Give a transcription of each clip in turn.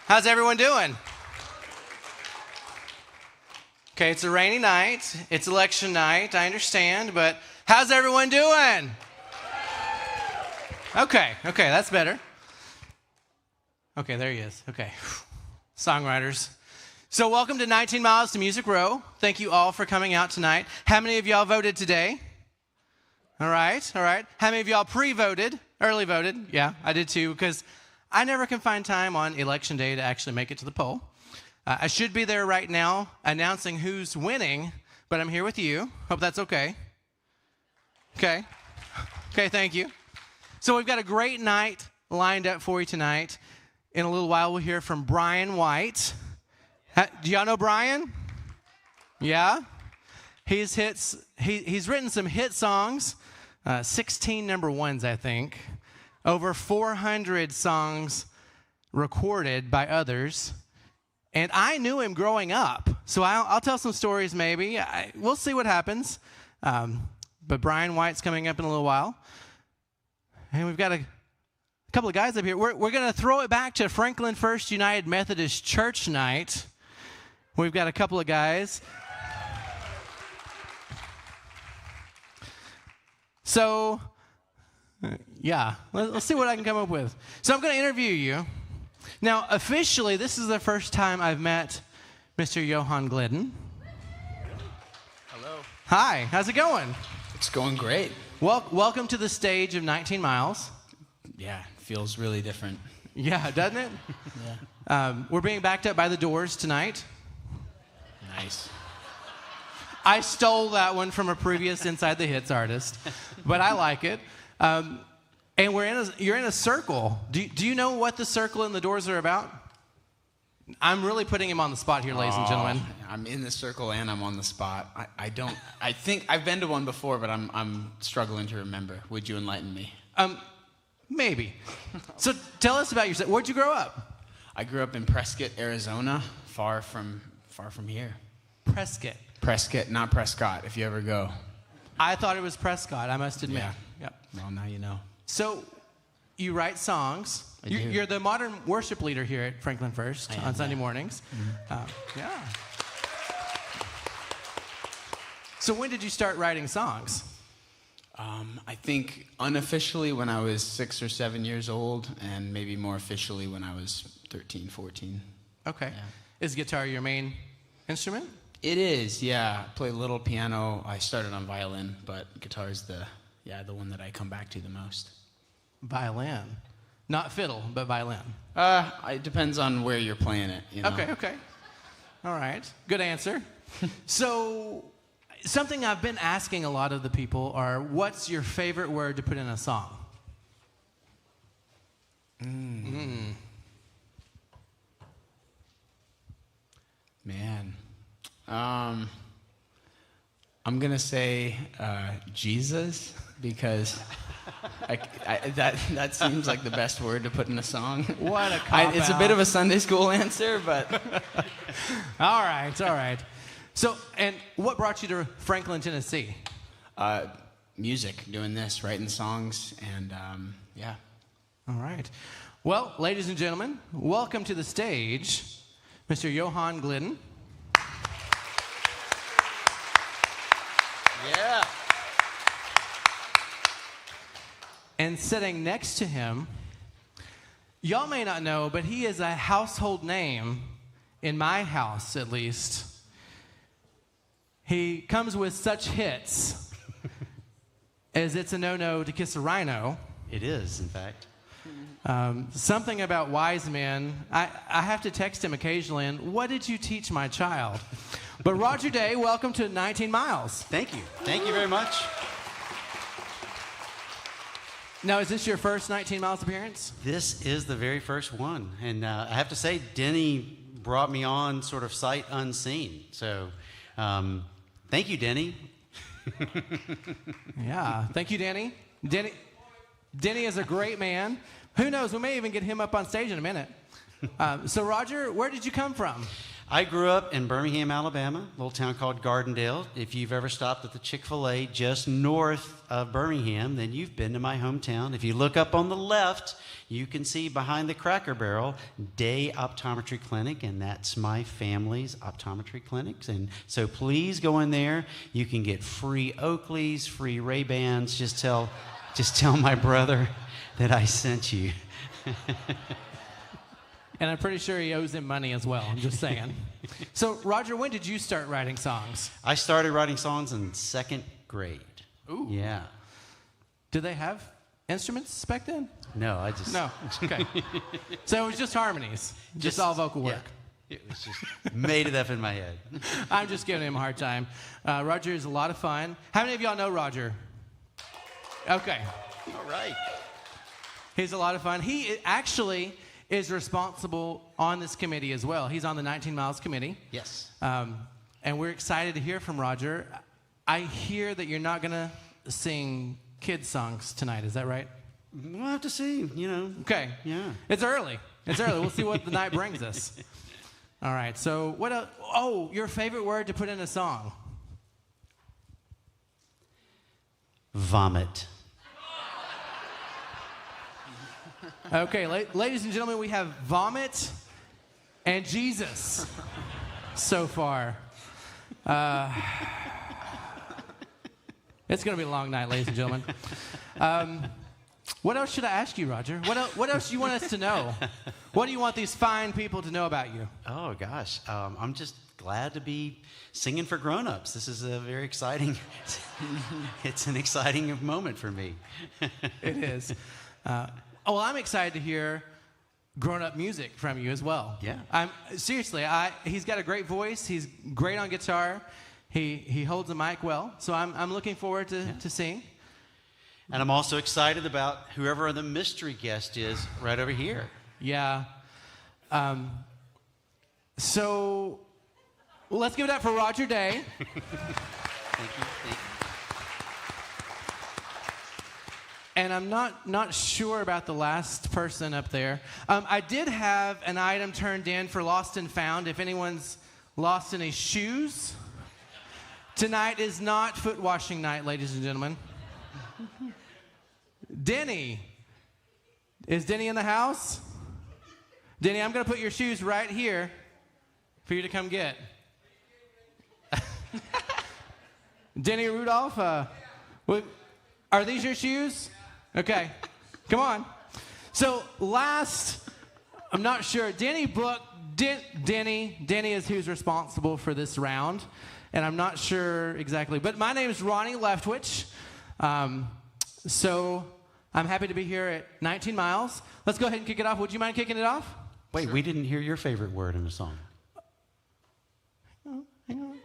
How's everyone doing? Okay, it's a rainy night. It's election night, I understand, but how's everyone doing? Okay, that's better. Okay, there he is. Okay. Songwriters. So welcome to 19 Miles to Music Row. Thank you all for coming out tonight. How many of y'all voted today? All right. How many of y'all pre-voted, early voted? Yeah, I did too, because I never can find time on election day to actually make it to the poll. I should be there right now announcing who's winning, but I'm here with you. Hope that's okay. Okay, thank you. So we've got a great night lined up for you tonight. In a little while, we'll hear from Brian White. Do y'all know Brian? Yeah? He's written some hit songs, 16 number ones, I think. Over 400 songs recorded by others. And I knew him growing up, so I'll tell some stories maybe. We'll see what happens. But Brian White's coming up in a little while. And we've got a couple of guys up here. We're going to throw it back to Franklin First United Methodist Church night. We've got a couple of guys. So, yeah, let's see what I can come up with. So I'm going to interview you. Now, officially, this is the first time I've met Mr. Johan Glidden. Hello. Hi, how's it going? It's going great. Welcome to the stage of 19 Miles. Yeah, it feels really different. Yeah, doesn't it? Yeah. We're being backed up by the Doors tonight. Nice. I stole that one from a previous Inside the Hits artist, but I like it. And you're in a circle. Do you know what the circle and the Doors are about? I'm really putting him on the spot here, ladies and gentlemen. I'm in the circle and I'm on the spot. I think I've been to one before, but I'm struggling to remember. Would you enlighten me? Maybe. So tell us about yourself. Where'd you grow up? I grew up in Prescott, Arizona, far from here. Prescott, not Prescott, if you ever go. I thought it was Prescott, I must admit. Yeah. Yep. Well, now you know. So, you write songs. I do. You're the modern worship leader here at Franklin First on Sunday mornings. Mm-hmm. Yeah. So when did you start writing songs? I think unofficially when I was 6 or 7 years old, and maybe more officially when I was 13, 14. Okay. Yeah. Is guitar your main instrument? It is, yeah. I play a little piano. I started on violin, but guitar is the one that I come back to the most. Violin. Not fiddle, but violin. It depends on where you're playing it, you know. Okay. All right. Good answer. So, something I've been asking a lot of the people are, what's your favorite word to put in a song? Man. I'm going to say Jesus, because that seems like the best word to put in a song. What a cop-out. It's a bit of a Sunday school answer, but... All right. So, and what brought you to Franklin, Tennessee? Music, doing this, writing songs, and yeah. All right. Well, ladies and gentlemen, welcome to the stage, Mr. Johan Glidden. Yeah. And sitting next to him, y'all may not know, but he is a household name in my house, at least. He comes with such hits as It's a No-No to Kiss a Rhino. It is, in fact. Something about wise men. I have to text him occasionally, and what did you teach my child? But Roger Day, welcome to 19 Miles. Thank you. Thank you very much. Now, is this your first 19 Miles appearance? This is the very first one. And I have to say, Denny brought me on sort of sight unseen. So thank you, Denny. Yeah, thank you, Denny. Denny is a great man. Who knows, we may even get him up on stage in a minute. So, Roger, where did you come from? I grew up in Birmingham, Alabama, a little town called Gardendale. If you've ever stopped at the Chick-fil-A just north of Birmingham, then you've been to my hometown. If you look up on the left, you can see behind the Cracker Barrel, Day Optometry Clinic, and that's my family's optometry clinics. And so please go in there. You can get free Oakleys, free Ray-Bans. Just tell my brother that I sent you. And I'm pretty sure he owes him money as well. I'm just saying. So, Roger, when did you start writing songs? I started writing songs in 2nd grade. Ooh. Yeah. Did they have instruments back then? No, I just... No. Okay. So it was just harmonies, just all vocal work. Yeah. It was just made it up in my head. I'm just giving him a hard time. Roger is a lot of fun. How many of y'all know Roger? Okay. All right. He's a lot of fun. He actually is responsible on this committee as well. He's on the 19 Miles committee. Yes. And we're excited to hear from Roger. I hear that you're not going to sing kids' songs tonight. Is that right? We'll have to see, Okay. Yeah. It's early. We'll see what the night brings us. All right. So what else? Oh, your favorite word to put in a song? Vomit. Okay, ladies and gentlemen, we have vomit and Jesus so far. It's going to be a long night, ladies and gentlemen. What else should I ask you, Roger? What else do you want us to know? What do you want these fine people to know about you? Oh, gosh. I'm just glad to be singing for grown-ups. This is a very exciting, it's an exciting moment for me. It is. Well, I'm excited to hear grown-up music from you as well. Yeah. Seriously, he's got a great voice. He's great on guitar. He holds a mic well. So I'm looking forward to seeing. And I'm also excited about whoever the mystery guest is right over here. Yeah. So let's give it up for Roger Day. Thank you. And I'm not sure about the last person up there. I did have an item turned in for Lost and Found. If anyone's lost any shoes, tonight is not foot washing night, ladies and gentlemen. Denny. Is Denny in the house? Denny, I'm going to put your shoes right here for you to come get. Denny Rudolph, are these your shoes? Okay, come on. So I'm not sure. Denny is who's responsible for this round, and I'm not sure exactly. But my name is Ronnie Leftwich. So I'm happy to be here at 19 Miles. Let's go ahead and kick it off. Would you mind kicking it off? Wait, we didn't hear your favorite word in the song. Hang on.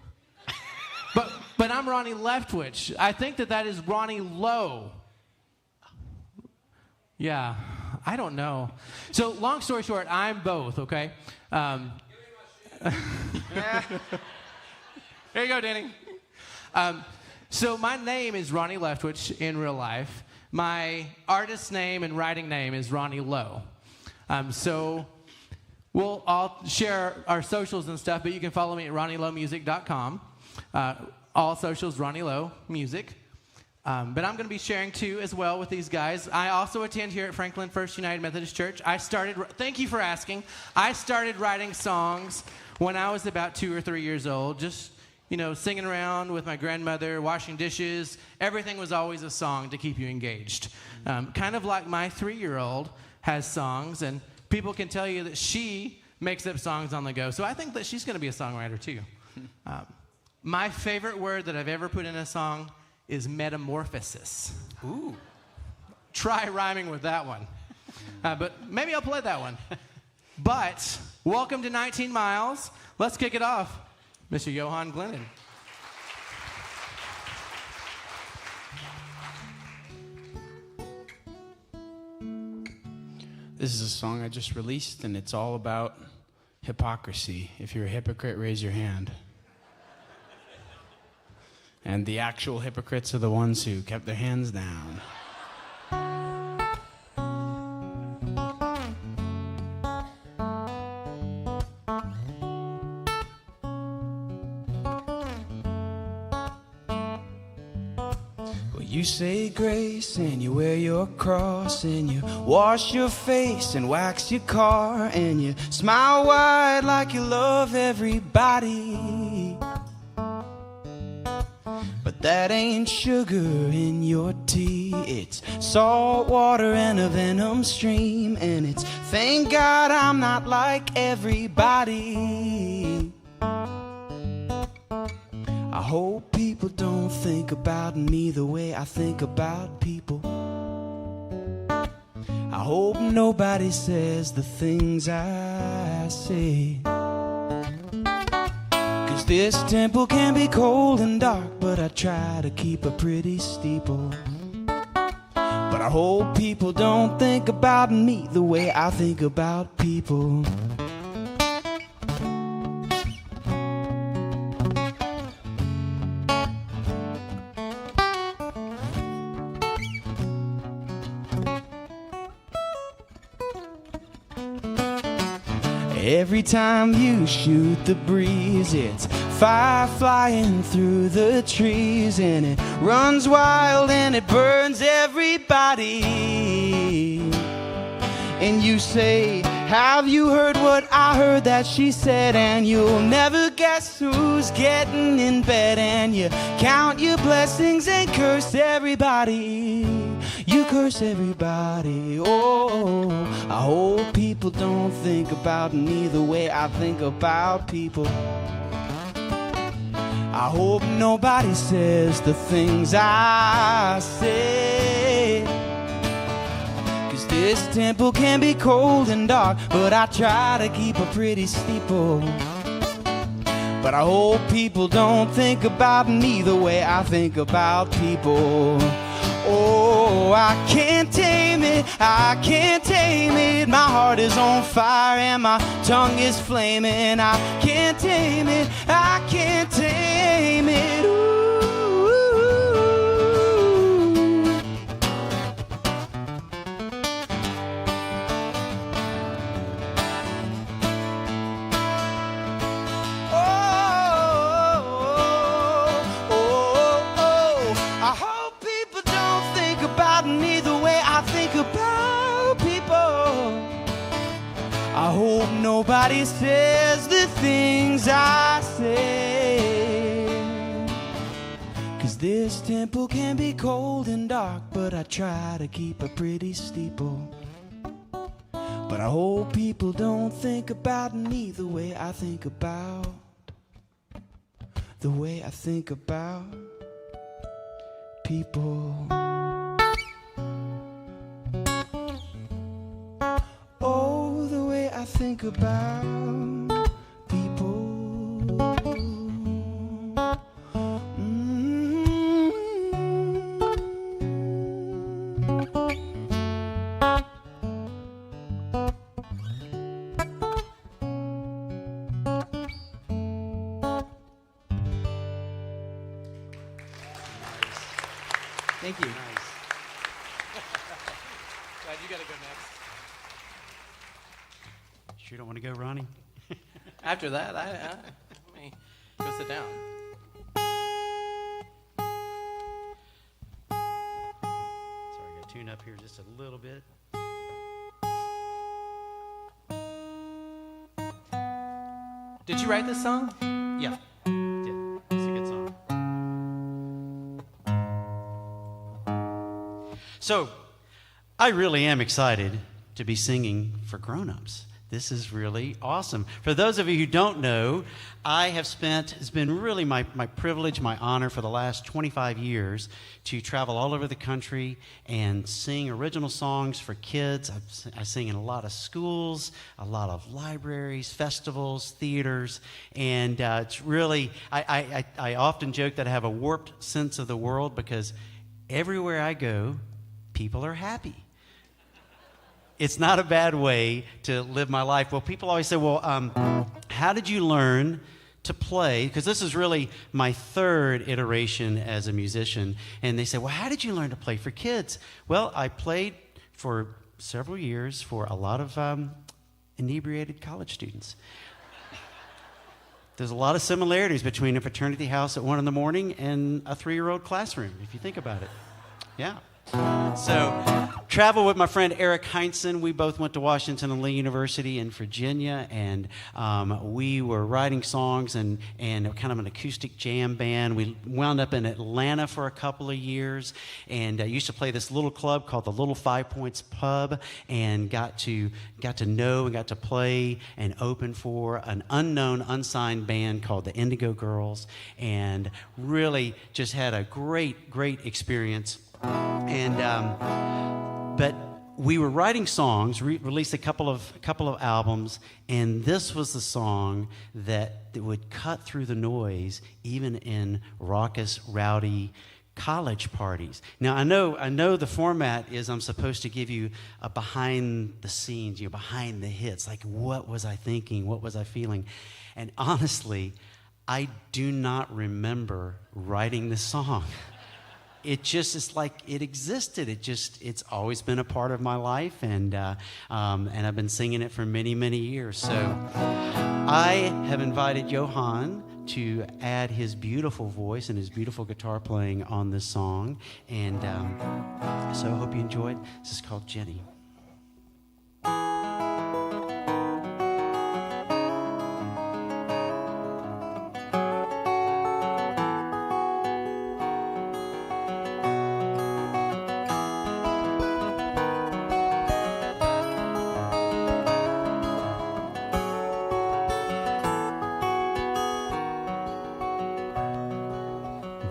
But I'm Ronnie Leftwich. I think that is Ronnie Lowe. Yeah, I don't know. So long story short, I'm both, okay? Here you go, Danny. So my name is Ronnie Leftwich in real life. My artist name and writing name is Ronnie Lowe. So I'll share our socials and stuff, but you can follow me at ronnielowemusic.com. All socials, Ronnie Lowe Music. But I'm going to be sharing too as well with these guys. I also attend here at Franklin First United Methodist Church. Thank you for asking. I started writing songs when I was about 2 or 3 years old, just, singing around with my grandmother, washing dishes. Everything was always a song to keep you engaged. Kind of like my 3-year-old has songs, and people can tell you that she makes up songs on the go. So I think that she's going to be a songwriter too. My favorite word that I've ever put in a song is metamorphosis. Ooh. Try rhyming with that one. But maybe I'll play that one. But welcome to 19 Miles. Let's kick it off. Mr. Johan Glennon. This is a song I just released, and it's all about hypocrisy. If you're a hypocrite, raise your hand. And the actual hypocrites are the ones who kept their hands down. You say grace and you wear your cross and you wash your face and wax your car and you smile wide like you love everybody. But that ain't sugar in your tea. It's salt water and a venom stream, and it's thank God I'm not like everybody. I hope people don't think about me the way I think about people. I hope nobody says the things I say. 'Cause this temple can be cold and dark, but I try to keep a pretty steeple. But I hope people don't think about me the way I think about people. Every time you shoot the breeze, it's fire flying through the trees, and it runs wild and it burns everybody. And you say, have you heard what I heard that she said? And you'll never guess who's getting in bed. And you count your blessings and curse everybody. You curse everybody. Oh, I hope people don't think about me the way I think about people. I hope nobody says the things I say. 'Cause this temple can be cold and dark, but I try to keep a pretty steeple. But I hope people don't think about me the way I think about people. Oh, I can't tame it, I can't tame it. My heart is on fire and my tongue is flaming. I can't tame it, I can't tame it. Ooh. I hope people don't think about me the way I think about people. I hope nobody says the things I say. 'Cause this temple can be cold and dark, but I try to keep a pretty steeple. But I hope people don't think about me the way I think about, the way I think about people. Oh, the way I think about people. Thank you. Nice. Glad you got to go next. Sure don't want to go, Ronnie? After that, let me go sit down. Sorry, I got to tune up here just a little bit. Did you write this song? Yeah, did. It's a good song. So, I really am excited to be singing for grown-ups. This is really awesome. For those of you who don't know, it's been really my privilege, my honor for the last 25 years to travel all over the country and sing original songs for kids. I sing in a lot of schools, a lot of libraries, festivals, theaters, and it's really, I often joke that I have a warped sense of the world because everywhere I go, people are happy. It's not a bad way to live my life. Well, people always say, well, how did you learn to play? Because this is really my third iteration as a musician. And they say, well, how did you learn to play for kids? Well, I played for several years for a lot of inebriated college students. There's a lot of similarities between a fraternity house at 1 in the morning and a 3-year-old classroom, if you think about it. Yeah. So, traveled with my friend Eric Heinzen. We both went to Washington and Lee University in Virginia, and we were writing songs and kind of an acoustic jam band. We wound up in Atlanta for a couple of years, and used to play this little club called the Little 5 Points Pub, and got to know and got to play and open for an unknown, unsigned band called the Indigo Girls, and really just had a great experience. And but we were writing songs, released a couple of albums, and this was the song that would cut through the noise, even in raucous, rowdy college parties. Now I know the format is I'm supposed to give you a behind the scenes, behind the hits, like what was I thinking, what was I feeling, and honestly, I do not remember writing this song. It just is like it existed. It's always been a part of my life, and I've been singing it for many years. So I have invited Johan to add his beautiful voice and his beautiful guitar playing on this song, and so I hope you enjoyed. This is called Jenny.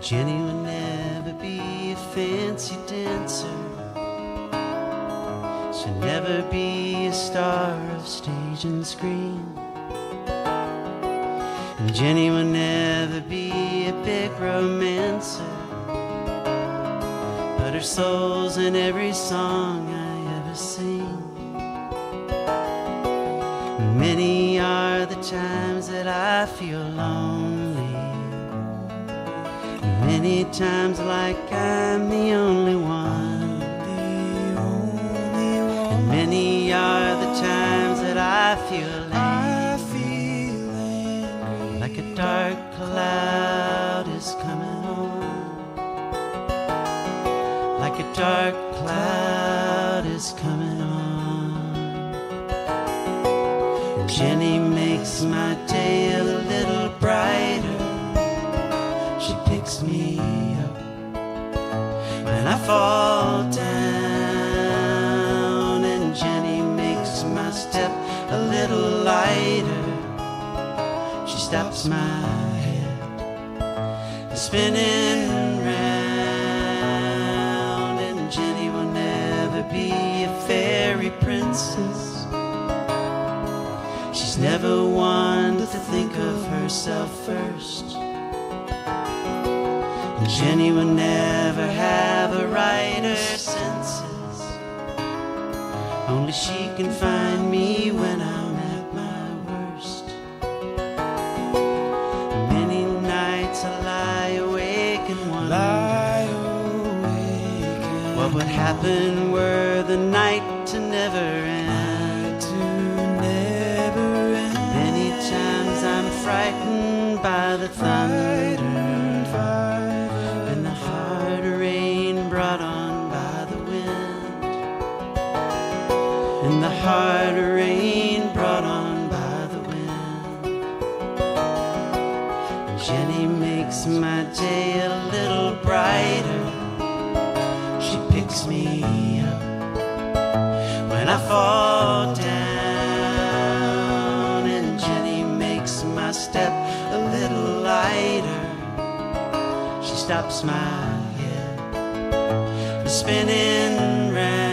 Jenny will never be a fancy dancer. She'll never be a star of stage and screen. And Jenny will never be a big romancer, but her soul's in every song I ever sing. Many are the times that I feel lonely, many times like I'm the only one. And many are the times that I feel angry, like a dark cloud is coming on, like a dark cloud is coming on. And Jenny makes my day a little brighter. She picks me up when I fall down, and Jenny makes my step a little lighter. She stops my head spinning round, and Jenny will never be a fairy princess. She's never one to think of herself first. Jenny will never have a writer's senses. Only she can find me when I'm at my worst. Many nights I lie awake and wonder what would happen were the night to never end. Many times I'm frightened by the thunder, and the hard rain brought on by the wind. And Jenny makes my day a little brighter. She picks me up when I fall down, and Jenny makes my step a little lighter. She stops my head spinning round.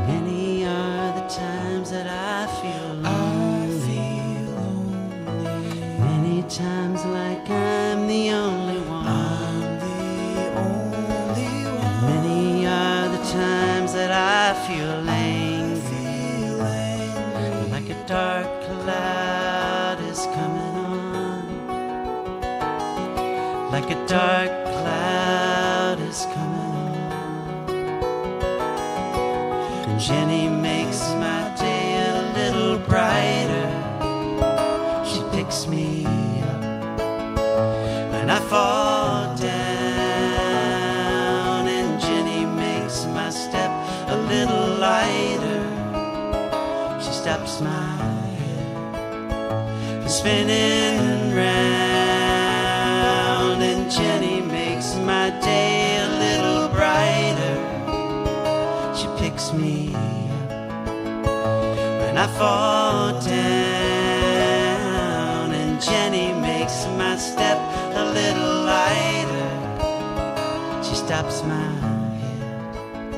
Many are the times that I feel lonely, like a dark cloud is coming on. And Jenny makes my day a little brighter. She picks me up when I fall down, and Jenny makes my step a little lighter. She stops my head from spinning round, and Jenny makes my day a little brighter. She picks me up when I fall down, and Jenny makes my step a little lighter. She stops my head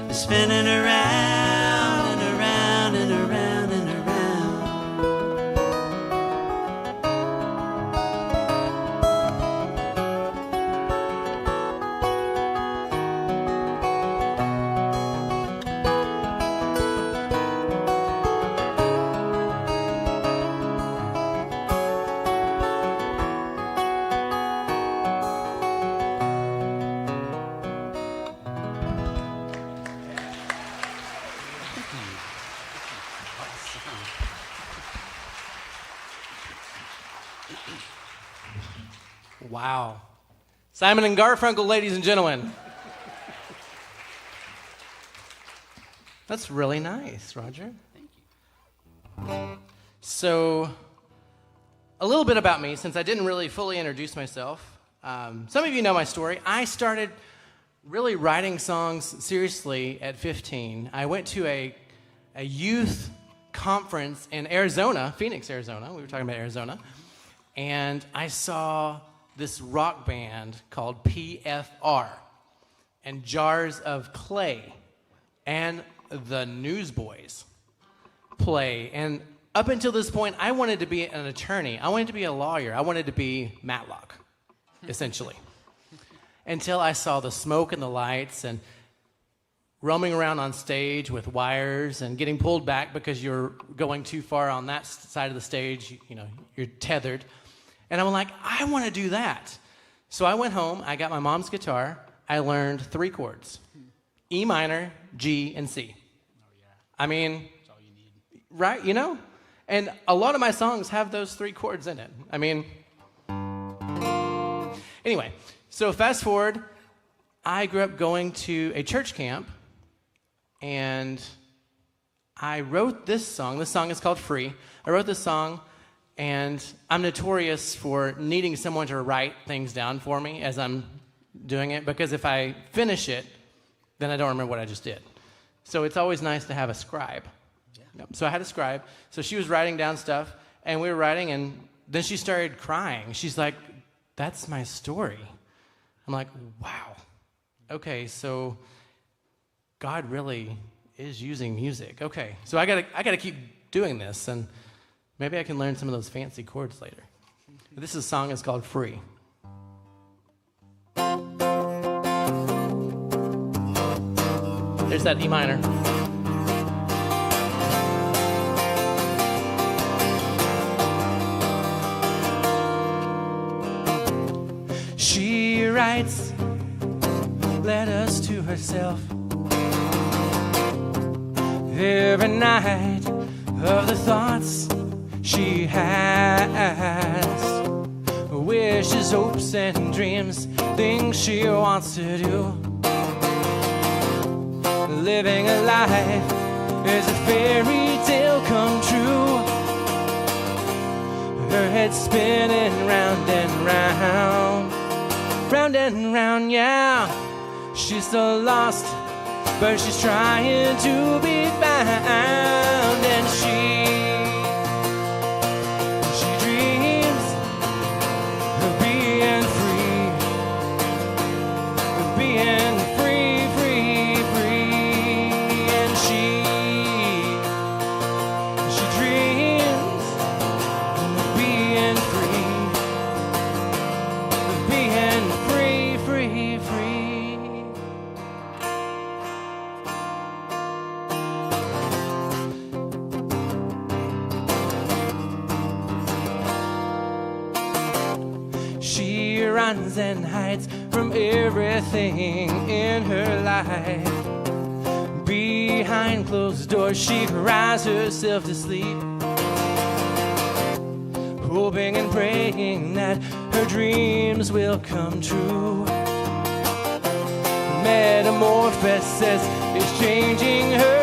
from spinning around and around and around and around. Wow. Simon and Garfunkel, ladies and gentlemen. That's really nice, Roger. Thank you. So, a little bit about me, since I didn't really fully introduce myself. Some of you know my story. I started really writing songs seriously at 15. I went to a youth conference in Arizona, Phoenix, Arizona. We were talking about Arizona. And I saw this rock band called PFR and Jars of Clay and the Newsboys play. And up until this point, I wanted to be an attorney. I wanted to be a lawyer. I wanted to be Matlock, essentially. Until I saw the smoke and the lights and roaming around on stage with wires and getting pulled back because you're going too far on that side of the stage. You know, you're tethered. And I'm like, I want to do that. So I went home, I got my mom's guitar, I learned 3 chords. E minor, G, and C. Oh, yeah. I mean, That's all you need. right, you know? And a lot of my songs have those 3 chords in it. I mean, anyway, so fast forward, I grew up going to a church camp, and I wrote this song. This song is called Free. I wrote this song, and I'm notorious for needing someone to write things down for me as I'm doing it, because if I finish it, then I don't remember what I just did. So it's always nice to have a scribe. Yeah. Yep. So I had a scribe. So she was writing down stuff, and we were writing, and then she started crying. She's like, that's my story. I'm like, wow. Okay, so God really is using music. Okay, so I gotta keep doing this, and maybe I can learn some of those fancy chords later. This song is called Free. There's that E minor. She writes letters to herself every night of the thoughts she has, wishes, hopes, and dreams, things she wants to do. Living a life is a fairy tale come true. Her head's spinning round and round, round and round, yeah. She's so lost, but she's trying to be found, and she dreams of being free, of being free, free, free, and she dreams of being free, of being free, free, free. runs and hides from everything in her life. Behind closed doors, she cries herself to sleep, hoping and praying that her dreams will come true. Metamorphosis is changing her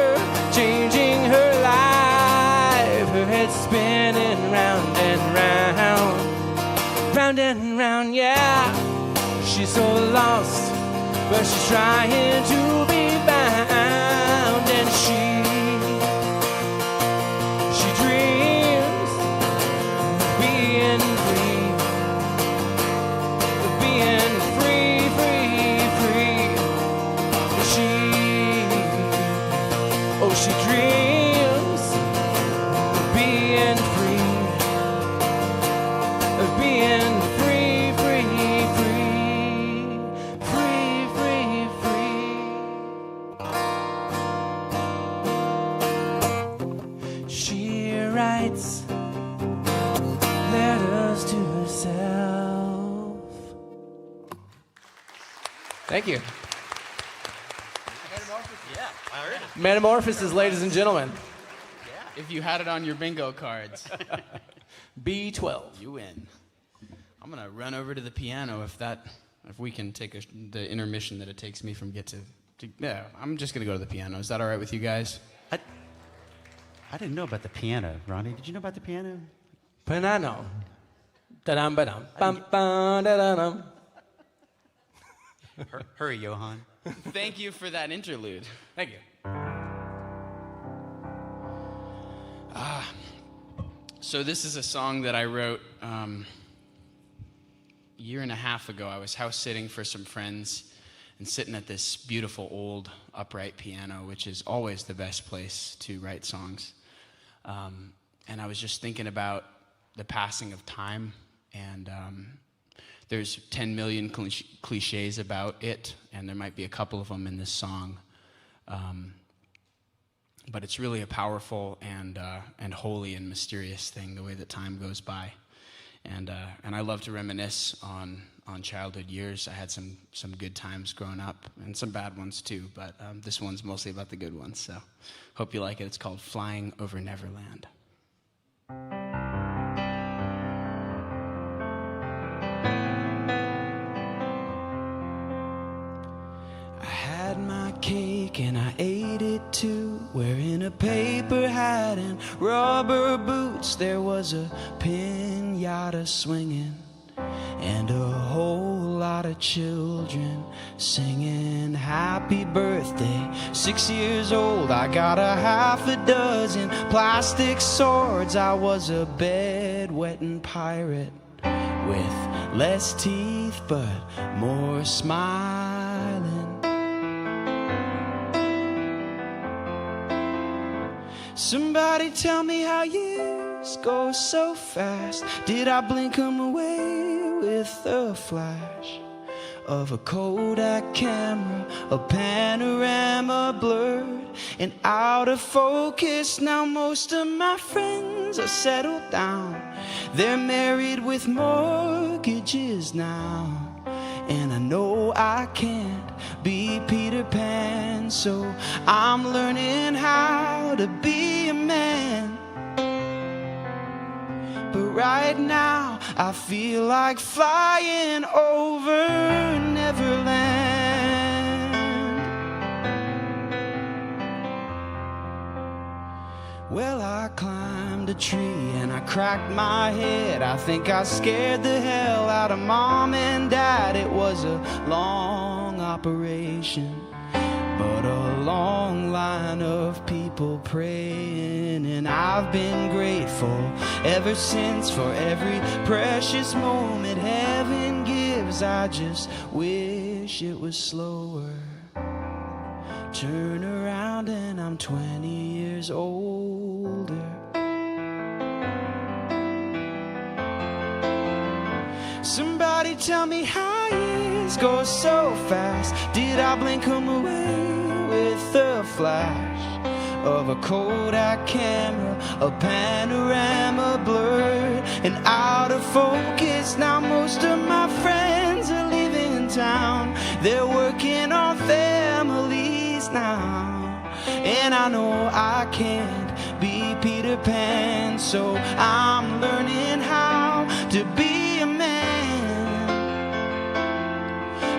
life. Her head's spinning round and round, round and round, yeah. She's so lost, but she's trying to be found, and she dreams of being free, free, free. She dreams of being free, free. She writes letters to herself. Thank you. Yeah, I heard it. Metamorphosis, ladies and gentlemen. If you had it on your bingo cards, B12. you win. I'm gonna run over to the piano if we can take the intermission that it takes me from yeah. I'm just gonna go to the piano. Is that all right with you guys? I didn't know about the piano, Ronnie. Did you know about the piano? Piano. Da-dum, ba-dum, bum, bum, da-da-dum. Hurry, Johan. Thank you for that interlude. Thank you. So this is a song that I wrote a year and a half ago. I was house sitting for some friends and sitting at this beautiful old upright piano, which is always the best place to write songs. And I was just thinking about the passing of time, and there's 10 million cliches about it, and there might be a couple of them in this song. But it's really a powerful and holy and mysterious thing, the way that time goes by. And I love to reminisce on childhood years. I had some good times growing up, and some bad ones too, but this one's mostly about the good ones, so hope you like it. It's called Flying Over Neverland. Cake and I ate it too, wearing a paper hat and rubber boots. There was a piñata swinging and a whole lot of children singing happy birthday. 6 years old, I got a half a dozen plastic swords. I was a bedwetting pirate with less teeth but more smiling. Somebody tell me how years go so fast. Did I blink them away with a flash of a Kodak camera, a panorama blurred and out of focus? Now most of my friends are settled down. They're married with mortgages now. And I know I can't be Peter Pan, so I'm learning how to be a man. But right now I feel like flying over Neverland. Well, I climbed a tree and I cracked my head. I think I scared the hell out of Mom and Dad. It was a long operation, but a long line of people praying. And I've been grateful ever since for every precious moment heaven gives. I just wish it was slower. Turn around and I'm 20 years older. Somebody tell me how years go so fast. Did I blink them away with a flash of a Kodak camera, a panorama blurred and out of focus? Now most of my friends They're working on families now. And I know I can't be Peter Pan, so I'm learning how to be a man.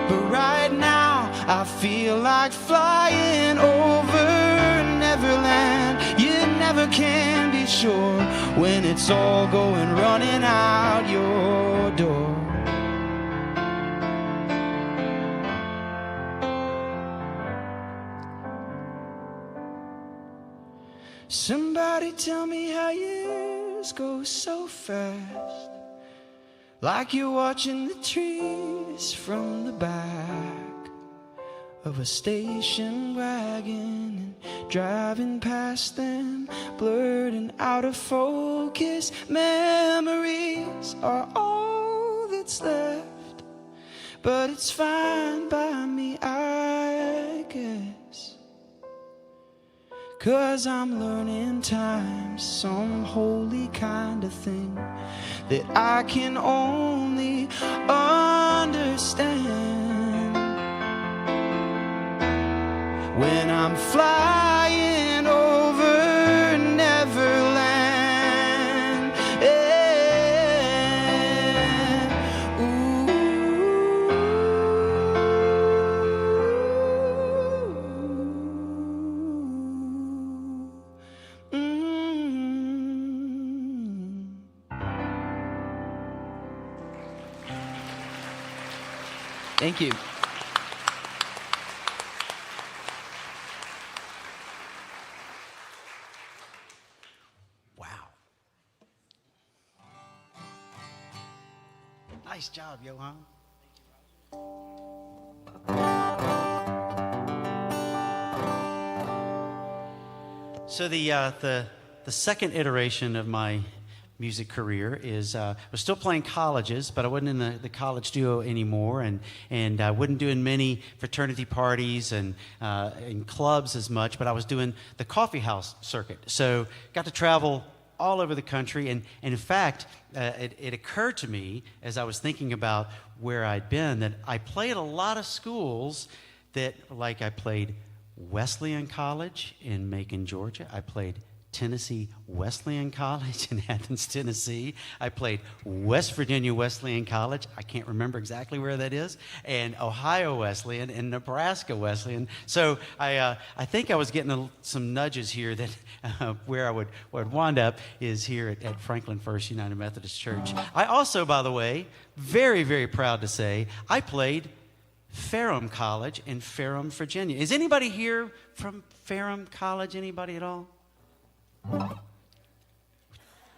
But right now I feel like flying over Neverland. You never can be sure when it's all going running out your door. Somebody tell me how years go so fast, like you're watching the trees from the back of a station wagon and driving past them, blurred and out of focus. Memories are all that's left, but it's fine by me, I guess. 'Cause I'm learning time's some holy kind of thing that I can only understand when I'm flying over Neverland. Yeah. Ooh. Thank you. Wow. Nice job, Johan. So the second iteration of my music career is I was still playing colleges, but I wasn't in the college duo anymore, and I wasn't doing many fraternity parties and in clubs as much, but I was doing the coffee house circuit. So got to travel all over the country, and in fact, it occurred to me as I was thinking about where I'd been that I played a lot of schools that, like I played Wesleyan College in Macon, Georgia. I played Tennessee Wesleyan College in Athens, Tennessee. I played West Virginia Wesleyan College. I can't remember exactly where that is. And Ohio Wesleyan and Nebraska Wesleyan. So I think I was getting some nudges here that where I would wind up is here at Franklin First United Methodist Church. I also, by the way, very, very proud to say, I played Ferrum College in Ferrum, Virginia. Is anybody here from Ferrum College? Anybody at all?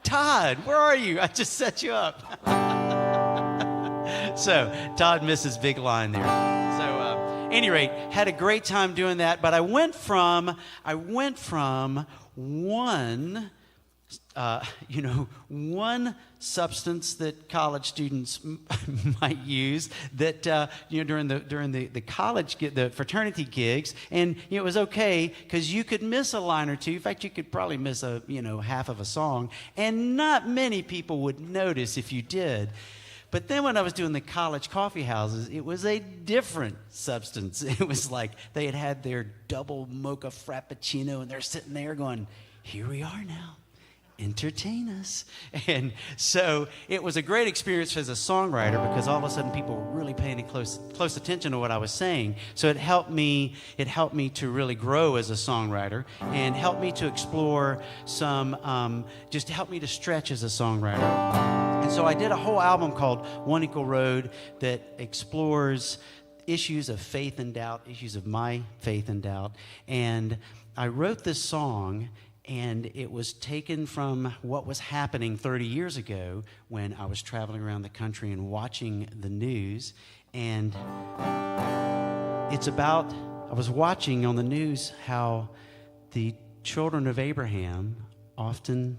Todd, where are you? I just set you up. So Todd misses big line there. So any rate, had a great time doing that. But I went from one substance that college students might use that during the college the fraternity gigs, and it was okay because you could miss a line or two. In fact, you could probably miss half of a song, and not many people would notice if you did. But then when I was doing the college coffee houses, it was a different substance. It was like they had their double mocha frappuccino, and they're sitting there going, "Here we are now. Entertain us." And so it was a great experience as a songwriter because all of a sudden people were really paying close attention to what I was saying. So it helped me to really grow as a songwriter and helped me to explore some, just helped me to stretch as a songwriter. And so I did a whole album called One Equal Road that explores issues of faith and doubt, issues of my faith and doubt. And I wrote this song, and it was taken from what was happening 30 years ago when I was traveling around the country and watching the news. And it's about, I was watching on the news how the children of Abraham often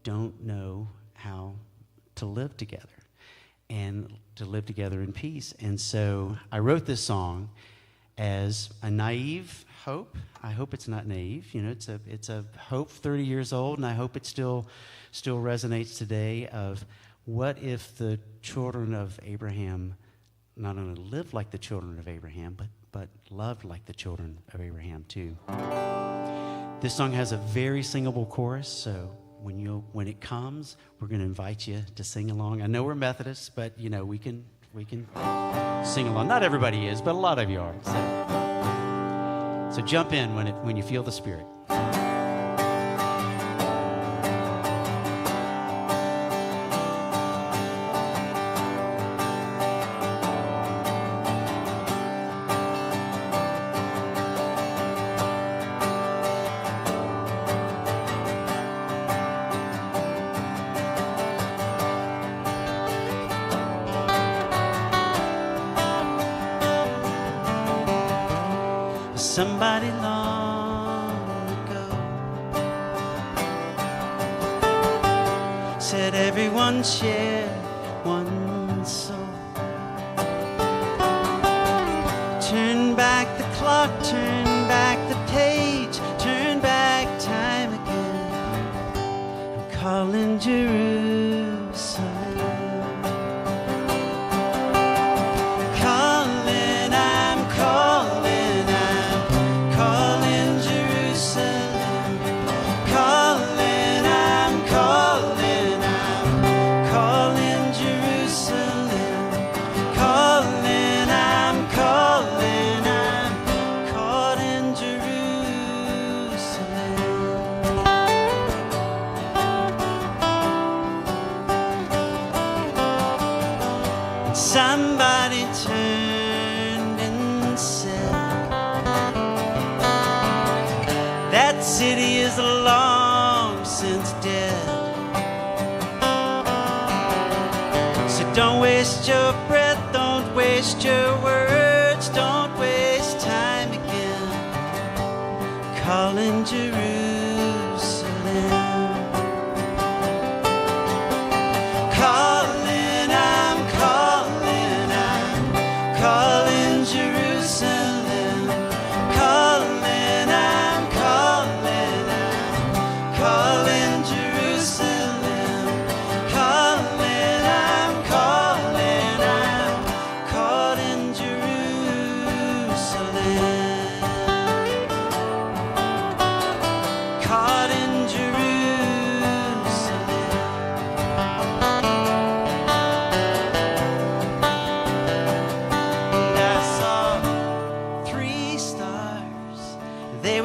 don't know how to live together and to live together in peace. And so I wrote this song as a naive hope. I hope it's not naive. It's a hope 30 years old, and I hope it still resonates today of what if the children of Abraham not only lived like the children of Abraham, but loved like the children of Abraham too. This song has a very singable chorus, so when it comes, we're going to invite you to sing along. I know we're Methodists, but you know we can sing along. Not everybody is, but a lot of you are. So jump in when you feel the Spirit. Somebody long ago said everyone shared one soul. Turn back the clock, turn back the page, turn back time again. I'm calling Jerusalem. Somebody turned and said, that city is long since dead. So don't waste your breath, don't waste your words, don't waste time again, calling Jerusalem.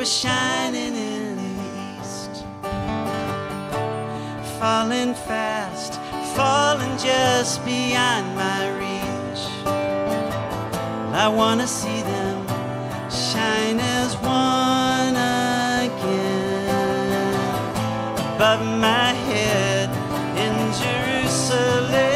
Shining in the east, falling fast, falling just beyond my reach. I want to see them shine as one again, above my head in Jerusalem.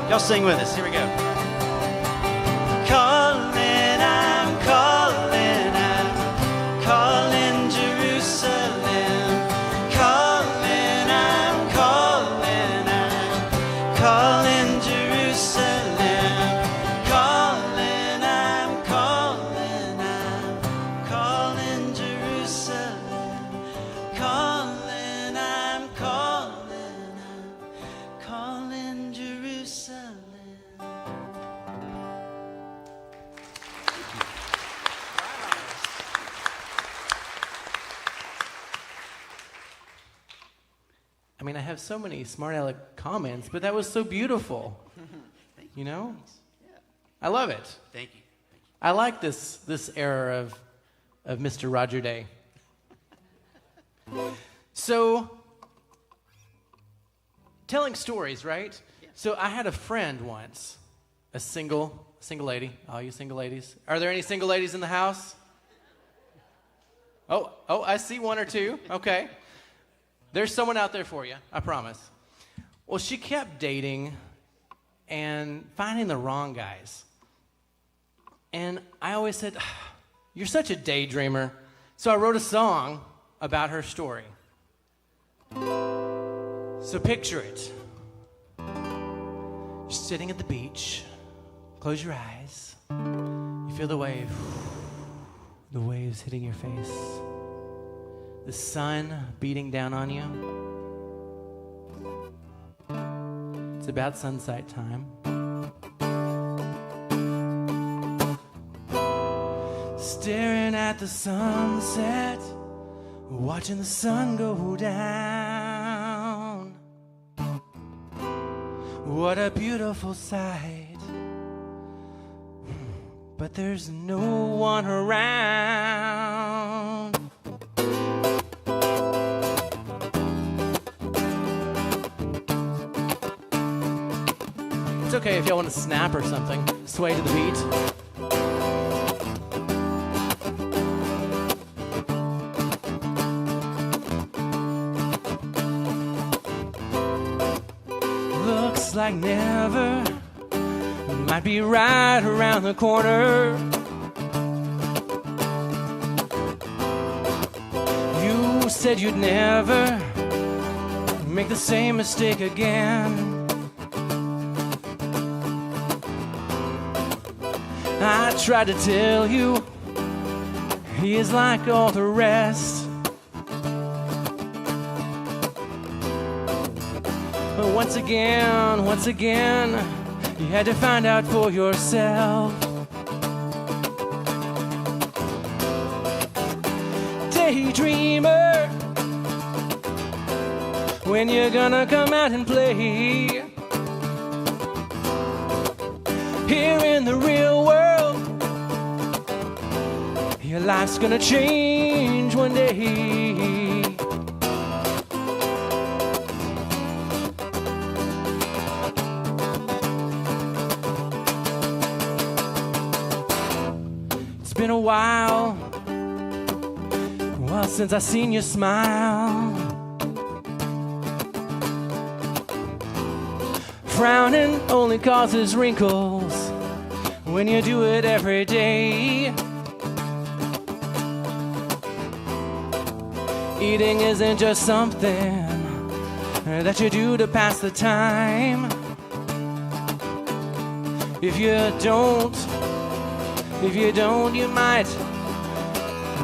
Y'all sing with us. Here we go. Calling, I'm calling Jerusalem. Calling, I'm calling Jerusalem. Calling, I'm calling Jerusalem. Calling, I'm calling Jerusalem. have so many smart aleck comments, but that was so beautiful. You know? I love it. Thank you. I like this era of Mr. Roger Day. So, telling stories, right? Yeah. So I had a friend once, a single lady. All you single ladies. Are there any single ladies in the house? Oh, I see one or two. Okay. There's someone out there for you, I promise. Well, she kept dating and finding the wrong guys. And I always said, you're such a daydreamer. So I wrote a song about her story. So picture it. You're sitting at the beach. Close your eyes. You feel the waves hitting your face. The sun beating down on you. It's about sunset time. Staring at the sunset, watching the sun go down. What a beautiful sight. But there's no one around. It's okay if y'all want to snap or something. Sway to the beat. Looks like never might be right around the corner. You said you'd never make the same mistake again. I tried to tell you he is like all the rest. But once again, you had to find out for yourself. Daydreamer, when you're gonna come out and play? Here in the real world, your life's gonna change one day. It's been a while since I seen you smile. Frowning only causes wrinkles when you do it every day. Eating isn't just something that you do to pass the time. If you don't, you might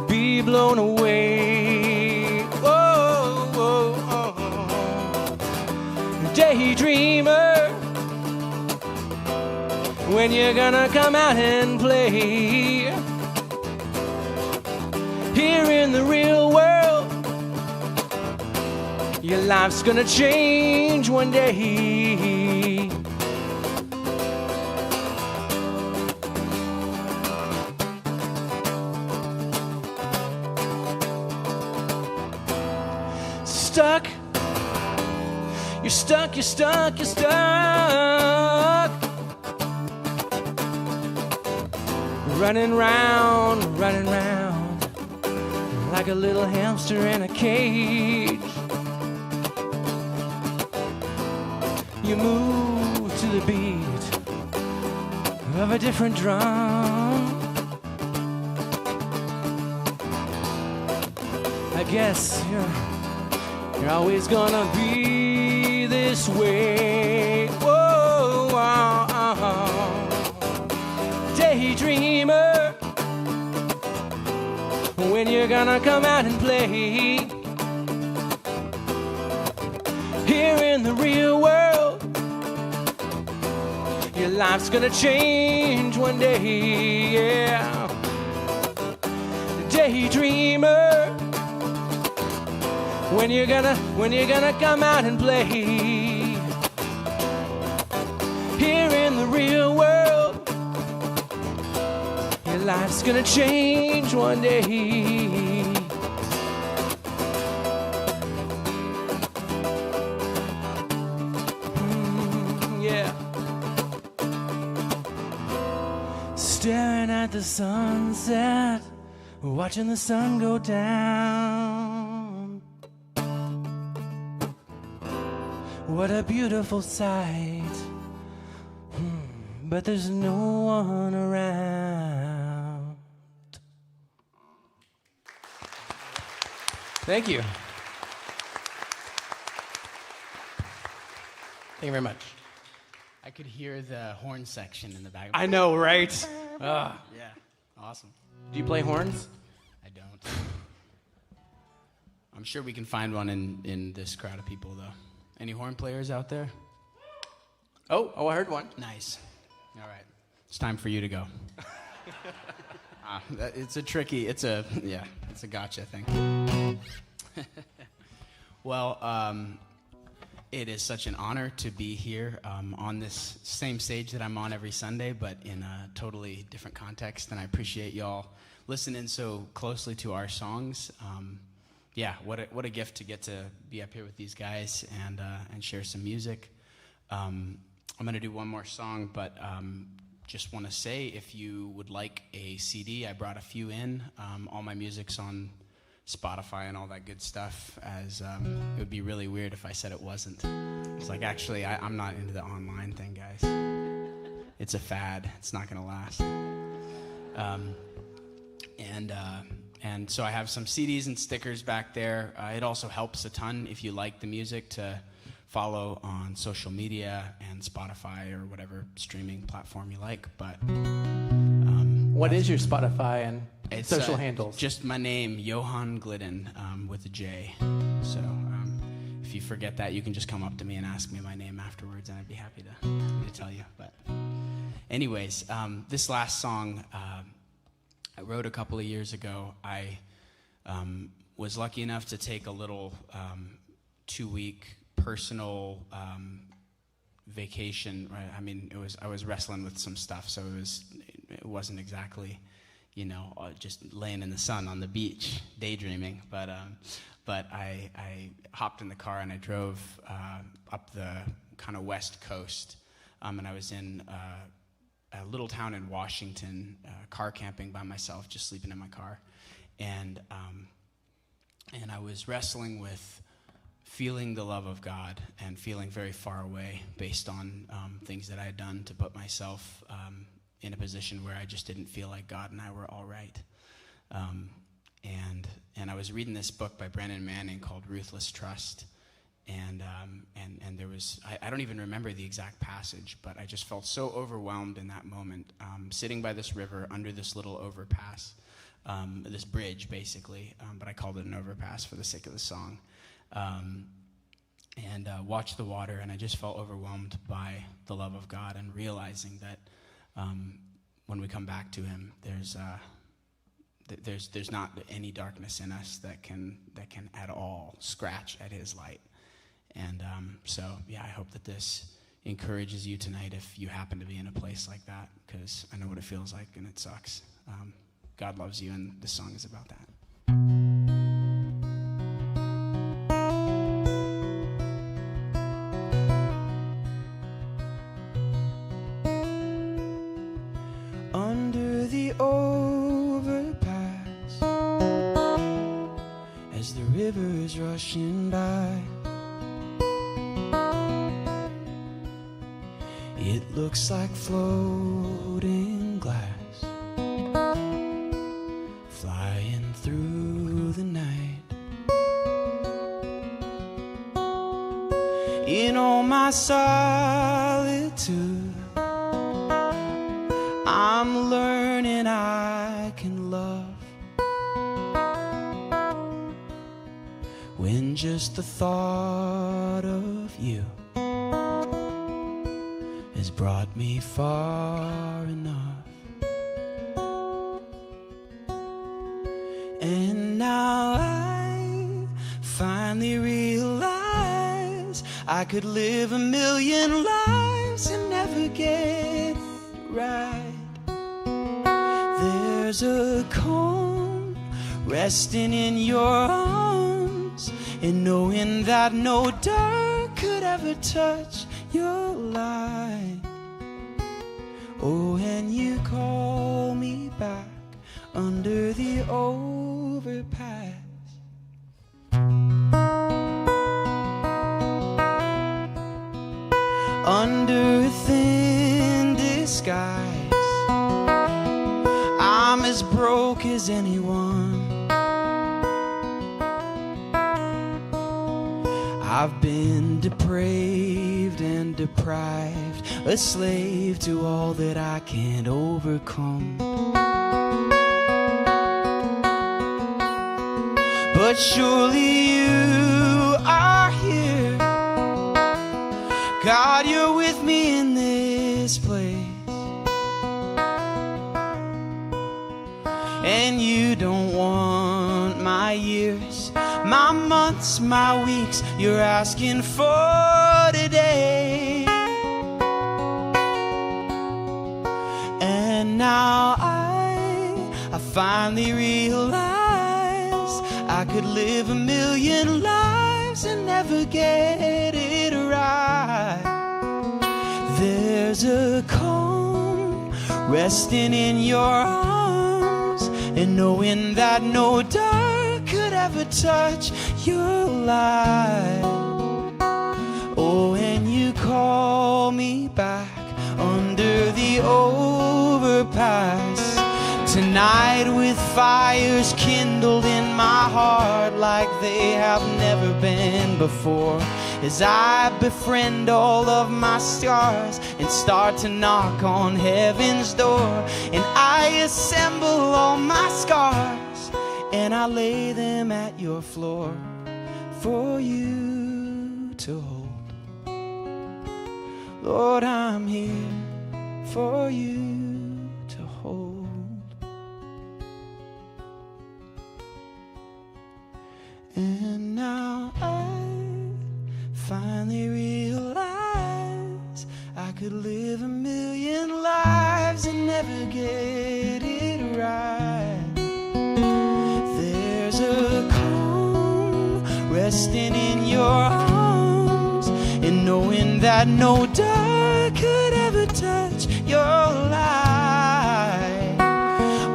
be blown away. Oh, oh, oh. Daydreamer, when you're gonna come out and play? Here in the real world, your life's gonna change one day. Stuck, you're stuck, you're stuck, you're stuck. Running round like a little hamster in a cage. You move to the beat of a different drum. I guess you're always gonna be this way. Whoa, oh, oh. Daydreamer, when you're gonna come out and play? Here in the real world, your life's gonna change one day, yeah. Daydreamer, when you're gonna come out and play. Here in the real world, your life's gonna change one day. Yeah. Staring at the sunset, watching the sun go down. What a beautiful sight. But there's no one around. Thank you. Thank you very much. I could hear the horn section in the back. I know, right? Yeah, awesome. Do you play horns? I don't. I'm sure we can find one in this crowd of people, though. Any horn players out there? Oh, I heard one. Nice. All right. It's time for you to go. It's a gotcha thing. Well, it is such an honor to be here on this same stage that I'm on every Sunday, but in a totally different context. And I appreciate y'all listening so closely to our songs. What a gift to get to be up here with these guys and share some music. I'm going to do one more song, but just want to say if you would like a CD, I brought a few in. All my music's on Spotify and all that good stuff, as it would be really weird if I said it wasn't. It's like, actually, I'm not into the online thing, guys. It's a fad. It's not going to last. And so I have some CDs and stickers back there. It also helps a ton if you like the music to follow on social media and Spotify or whatever streaming platform you like. But what is your Spotify and it's, social handles? Just my name, Johan Glidden, with a J. So if you forget that, you can just come up to me and ask me my name afterwards, and I'd be happy to tell you. But anyways, this last song I wrote a couple of years ago. I was lucky enough to take a little 2-week personal vacation. Right? I mean, I was wrestling with some stuff, so it wasn't exactly, just laying in the sun on the beach daydreaming. But I hopped in the car and I drove up the kind of west coast, and I was in a little town in Washington, car camping by myself, just sleeping in my car, and I was wrestling with feeling the love of God and feeling very far away based on things that I had done to put myself in a position where I just didn't feel like God and I were all right. And I was reading this book by Brennan Manning called Ruthless Trust. And there was, I don't even remember the exact passage, but I just felt so overwhelmed in that moment, sitting by this river under this little overpass, this bridge basically, but I called it an overpass for the sake of the song, and watched the water, and I just felt overwhelmed by the love of God and realizing that when we come back to Him, there's not any darkness in us that can at all scratch at His light. And I hope that this encourages you tonight if you happen to be in a place like that, because I know what it feels like and it sucks. God loves you, and this song is about that. Under the overpass, as the river is rushing by, it looks like floating glass flying through the night. In all my solitude, I'm learning I can love when just the thought of you has brought me far enough. And now I finally I could live a million lives and never get it right. There's a calm resting in your arms, and knowing that no dark could ever touch your light. Oh, and you call me back under the overpass. Under a thin disguise, I'm as broke as anyone. I've been depraved and deprived, a slave to all that I can't overcome. But surely you are here. God, you're with me in this place. And you don't want my years, my months, my weeks. You're asking for today. And now I finally realize I could live a million lives and never get it right. There's a calm resting in your arms, and knowing that no dark could ever touch your light. Oh, and you call me back under the overpass tonight, with fires kindled in my heart like they have never been before, as I befriend all of my scars and start to knock on heaven's door. And I assemble all my scars and I lay them at your floor for you to hold. Lord, I'm here for you to hold. And now I finally realize I could live a million lives and never get it right. There's a calm resting in your arms, and knowing that no dark could ever touch your light.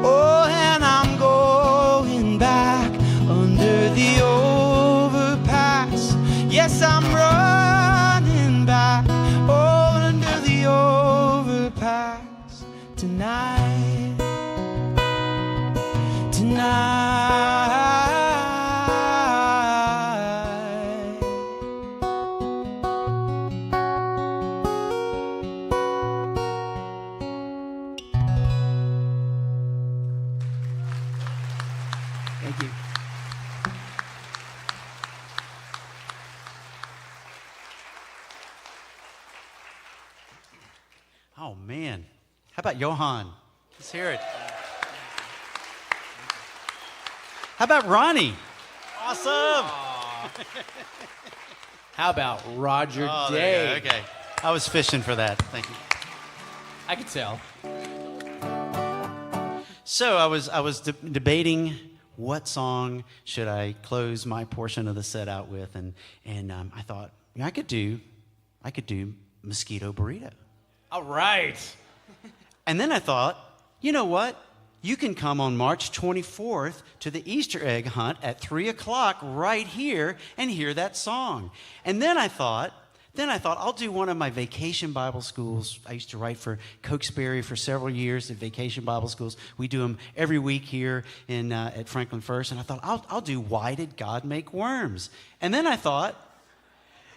Oh, and I'm going back under the overpass. Yes, I'm running back under the overpass tonight. Tonight. Thank you. Oh, man. How about Johan? Let's hear it. How about Ronnie? Awesome. How about Roger Oh, Day? there you go. Okay. I was fishing for that. Thank you. I could tell. So I was debating what song should I close my portion of the set out with, and I thought, you know, I could do Mosquito Burrito. All right. And then I thought, you know what? You can come on March 24th to the Easter egg hunt at 3 o'clock right here and hear that song. And then I thought, I'll do one of my vacation Bible schools. I used to write for Cokesbury for several years at vacation Bible schools. We do them every week here at Franklin First. And I thought, I'll do Why Did God Make Worms? And then I thought,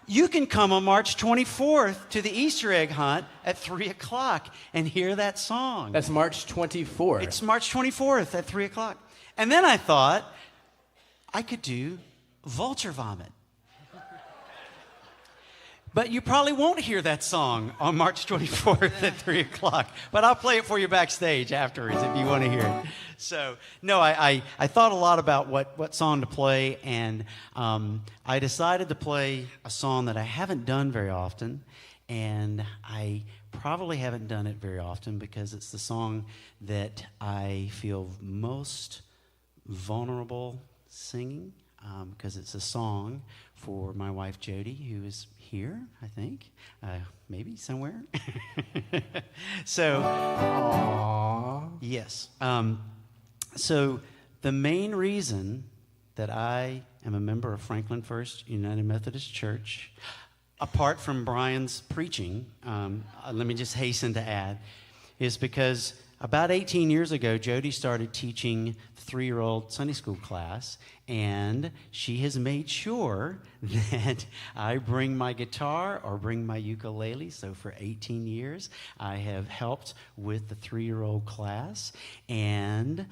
you can come on March 24th to the Easter egg hunt at 3 o'clock and hear that song. That's March 24th. It's March 24th at 3 o'clock. And then I thought I could do Vulture Vomit. But you probably won't hear that song on March 24th at 3 o'clock. But I'll play it for you backstage afterwards if you want to hear it. So, no, I thought a lot about what song to play, and I decided to play a song that I haven't done very often, and I probably haven't done it very often because it's the song that I feel most vulnerable singing, because it's a song for my wife Jodie, who is here, I think, maybe somewhere. So, Aww. yes. So the main reason that I am a member of Franklin First United Methodist Church, apart from Brian's preaching, let me just hasten to add, is because about 18 years ago, Jodie started teaching the 3-year-old Sunday school class, and she has made sure that I bring my guitar or bring my ukulele. So for 18 years, I have helped with the 3-year-old class, and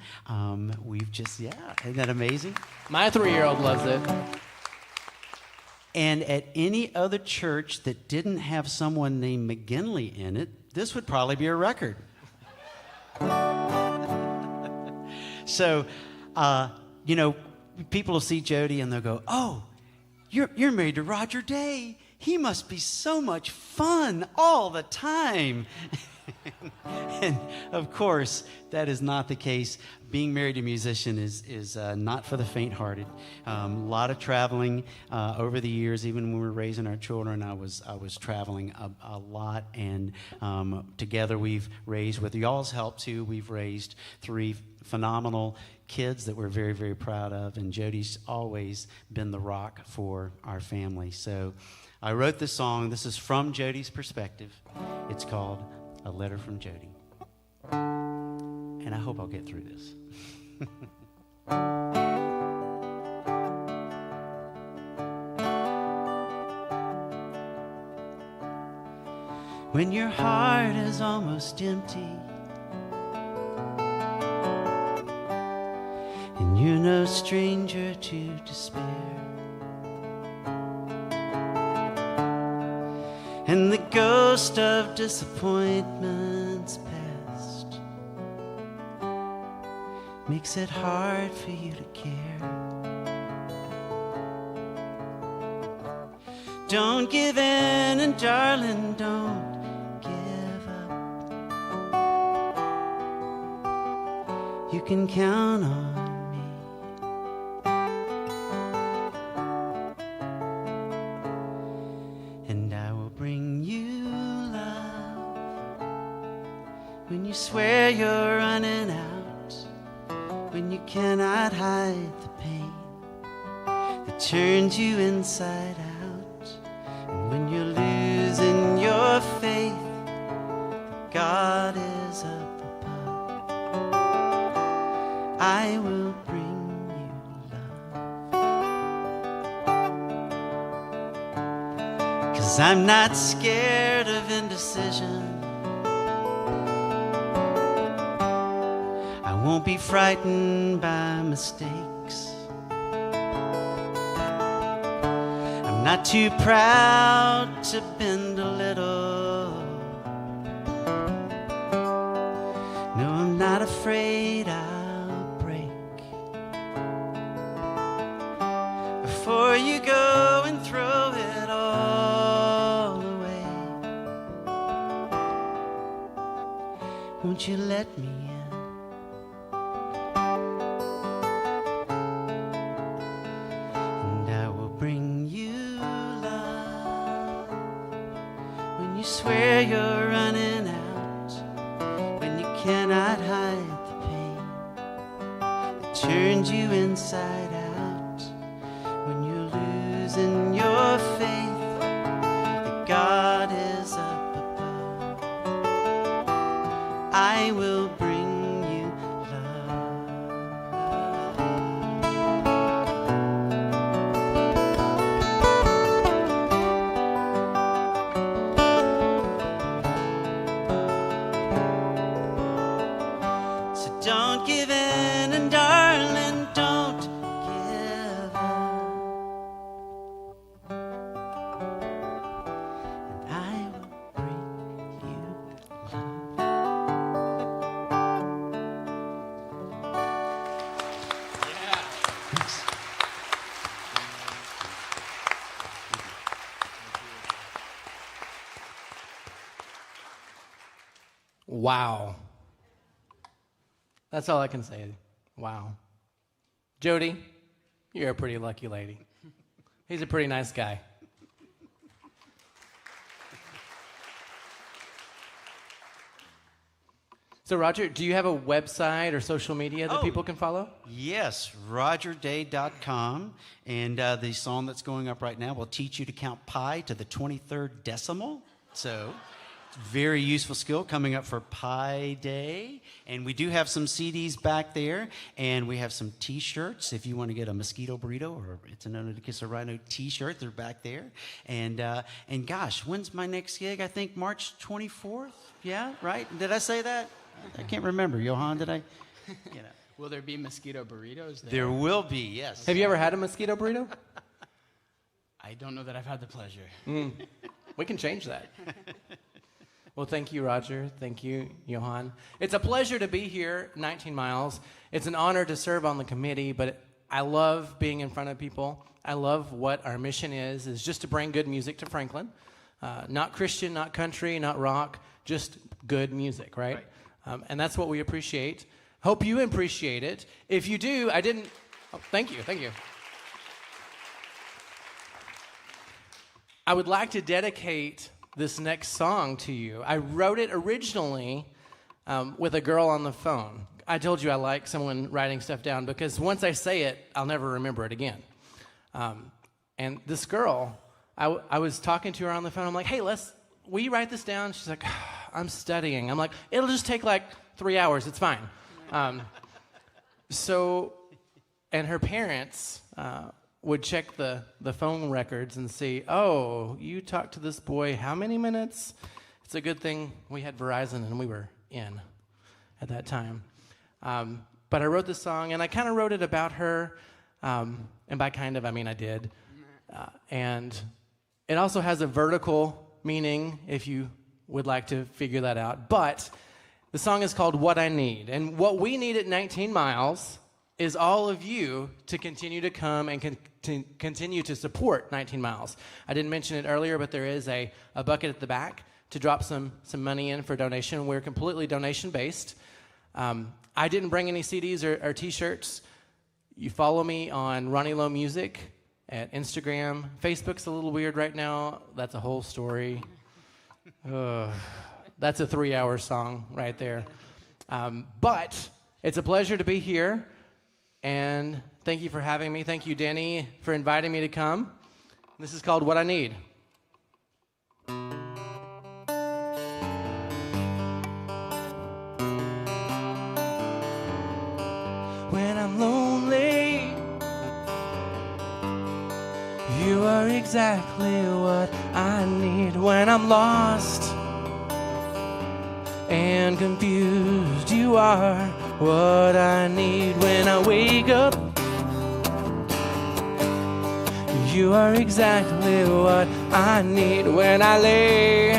we've just, isn't that amazing? My 3-year-old loves it. And at any other church that didn't have someone named McGinley in it, this would probably be a record. So, people will see Jodie and they'll go, "Oh, you're married to Roger Day. He must be so much fun all the time." And of course, that is not the case. Being married to a musician is not for the faint-hearted. A lot of traveling over the years. Even when we were raising our children, I was traveling a lot, and together we've raised, with y'all's help too, we've raised 3 phenomenal kids that we're very, very proud of. And Jodie's always been the rock for our family. So I wrote this song. This is from Jodie's perspective. It's called "A Letter from Jodie." And I hope I'll get through this. When your heart is almost empty and you're no stranger to despair, and the ghost of disappointment's past makes it hard for you to care. Don't give in, and darling, don't give up. You can count on me. And I will bring you love when you swear you're running out, when you cannot hide the pain that turns you inside out, and when you're losing your faith that God is up above. I will bring you love, 'cause I'm not scared of indecision. I won't be frightened by mistakes. I'm not too proud to bend a little. No, I'm not afraid I'll break. Before you go and throw it all away, won't you let me in? Swear you're running out, when you cannot hide the pain that turns you inside out, when you're losing your faith that God is up above. I will bring you Don't give in, and darling, don't give up. Wow. That's all I can say. Wow. Jodie, you're a pretty lucky lady. He's a pretty nice guy. So, Roger, do you have a website or social media that people can follow? Yes, rogerday.com. And the song that's going up right now will teach you to count pi to the 23rd decimal. So, it's a very useful skill coming up for Pi Day. And we do have some CDs back there. And we have some T-shirts. If you want to get a mosquito burrito or It's an Honor to Kiss a Rhino T-shirt, they're back there. And gosh, when's my next gig? I think March 24th. Yeah, right? Did I say that? I can't remember. Johan, did I? You know. Will there be mosquito burritos there? There will be, yes. Have you ever had a mosquito burrito? I don't know that I've had the pleasure. We can change that. Well, thank you, Roger. Thank you, Johan. It's a pleasure to be here, 19 Miles. It's an honor to serve on the committee, but I love being in front of people. I love what our mission is just to bring good music to Franklin. Not Christian, not country, not rock, just good music, right? And that's what we appreciate. Hope you appreciate it. If you do, thank you. I would like to dedicate this next song to you. I wrote it originally with a girl on the phone. I told you I like someone writing stuff down because once I say it, I'll never remember it again. And this girl, I was talking to her on the phone. I'm like, hey, will you write this down? She's like, I'm studying. I'm like, it'll just take like 3 hours. It's fine. And her parents would check the phone records and see, oh, you talked to this boy how many minutes? It's a good thing we had Verizon and we were in at that time. But I wrote this song, and I kind of wrote it about her. And by kind of, I mean I did. And it also has a vertical meaning, if you would like to figure that out. But the song is called What I Need. And what we need at 19 Miles is all of you to continue to come and continue to support 19 Miles. I didn't mention it earlier, but there is a bucket at the back to drop some money in for donation. We're completely donation-based. I didn't bring any CDs or T-shirts. You follow me on Ronnie Lowe Music at Instagram. Facebook's a little weird right now. That's a whole story. That's a 3-hour song right there. But it's a pleasure to be here. And thank you for having me. Thank you, Denny, for inviting me to come. This is called What I Need. When I'm lonely, you are exactly what I need. When I'm lost and confused, you are what I need. When I wake up, you are exactly what I need. When I lay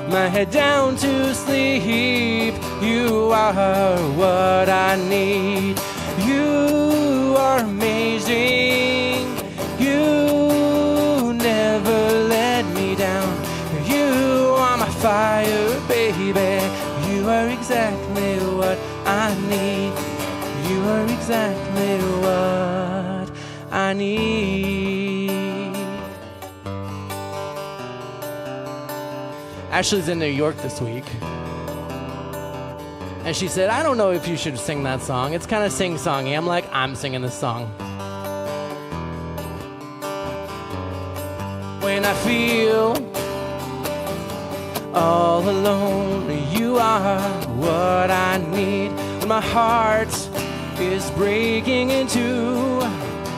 my head down to sleep, you are what I need. You are amazing. You never let me down. You are my fire, baby. You are exactly what I need. You are exactly what I need. Ashley's in New York this week. And she said, I don't know if you should sing that song. It's kind of sing-songy. I'm like, I'm singing this song. When I feel all alone, you are what I need. When my heart is breaking in two,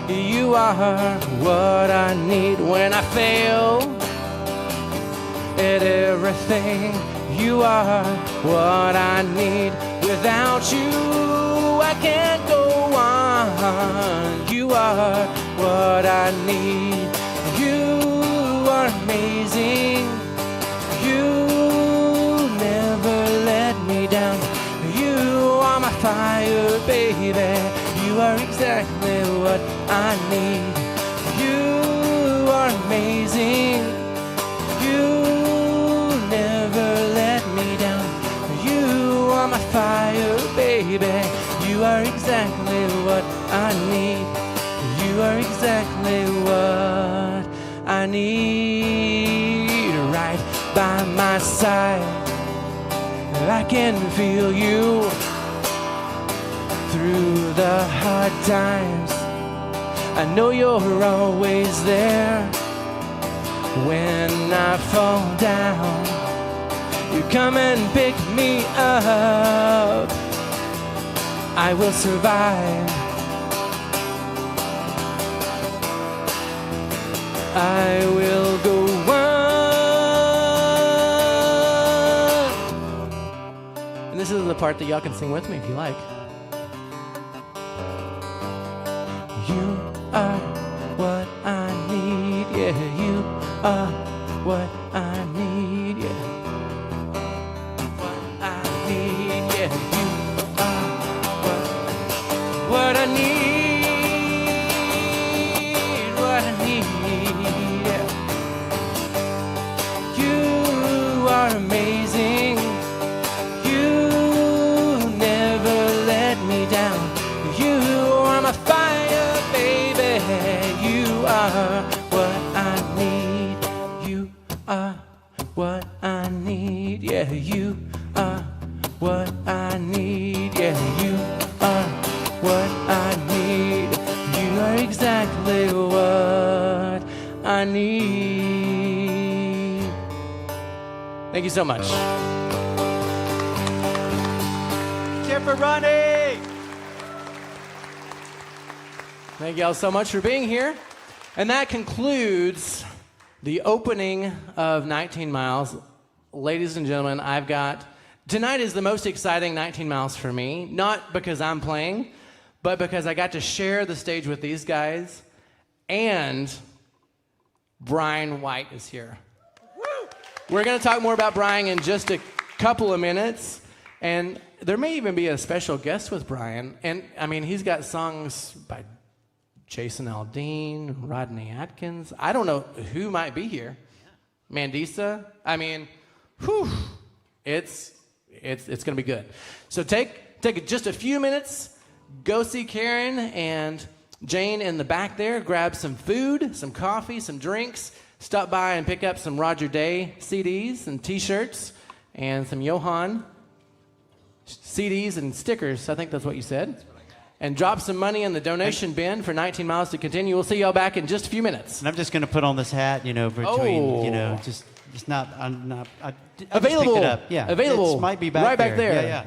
you are what I need. When I fail at everything, you are what I need. Without you, I can't go on. You are what I need. You are amazing. You never let me down. You are my fire, baby. You are exactly what I need. You are amazing. You never let me down. You my fire, baby. You are exactly what I need. You are exactly what I need. Right by my side, I can feel you through the hard times. I know you're always there. When I fall down, you come and pick me up. I will survive. I will go on. And this is the part that y'all can sing with me if you like. You are what I need, yeah. You are what I need, yeah. What I need, yeah. You are what I need, what I need, yeah. You are amazing. You never let me down. You are my fire, baby. You are what I need. You are what I need. Yeah, you are what I need. Yeah, you are what I need. You are exactly what I need. Thank you so much. Cheer for Ronnie! Thank y'all so much for being here. And that concludes the opening of 19 Miles. Ladies and gentlemen, tonight is the most exciting 19 Miles for me, not because I'm playing, but because I got to share the stage with these guys, and Brian White is here. We're going to talk more about Brian in just a couple of minutes, and there may even be a special guest with Brian. And, I mean, he's got songs by Jason Aldean, Rodney Atkins. I don't know who might be here. Mandisa. I mean, whew, it's going to be good. So take just a few minutes, go see Karen and Jane in the back there, grab some food, some coffee, some drinks, stop by and pick up some Roger Day CDs and T-shirts and some Johan CDs and stickers. I think that's what you said. And drop some money in the donation bin for 19 Miles to Continue. We'll see y'all back in just a few minutes. And I'm just going to put on this hat, between, just not, I'm not, I available. Just picked it up. Yeah. Available. It might be back right back there. Yeah, yeah.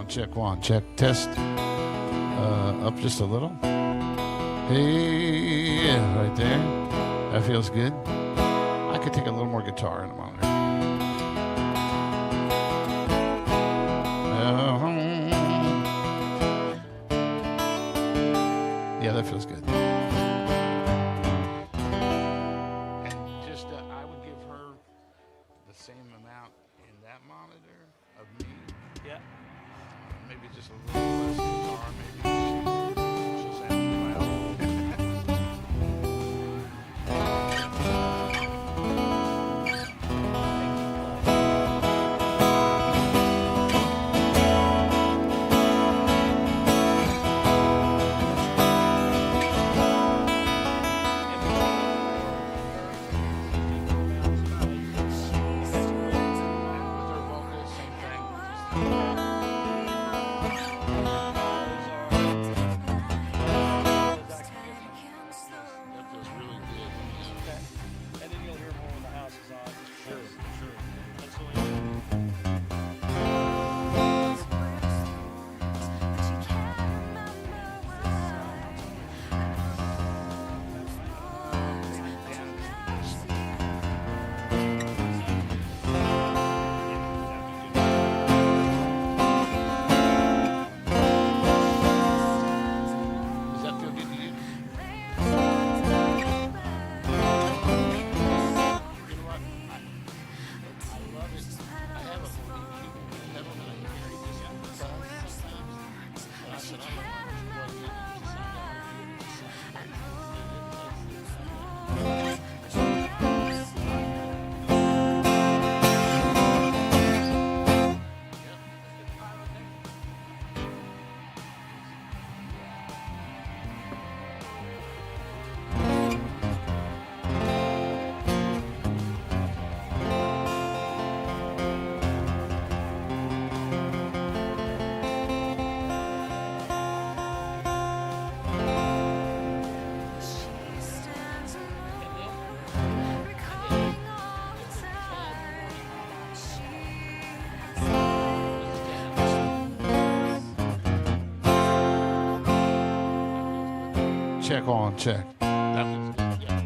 Check one, check, test. Up just a little. Hey, yeah, right there. That feels good. I could take a little more guitar in a moment. Yeah, that feels good. And just, I would give her the same amount in that monitor of me. Yeah. Maybe just a little less guitar, maybe she'll sound well. With her vocals, same thing. check on, check. That was good, yeah.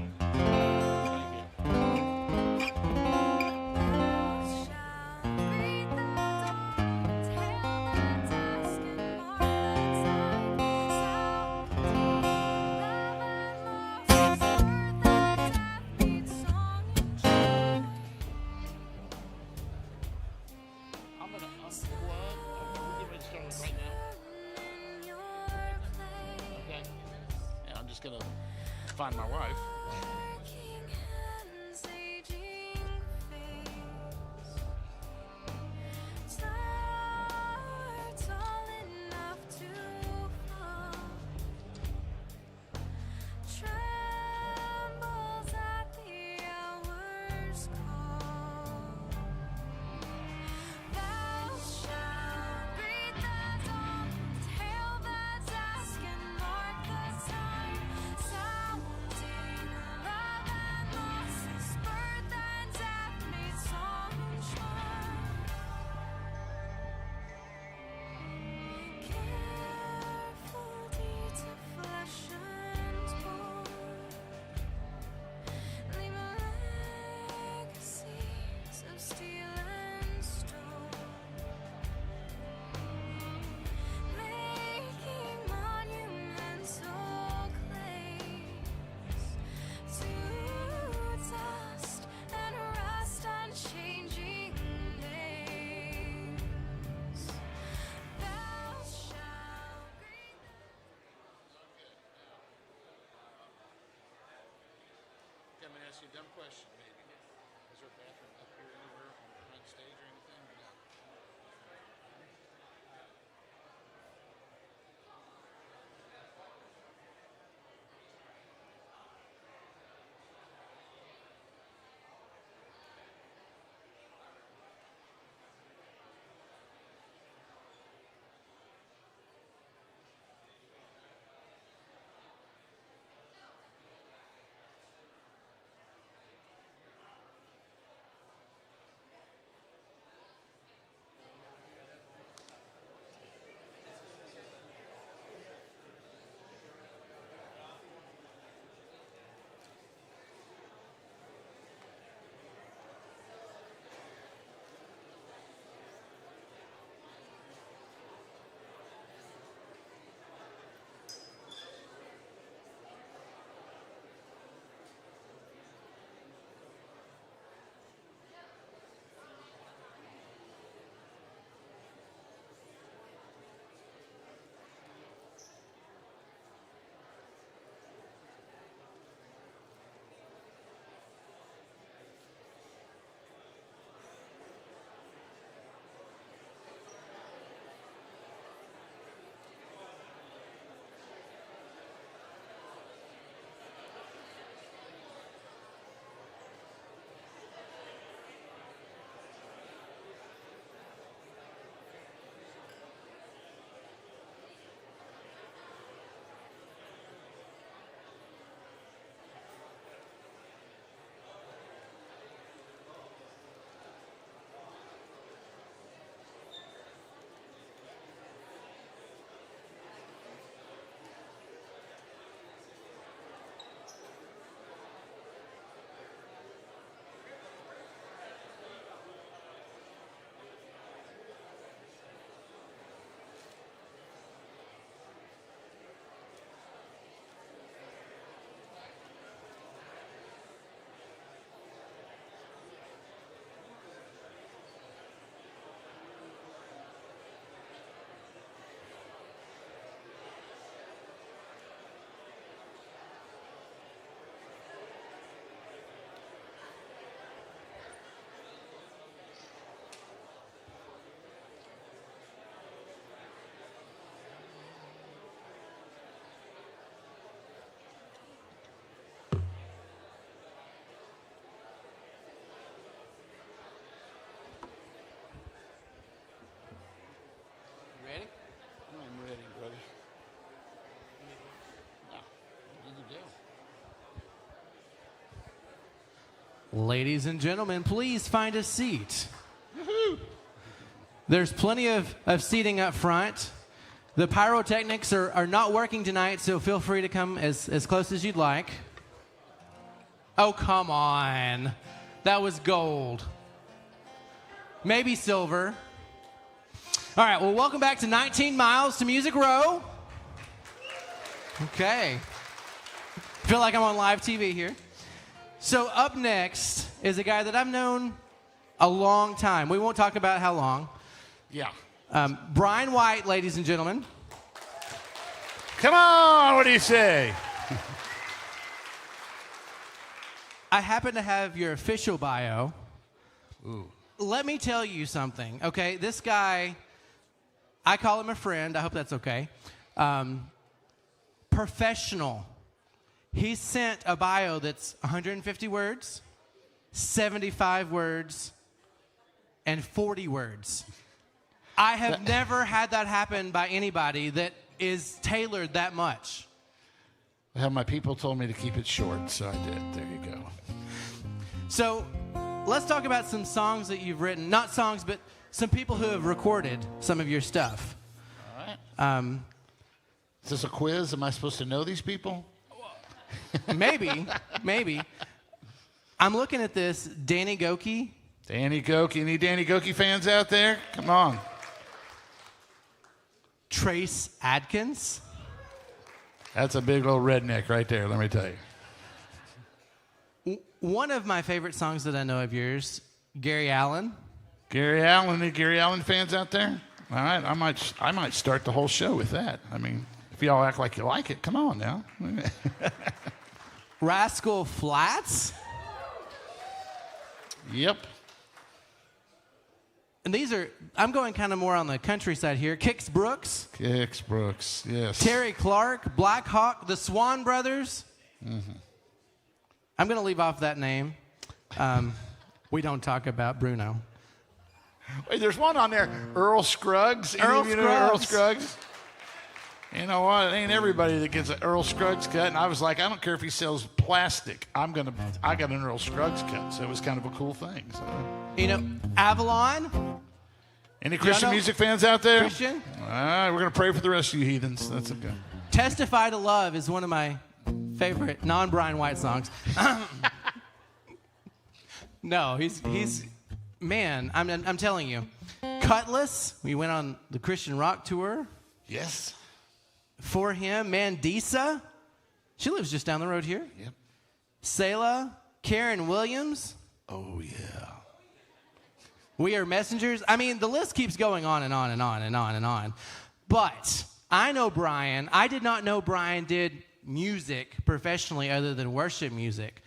I'm gonna unplug. We're getting ready to start right now. Okay. And I'm just gonna find my wife. I'm gonna ask you a dumb question, maybe. Is there a bathroom up here anywhere on the front stage or anything? Or no? Ladies and gentlemen, please find a seat. There's plenty of seating up front. The pyrotechnics are not working tonight, so feel free to come as close as you'd like. Oh, come on. That was gold. Maybe silver. All right, well, welcome back to 19 Miles to Music Row. Okay. Feel like I'm on live TV here. So up next is a guy that I've known a long time. We won't talk about how long. Yeah. Brian White, ladies and gentlemen. Come on, what do you say? I happen to have your official bio. Ooh. Let me tell you something, okay? This guy, I call him a friend. I hope that's okay. Professional. He sent a bio that's 150 words, 75 words, and 40 words. I have never had that happen by anybody that is tailored that much. Well, my people told me to keep it short, so I did. There you go. So let's talk about some songs that you've written. Not songs, but some people who have recorded some of your stuff. All right. Is this a quiz? Am I supposed to know these people? Maybe. I'm looking at this. Danny Goki. Danny Goki. Any Danny Goki fans out there? Come on. Trace Adkins. That's a big old redneck right there, let me tell you. One of my favorite songs that I know of yours, Gary Allen. Gary Allen. Any Gary Allen fans out there? All right, I might start the whole show with that. I mean, if y'all act like you like it, come on now. Rascal Flatts. Yep. And these are, I'm going kind of more on the countryside here. Kix Brooks. Kix Brooks, yes. Terry Clark, Black Hawk, the Swan Brothers. Mm-hmm. I'm going to leave off that name. We don't talk about Bruno. Wait, there's one on there, Earl Scruggs. Earl Scruggs. You know what? It ain't everybody that gets an Earl Scruggs cut. And I was like, I don't care if he sells plastic. I got an Earl Scruggs cut, so it was kind of a cool thing. So. You know, Avalon. Any Christian music fans out there? Christian? All right, we're going to pray for the rest of you heathens. That's okay. Testify to Love is one of my favorite non-Brian White songs. No, he's man, I'm telling you. Cutlass, we went on the Christian rock tour. Yes. For him, Mandisa. She lives just down the road here. Yep. Selah, Karen Williams. Oh, yeah. We Are Messengers. I mean, the list keeps going on and on and on and on and on. But I know Brian. I did not know Brian did music professionally other than worship music.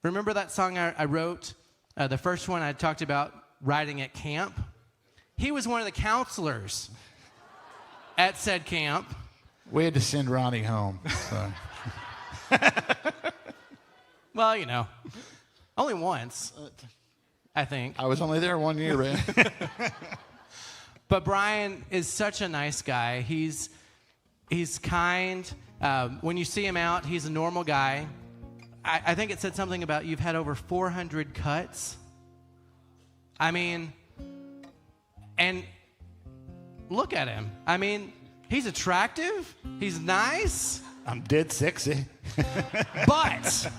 Remember that song I wrote? The first one I talked about writing at camp? He was one of the counselors at said camp. We had to send Ronnie home. So. Well, you know, only once, I think. I was only there 1 year, man. But Brian is such a nice guy. He's kind. When you see him out, he's a normal guy. I think it said something about you've had over 400 cuts. I mean, and look at him. I mean, he's attractive. He's nice. I'm dead sexy. But,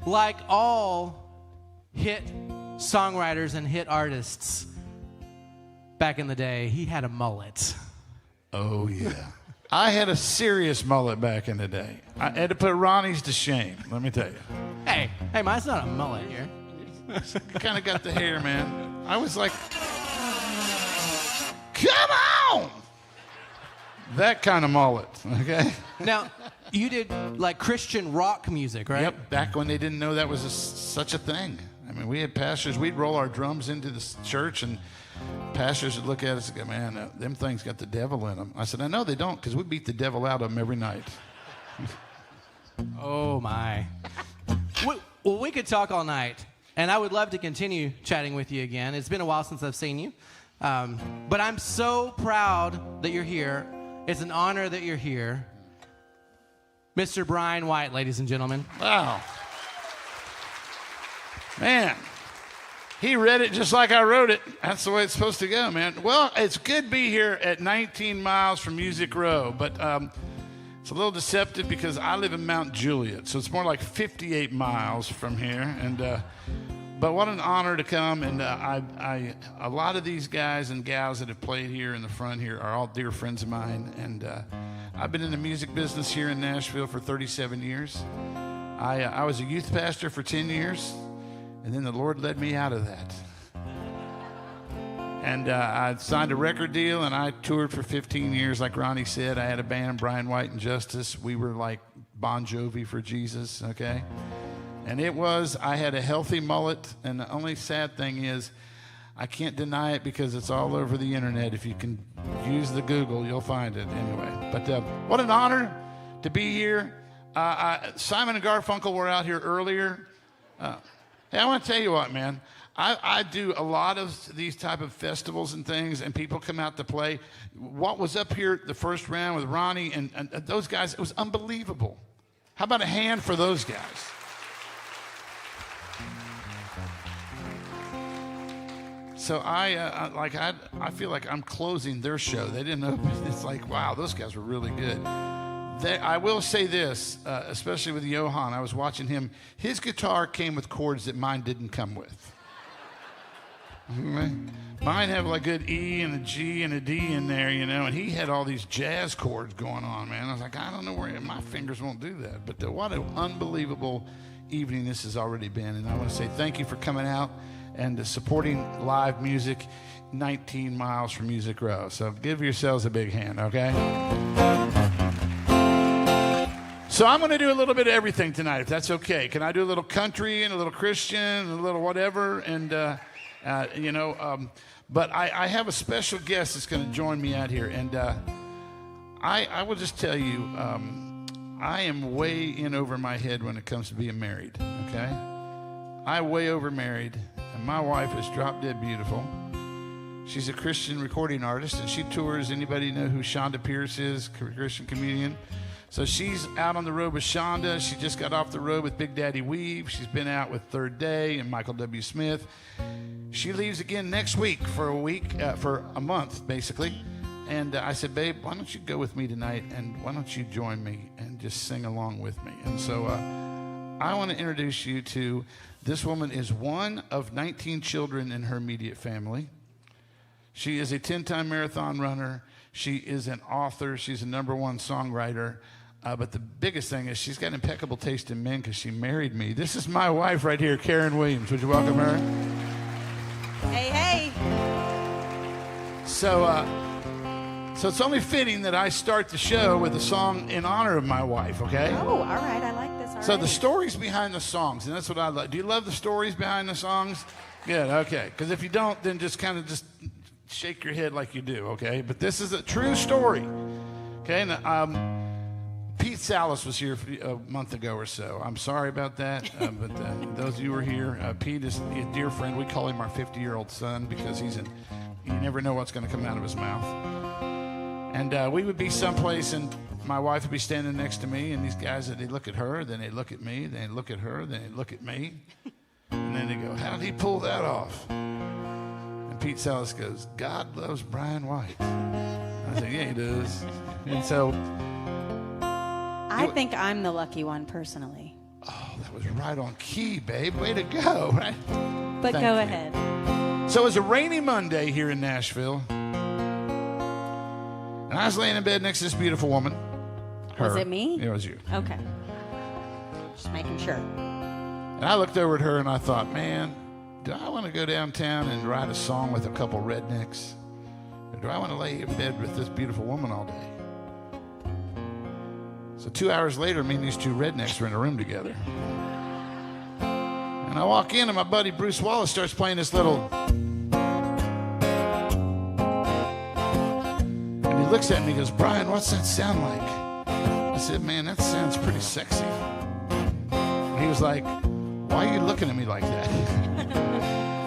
like all hit songwriters and hit artists back in the day, he had a mullet. Oh, yeah. I had a serious mullet back in the day. I had to put Ronnie's to shame, let me tell you. Hey, mine's not a mullet here. You kind of got the hair, man. I was like, come on! That kind of mullet, okay? Now, you did like Christian rock music, right? Yep, back when they didn't know that was such a thing. I mean, we had pastors, we'd roll our drums into the church, and pastors would look at us and go, man, them things got the devil in them. I said, I know they don't, because we beat the devil out of them every night. Oh, my. Well, we could talk all night, and I would love to continue chatting with you again. It's been a while since I've seen you. But I'm so proud that you're here. It's an honor that you're here. Mr. Brian White, ladies and gentlemen. Wow. Man, He read it just like I wrote it. That's the way it's supposed to go, man. Well, it's good to be here at 19 miles from Music Row, but it's a little deceptive because I live in Mount Juliet, so it's more like 58 miles from here. And but what an honor to come. And a lot of these guys and gals that have played here in the front here are all dear friends of mine. And I've been in the music business here in Nashville for 37 years. I was a youth pastor for 10 years. And then the Lord led me out of that. And I signed a record deal, and I toured for 15 years. Like Ronnie said, I had a band, Brian White and Justice. We were like Bon Jovi for Jesus, okay? And I had a healthy mullet, and the only sad thing is I can't deny it because it's all over the internet. If you can use the Google, you'll find it anyway. But what an honor to be here. Simon and Garfunkel were out here earlier. Hey, I want to tell you what, man. I do a lot of these type of festivals and things, and people come out to play. What was up here the first round with Ronnie and those guys, it was unbelievable. How about a hand for those guys? So I feel like I'm closing their show. They didn't know. It's like, wow, those guys were really good. I will say this, especially with Johan. I was watching him. His guitar came with chords that mine didn't come with. Mine have like good E and a G and a D in there, you know, and he had all these jazz chords going on, man. I was like, I don't know where my fingers won't do that. But what an unbelievable evening this has already been. And I want to say thank you for coming out and supporting live music 19 miles from Music Row. So give yourselves a big hand, okay? So I'm going to do a little bit of everything tonight, if that's okay. Can I do a little country and a little Christian and a little whatever? And, but I have a special guest that's going to join me out here. And I will just tell you, I am way in over my head when it comes to being married, okay? I'm way over married, and my wife is drop dead beautiful. She's a Christian recording artist, and she tours. Anybody know who Shonda Pierce is, Christian comedian? So she's out on the road with Shonda. She just got off the road with Big Daddy Weave. She's been out with Third Day and Michael W. Smith. She leaves again next week for a month, basically. And I said, babe, why don't you go with me tonight, and why don't you join me and just sing along with me? And so I want to introduce you to this woman. Is one of 19 children in her immediate family. She is a 10-time marathon runner. She is an author. She's a #1 songwriter. But the biggest thing is she's got impeccable taste in men because she married me. This is my wife right here, Karen Williams. Would you welcome her? Hey, hey. So it's only fitting that I start the show with a song in honor of my wife, okay? Oh, all right. I like this already. So the stories behind the songs, and that's what I love. Do you love the stories behind the songs? Good, okay. Because if you don't, then just kind of just shake your head like you do, okay? But this is a true story, okay? And, Pete Salas was here a month ago or so. I'm sorry about that, but those of you who were here, Pete is a dear friend. We call him our 50-year-old son because you never know what's going to come out of his mouth. And we would be someplace, and my wife would be standing next to me, and these guys, they look at her, then they look at me, then they look at her, then they look at me, and then they go, how did he pull that off? And Pete Salas goes, God loves Brian White. I said, yeah, he does. And so I think I'm the lucky one, personally. Oh, that was right on key, babe. Way to go. Right? But Thank go you. ahead. So it was a rainy Monday here in Nashville. And I was laying in bed next to this beautiful woman. Her. Was it me? It was you. Okay. Just making sure. And I looked over at her and I thought, man, do I want to go downtown and write a song with a couple rednecks? Or do I want to lay in bed with this beautiful woman all day? So 2 hours later, me and these two rednecks were in a room together. And I walk in, and my buddy Bruce Wallace starts playing this little... And he looks at me and goes, Brian, what's that sound like? I said, man, that sounds pretty sexy. And he was like, why are you looking at me like that?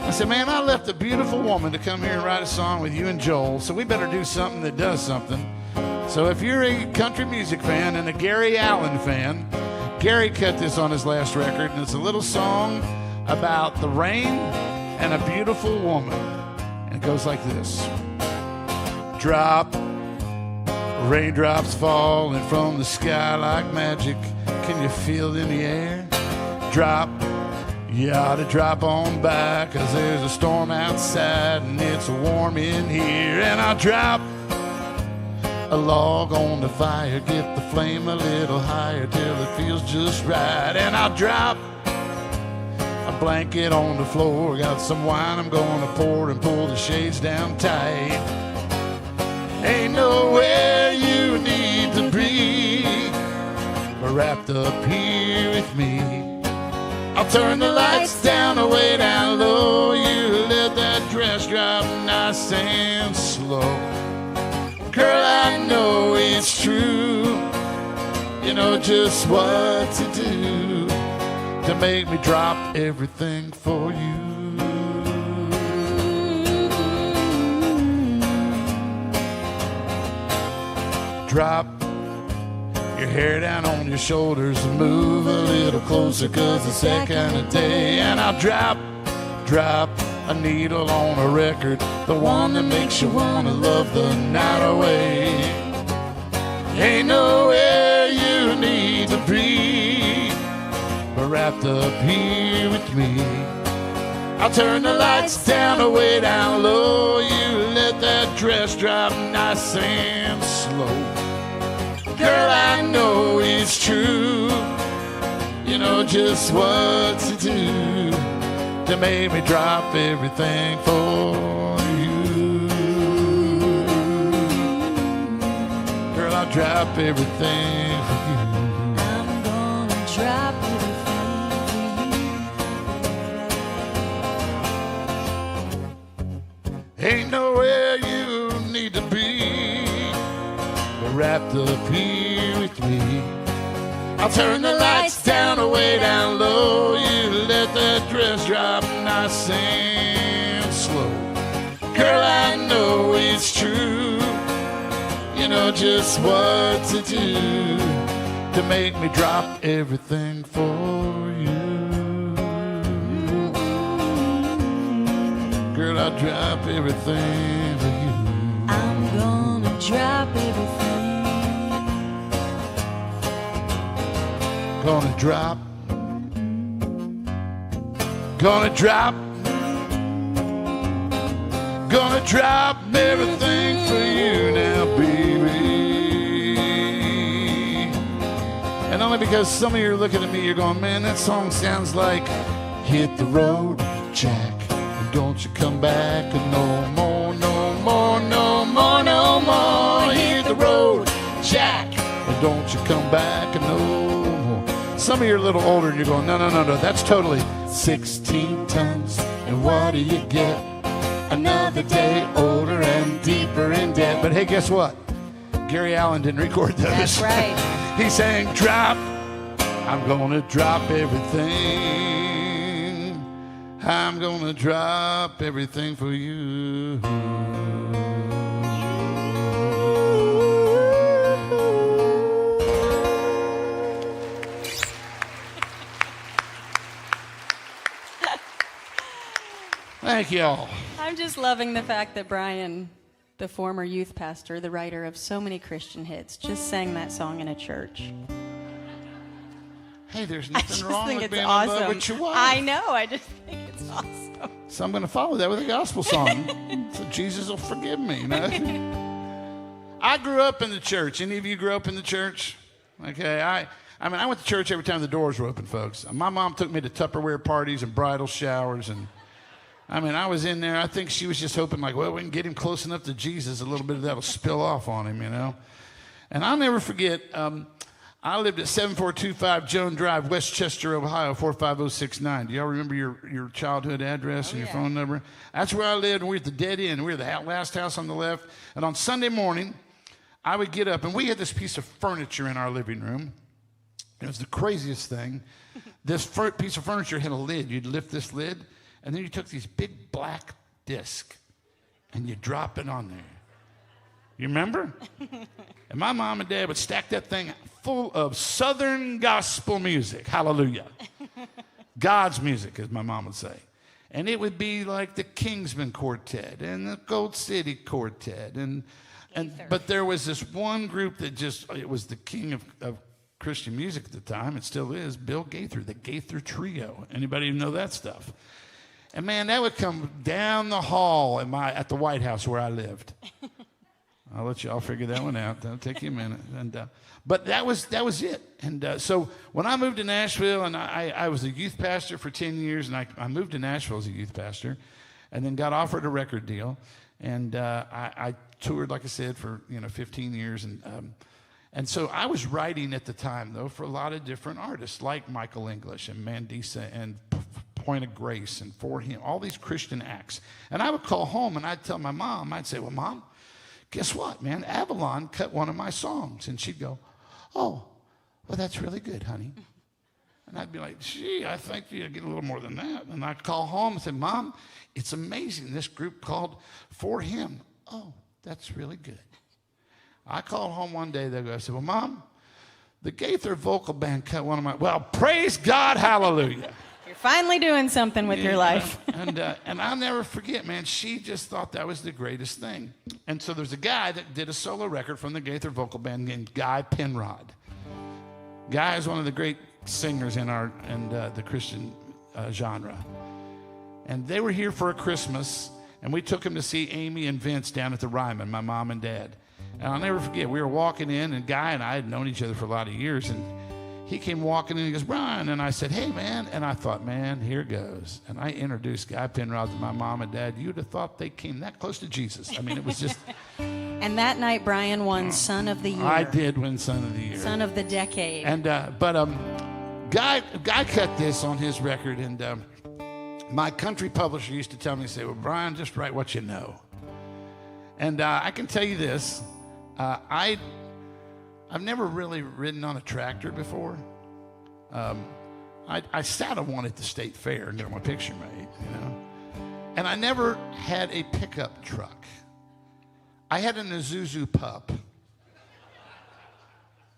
I said, man, I left a beautiful woman to come here and write a song with you and Joel, so we better do something that does something. So if you're a country music fan and a Gary Allan fan, Gary cut this on his last record, and it's a little song about the rain and a beautiful woman. And it goes like this. Drop, raindrops falling from the sky like magic. Can you feel it in the air? Drop, you ought to drop on by, 'cause there's a storm outside and it's warm in here. And I'll drop a log on the fire, get the flame a little higher till it feels just right. And I'll drop a blanket on the floor, got some wine I'm gonna pour and pull the shades down tight. Ain't nowhere you need to be, but wrapped up here with me. I'll turn the lights down, way down low. You let that dress drop nice and slow. Girl, I know it's true. You know just what to do to make me drop everything for you. Drop your hair down on your shoulders and move a little closer, 'cause it's that kind of day. And I'll drop a needle on a record, the one that makes you wanna love the night away. Ain't nowhere you need to be, but wrapped up here with me. I'll turn the lights down, way down low. You let that dress drop nice and slow. Girl, I know it's true. You know just what to do to make me drop everything for you. Girl, I'll drop everything for you. I'm gonna drop everything for you. Ain't nowhere you need to be, but wrapped up here with me. I'll turn the lights down, way down low. You let that dress drop nice and slow. Girl, I know it's true. You know just what to do to make me drop everything for you. Girl, I'll drop everything for you. I'm gonna drop everything. Gonna drop, gonna drop, gonna drop everything for you now, baby. And only because some of you are looking at me, you're going, man, that song sounds like Hit the Road, Jack, and don't you come back no more, no more, no more, no more. Hit the road, Jack, and don't you come back no more. Some of you are a little older and you're going, no, that's totally 16 tons. And what do you get? Another day older and deeper in debt. But hey, guess what? Gary Allen didn't record those. That's right. He sang, drop, I'm gonna drop everything. I'm gonna drop everything for you. Thank y'all. I'm just loving the fact that Brian, the former youth pastor, the writer of so many Christian hits, just sang that song in a church. Hey, there's I nothing just wrong think with it's being awesome. in love with your wife. I know. I just think it's awesome. So I'm going to follow that with a gospel song. So Jesus will forgive me. You know? I grew up in the church. Any of you grew up in the church? Okay. I went to church every time the doors were open, folks. My mom took me to Tupperware parties and bridal showers, and I was in there. I think she was just hoping, like, well, we can get him close enough to Jesus, a little bit of that will spill off on him, you know. And I'll never forget, I lived at 7425 Joan Drive, Westchester, Ohio, 45069. Do y'all remember your childhood address and your phone number? That's where I lived, and we were at the dead end. We were the last house on the left. And on Sunday morning, I would get up, and we had this piece of furniture in our living room. It was the craziest thing. This piece of furniture had a lid. You'd lift this lid, and then you took these big black discs, and you drop it on there. You remember? And my mom and dad would stack that thing full of Southern gospel music. Hallelujah. God's music, as my mom would say. And it would be like the Kingsman Quartet and the Gold City Quartet. But there was this one group that it was the king of Christian music at the time. It still is, Bill Gaither, the Gaither Trio. Anybody know that stuff? And man, that would come down the hall at the White House where I lived. I'll let you all figure that one out. That'll take you a minute. But that was it. And so when I moved to Nashville, and I was a youth pastor for 10 years, and I moved to Nashville as a youth pastor, and then got offered a record deal. And I toured, like I said, for 15 years. And so I was writing at the time, though, for a lot of different artists, like Michael English and Mandisa and Point of Grace and For Him, all these Christian acts. And I would call home, and I'd tell my mom, I'd say, well, Mom, guess what, man? Avalon cut one of my songs. And she'd go, oh, well, that's really good, honey. And I'd be like, gee, I think you get a little more than that. And I'd call home and say, Mom, it's amazing, this group called For Him. Oh, that's really good. I called home one day, I said, well, Mom, the Gaither vocal band cut one of my, well, praise God, hallelujah. You're finally doing something with your life. And I'll never forget, man, she just thought that was the greatest thing. And so there's a guy that did a solo record from the Gaither vocal band named Guy Penrod. Guy is one of the great singers in the Christian genre. And they were here for a Christmas, and we took him to see Amy and Vince down at the Ryman, my mom and dad. And I'll never forget, we were walking in, and Guy and I had known each other for a lot of years, and he came walking in, and he goes, Brian, and I said, hey, man, and I thought, man, here goes. And I introduced Guy Penrod to my mom and dad. You'd have thought they came that close to Jesus. I mean, it was just... And that night, Brian won Son of the Year. I did win Son of the Year. Son of the Decade. And Guy cut this on his record, and my country publisher used to tell me, say, well, Brian, just write what you know. And I can tell you this, I've never really ridden on a tractor before. I sat on one at the state fair and got my picture made, And I never had a pickup truck. I had an Isuzu Pup.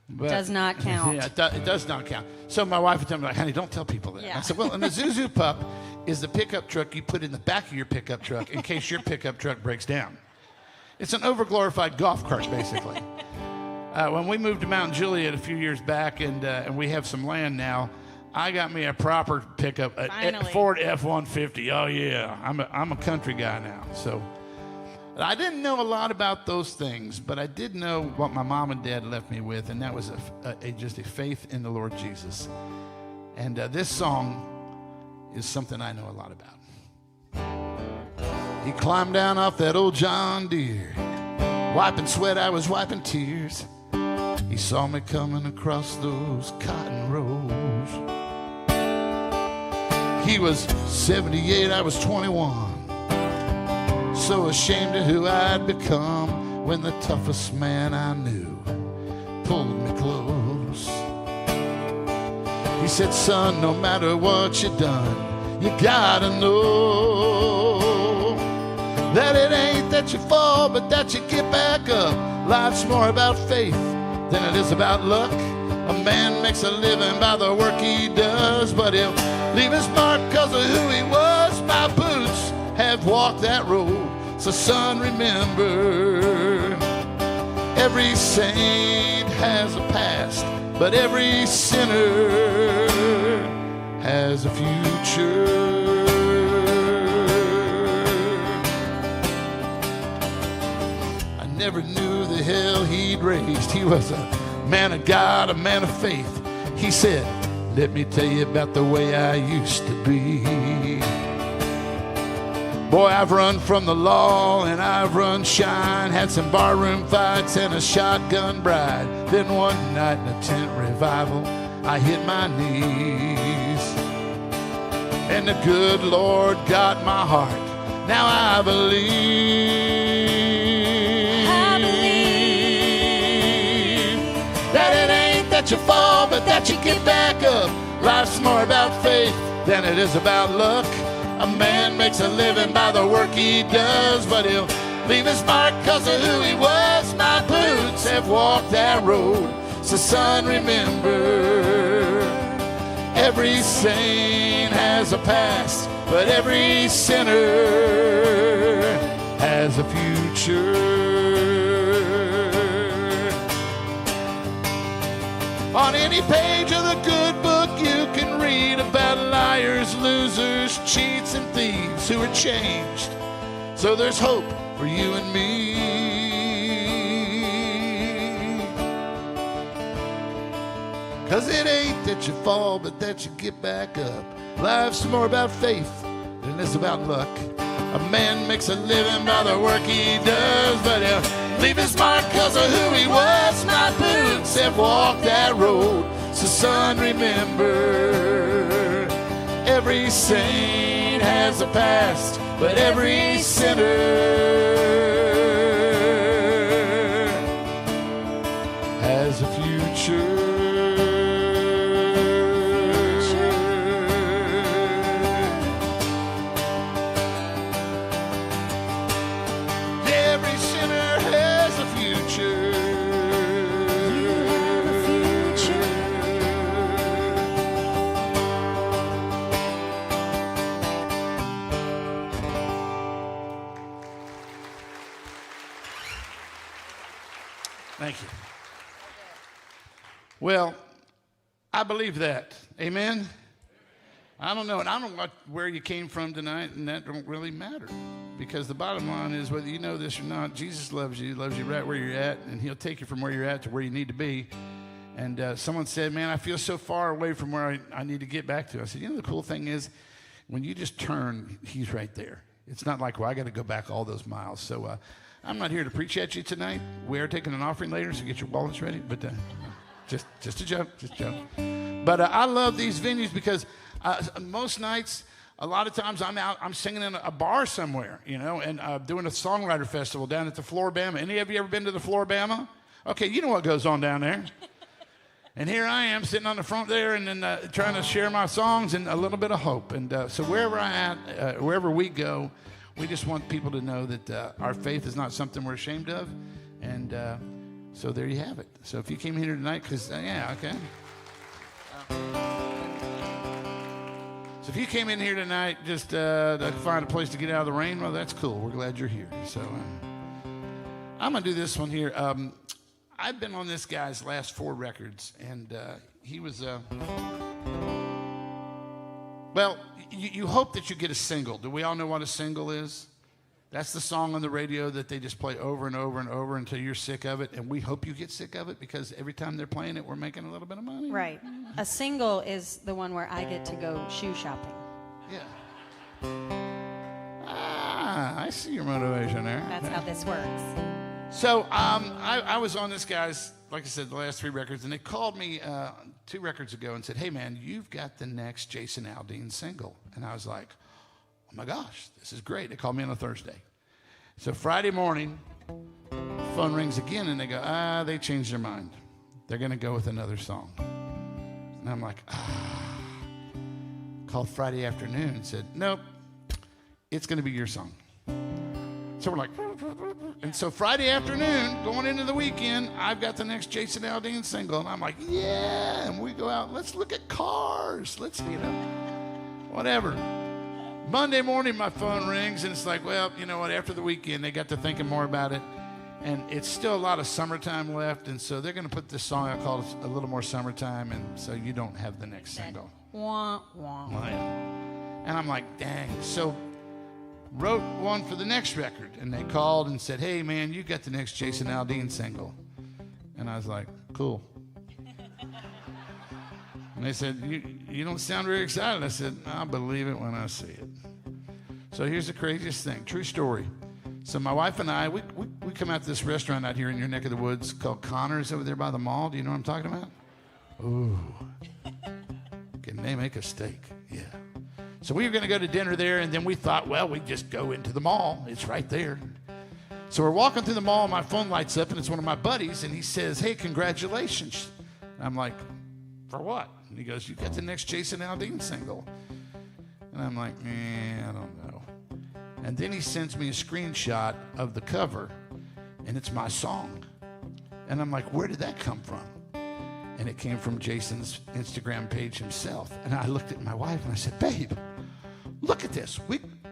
But, does not count. Yeah, it does not count. So my wife would tell me, like, honey, don't tell people that. Yeah. I said, well, an Isuzu Pup is the pickup truck you put in the back of your pickup truck in case your pickup truck breaks down. It's an overglorified golf cart, basically. When we moved to Mount Juliet a few years back, and we have some land now, I got me a proper pickup, a Ford F-150. Oh yeah, I'm a country guy now. So I didn't know a lot about those things, but I did know what my mom and dad left me with, and that was just a faith in the Lord Jesus. And this song is something I know a lot about. He climbed down off that old John Deere, wiping sweat, I was wiping tears. He saw me coming across those cotton rows. He was 78, I was 21. So ashamed of who I'd become when the toughest man I knew pulled me close. He said, son, no matter what you've done, you gotta know that it ain't that you fall, but that you get back up. Life's more about faith than it is about luck. A man makes a living by the work he does, but he'll leave his mark because of who he was. My boots have walked that road, so son, remember, every saint has a past, but every sinner has a future. I never knew the hell he'd raised. He was a man of God, a man of faith. He said, let me tell you about the way I used to be. Boy, I've run from the law and I've run shine, had some barroom fights and a shotgun bride. Then one night in a tent revival, I hit my knees, and the good Lord got my heart. Now I believe that it ain't that you fall, but that you get back up. Life's more about faith than it is about luck. A man makes a living by the work he does, but he'll leave his mark because of who he was. My boots have walked that road, so son, remember, every saint has a past, but every sinner has a future. On any page of the good book you can read about liars, losers, cheats, and thieves who are changed. So there's hope for you and me. Cause it ain't that you fall, but that you get back up. Life's more about faith than it's about luck. A man makes a living by the work he does, but he'll leave his mark cause of who he was, not who himself walked that road. So son, remember, every saint has a past, but every sinner has a future. Thank you. Well, I believe that. Amen? I don't know. And I don't know where you came from tonight, and that don't really matter. Because the bottom line is, whether you know this or not, Jesus loves you right where you're at, and he'll take you from where you're at to where you need to be. And someone said, man, I feel so far away from where I need to get back to. I said, you know, the cool thing is, when you just turn, he's right there. It's not like, well, I got to go back all those miles. So I'm not here to preach at you tonight. We are taking an offering later, so get your wallets ready. But just a joke, just a joke. But I love these venues because most nights, a lot of times I'm singing in a bar somewhere, you know, and doing a songwriter festival down at the Floribama. Any of you ever been to the Floribama? Okay, you know what goes on down there. And here I am sitting on the front there and then trying to share my songs and a little bit of hope. And so wherever we go, we just want people to know that our faith is not something we're ashamed of. And so there you have it. So if you came here tonight, because, yeah, okay. So if you came in here tonight just to find a place to get out of the rain, well, that's cool. We're glad you're here. So I'm going to do this one here. I've been on this guy's last 4 records, and he was, well, you hope that you get a single. Do we all know what a single is? That's the song on the radio that they just play over and over and over until you're sick of it, and we hope you get sick of it because every time they're playing it, we're making a little bit of money. Right. A single is the one where I get to go shoe shopping. Yeah. I see your motivation there. That's how this works. So I was on this guy's, like I said, the last 3 records, and they called me 2 records ago and said, hey, man, you've got the next Jason Aldean single. And I was like, oh, my gosh, this is great. They called me on a Thursday. So Friday morning, phone rings again, and they go, they changed their mind. They're going to go with another song. And I'm like, Called Friday afternoon and said, nope, it's going to be your song. So we're like, and so Friday afternoon, going into the weekend, I've got the next Jason Aldean single, and I'm like, yeah, and we go out, let's look at cars, let's, whatever. Monday morning, my phone rings, and it's like, well, you know what, after the weekend, they got to thinking more about it, and it's still a lot of summertime left, and so they're going to put this song out called A Little More Summertime, and so you don't have the next single. Wah, wah. Well, yeah. And I'm like, dang. So wrote one for the next record, and they called and said, hey, man, you got the next Jason Aldean single. And I was like, cool. And they said, you don't sound very excited. I said, I'll believe it when I see it. So here's the craziest thing, true story. So my wife and I, we come out to this restaurant out here in your neck of the woods called Connor's over there by the mall. Do you know what I'm talking about? Ooh. Can they make a steak? Yeah. So we were going to go to dinner there, and then we thought, well, we'd just go into the mall. It's right there. So we're walking through the mall, and my phone lights up, and it's one of my buddies, and he says, hey, congratulations. And I'm like, for what? And he goes, you got the next Jason Aldean single. And I'm like, I don't know. And then he sends me a screenshot of the cover, and it's my song. And I'm like, where did that come from? And it came from Jason's Instagram page himself. And I looked at my wife, and I said, babe, look at this.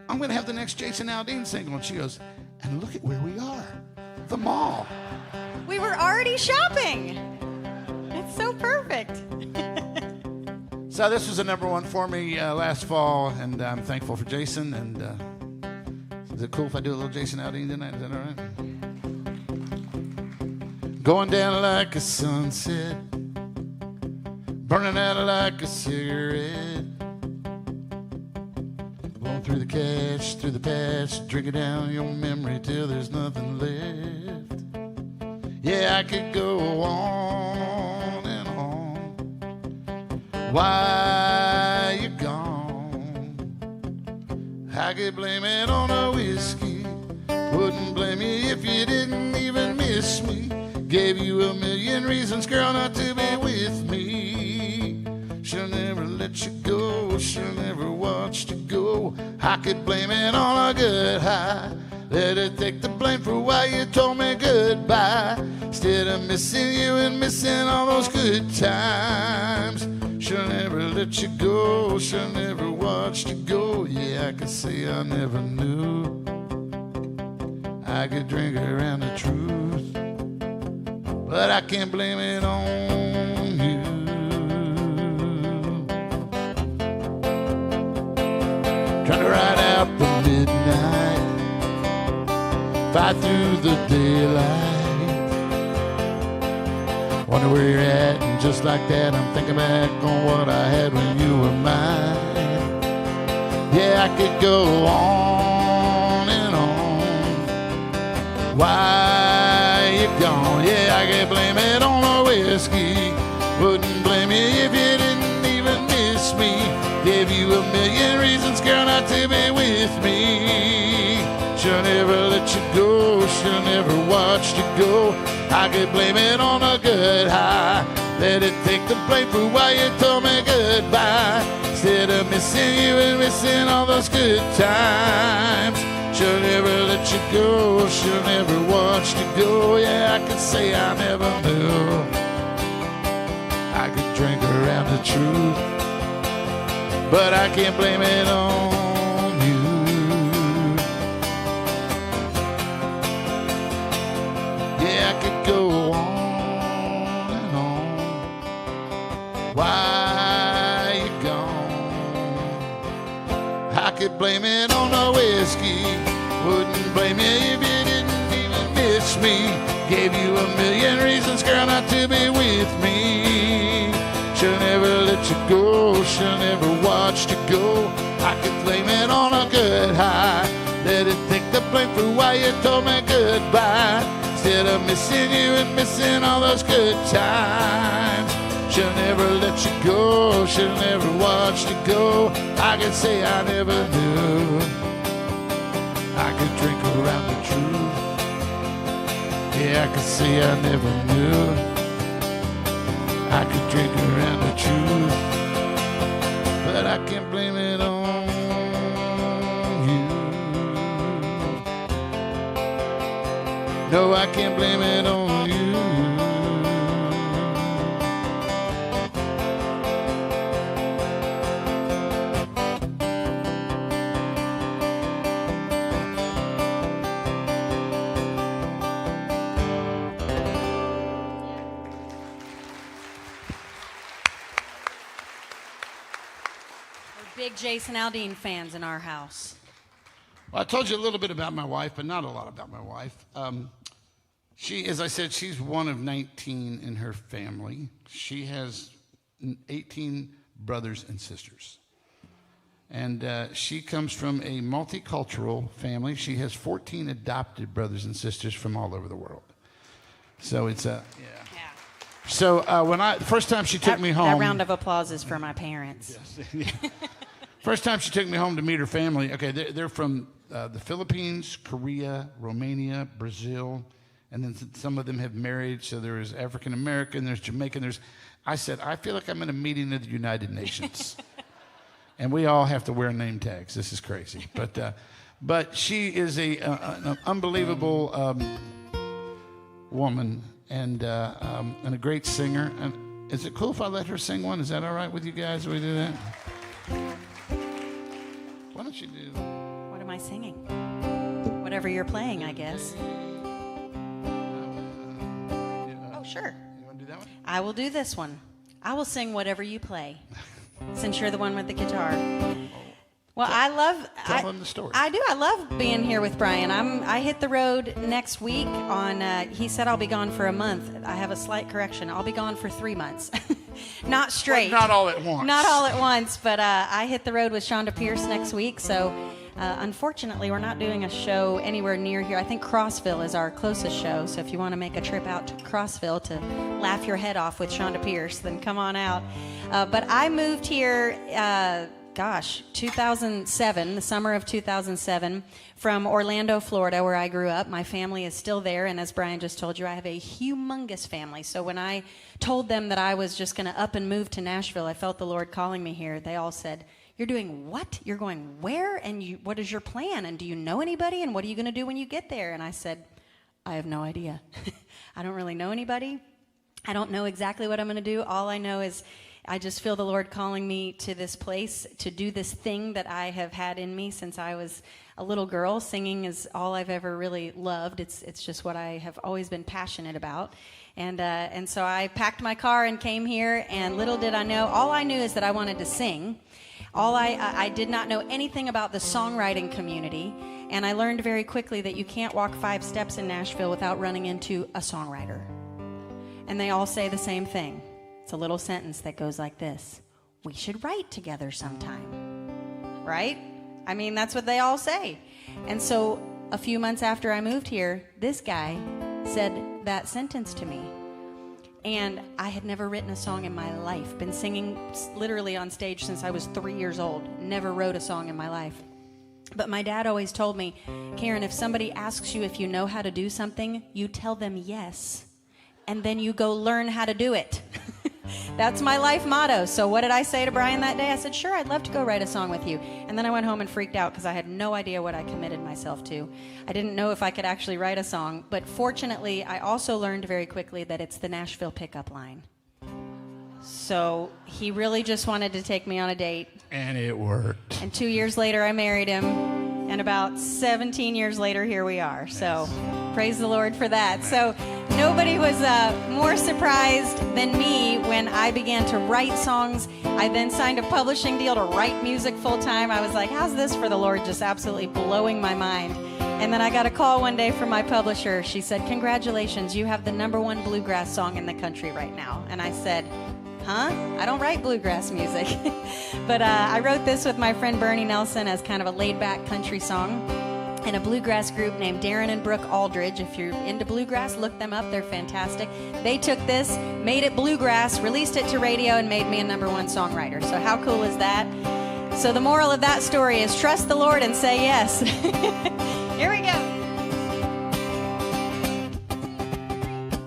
I'm going to have the next Jason Aldean single. And she goes, and look at where we are, the mall. We were already shopping. It's so perfect. So this was a number one for me last fall, and I'm thankful for Jason. And is it cool if I do a little Jason Aldean tonight? Is that all right? Going down like a sunset, burning out like a cigarette. Going through the cash, through the past, drinking down your memory till there's nothing left. Yeah, I could go on and on. Why you gone? I could blame it on the whiskey. Wouldn't blame you if you didn't even miss me. Gave you a million reasons, girl, not to be with me. She'll never let you go, she'll never watch you go. I could blame it on a good high. Let her take the blame for why you told me goodbye. Instead of missing you and missing all those good times. She'll never let you go, she'll never watch you go. Yeah, I could say I never knew I could drink around the truth, but I can't blame it on you. Trying to ride out the midnight, fight through the daylight. Wonder where you're at, and just like that I'm thinking back on what I had when you were mine. Yeah, I could go on and on. Why you gone? Yeah, I could blame it on the whiskey. Wouldn't blame you if you didn't even miss me. Gave you a million reasons, girl, not to be with me. She'll never let you go, she'll never watch you go. I could blame it on a good high. Let it take the blame for why you told me goodbye. Instead of missing you and missing all those good times. She'll never let you go, she'll never watch you go. Yeah, I could say I never knew I could drink around the truth, but I can't blame it on you. Yeah, I could go on and on. Why you gone? I could blame it on the whiskey. Wouldn't blame you if you didn't even miss me. Gave you a million reasons, girl, not to be with me. She'll never let you go, she'll never watch you go. I could blame it on a good high. Let it take the blame for why you told me goodbye. Instead of missing you and missing all those good times. She'll never let you go, she'll never watch you go. I could say I never knew I could drink around the truth. Yeah, I could say I never knew I could drink around the truth, but I can't blame it on you. No, I can't blame it on you. Big Jason Aldean fans in our house. Well, I told you a little bit about my wife, but not a lot about my wife. She, as I said, she's one of 19 in her family. She has 18 brothers and sisters. And she comes from a multicultural family. She has 14 adopted brothers and sisters from all over the world. So it's a, yeah. So the first time she took me home. That round of applause is for my parents. Yes. First time she took me home to meet her family. Okay, they're from the Philippines, Korea, Romania, Brazil, and then some of them have married. So there is African American, there's Jamaican. I said, I feel like I'm in a meeting of the United Nations, and we all have to wear name tags. This is crazy, but she is an unbelievable woman and a great singer. And is it cool if I let her sing one? Is that all right with you guys? We do that. Why don't you do? What am I singing? Whatever you're playing, I guess. Oh, sure. You want to do that one? I will do this one. I will sing whatever you play, since you're the one with the guitar. Well, Tell them the story. I do. I love being here with Brian. I hit the road next week on, he said I'll be gone for a month. I have a slight correction. I'll be gone for 3 months. Not straight. Well, not all at once. Not all at once, but I hit the road with Shonda Pierce next week, so unfortunately we're not doing a show anywhere near here. I think Crossville is our closest show, so if you want to make a trip out to Crossville to laugh your head off with Shonda Pierce, then come on out. But I moved here 2007, the summer of 2007, from Orlando, Florida, where I grew up. My family is still there, and as Brian just told you, I have a humongous family. So when I told them that I was just going to up and move to Nashville, I felt the Lord calling me here. They all said, "You're doing what? You're going where? And what is your plan? And do you know anybody? And what are you going to do when you get there?" And I said, "I have no idea. I don't really know anybody. I don't know exactly what I'm going to do. All I know is I just feel the Lord calling me to this place to do this thing that I have had in me since I was a little girl. Singing is all I've ever really loved. It's just what I have always been passionate about. And so I packed my car and came here, and little did I know, all I knew is that I wanted to sing. I did not know anything about the songwriting community, and I learned very quickly that you can't walk 5 steps in Nashville without running into a songwriter. And they all say the same thing. It's a little sentence that goes like this: "We should write together sometime." Right? I mean, that's what they all say. And so a few months after I moved here, this guy said that sentence to me. And I had never written a song in my life. Been singing literally on stage since I was 3 years old. Never wrote a song in my life. But my dad always told me, "Karen, if somebody asks you if you know how to do something, you tell them yes. And then you go learn how to do it." That's my life motto. So what did I say to Brian that day? I said, "Sure, I'd love to go write a song with you." And then I went home and freaked out because I had no idea what I committed myself to. I didn't know if I could actually write a song. But fortunately, I also learned very quickly that it's the Nashville pickup line. So he really just wanted to take me on a date. And it worked. And 2 years later, I married him. And about 17 years later, here we are. So praise the Lord for that. So nobody was more surprised than me when I began to write songs. I then signed a publishing deal to write music full time. I was like, how's this for the Lord? Just absolutely blowing my mind. And then I got a call one day from my publisher. She said, "Congratulations, you have the #1 bluegrass song in the country right now." And I said, "Huh? I don't write bluegrass music." But I wrote this with my friend Bernie Nelson as kind of a laid-back country song, and a bluegrass group named Darren and Brooke Aldridge. If you're into bluegrass, look them up. They're fantastic. They took this, made it bluegrass, released it to radio, and made me a #1 songwriter. So how cool is that? So the moral of that story is trust the Lord and say yes. Here we go.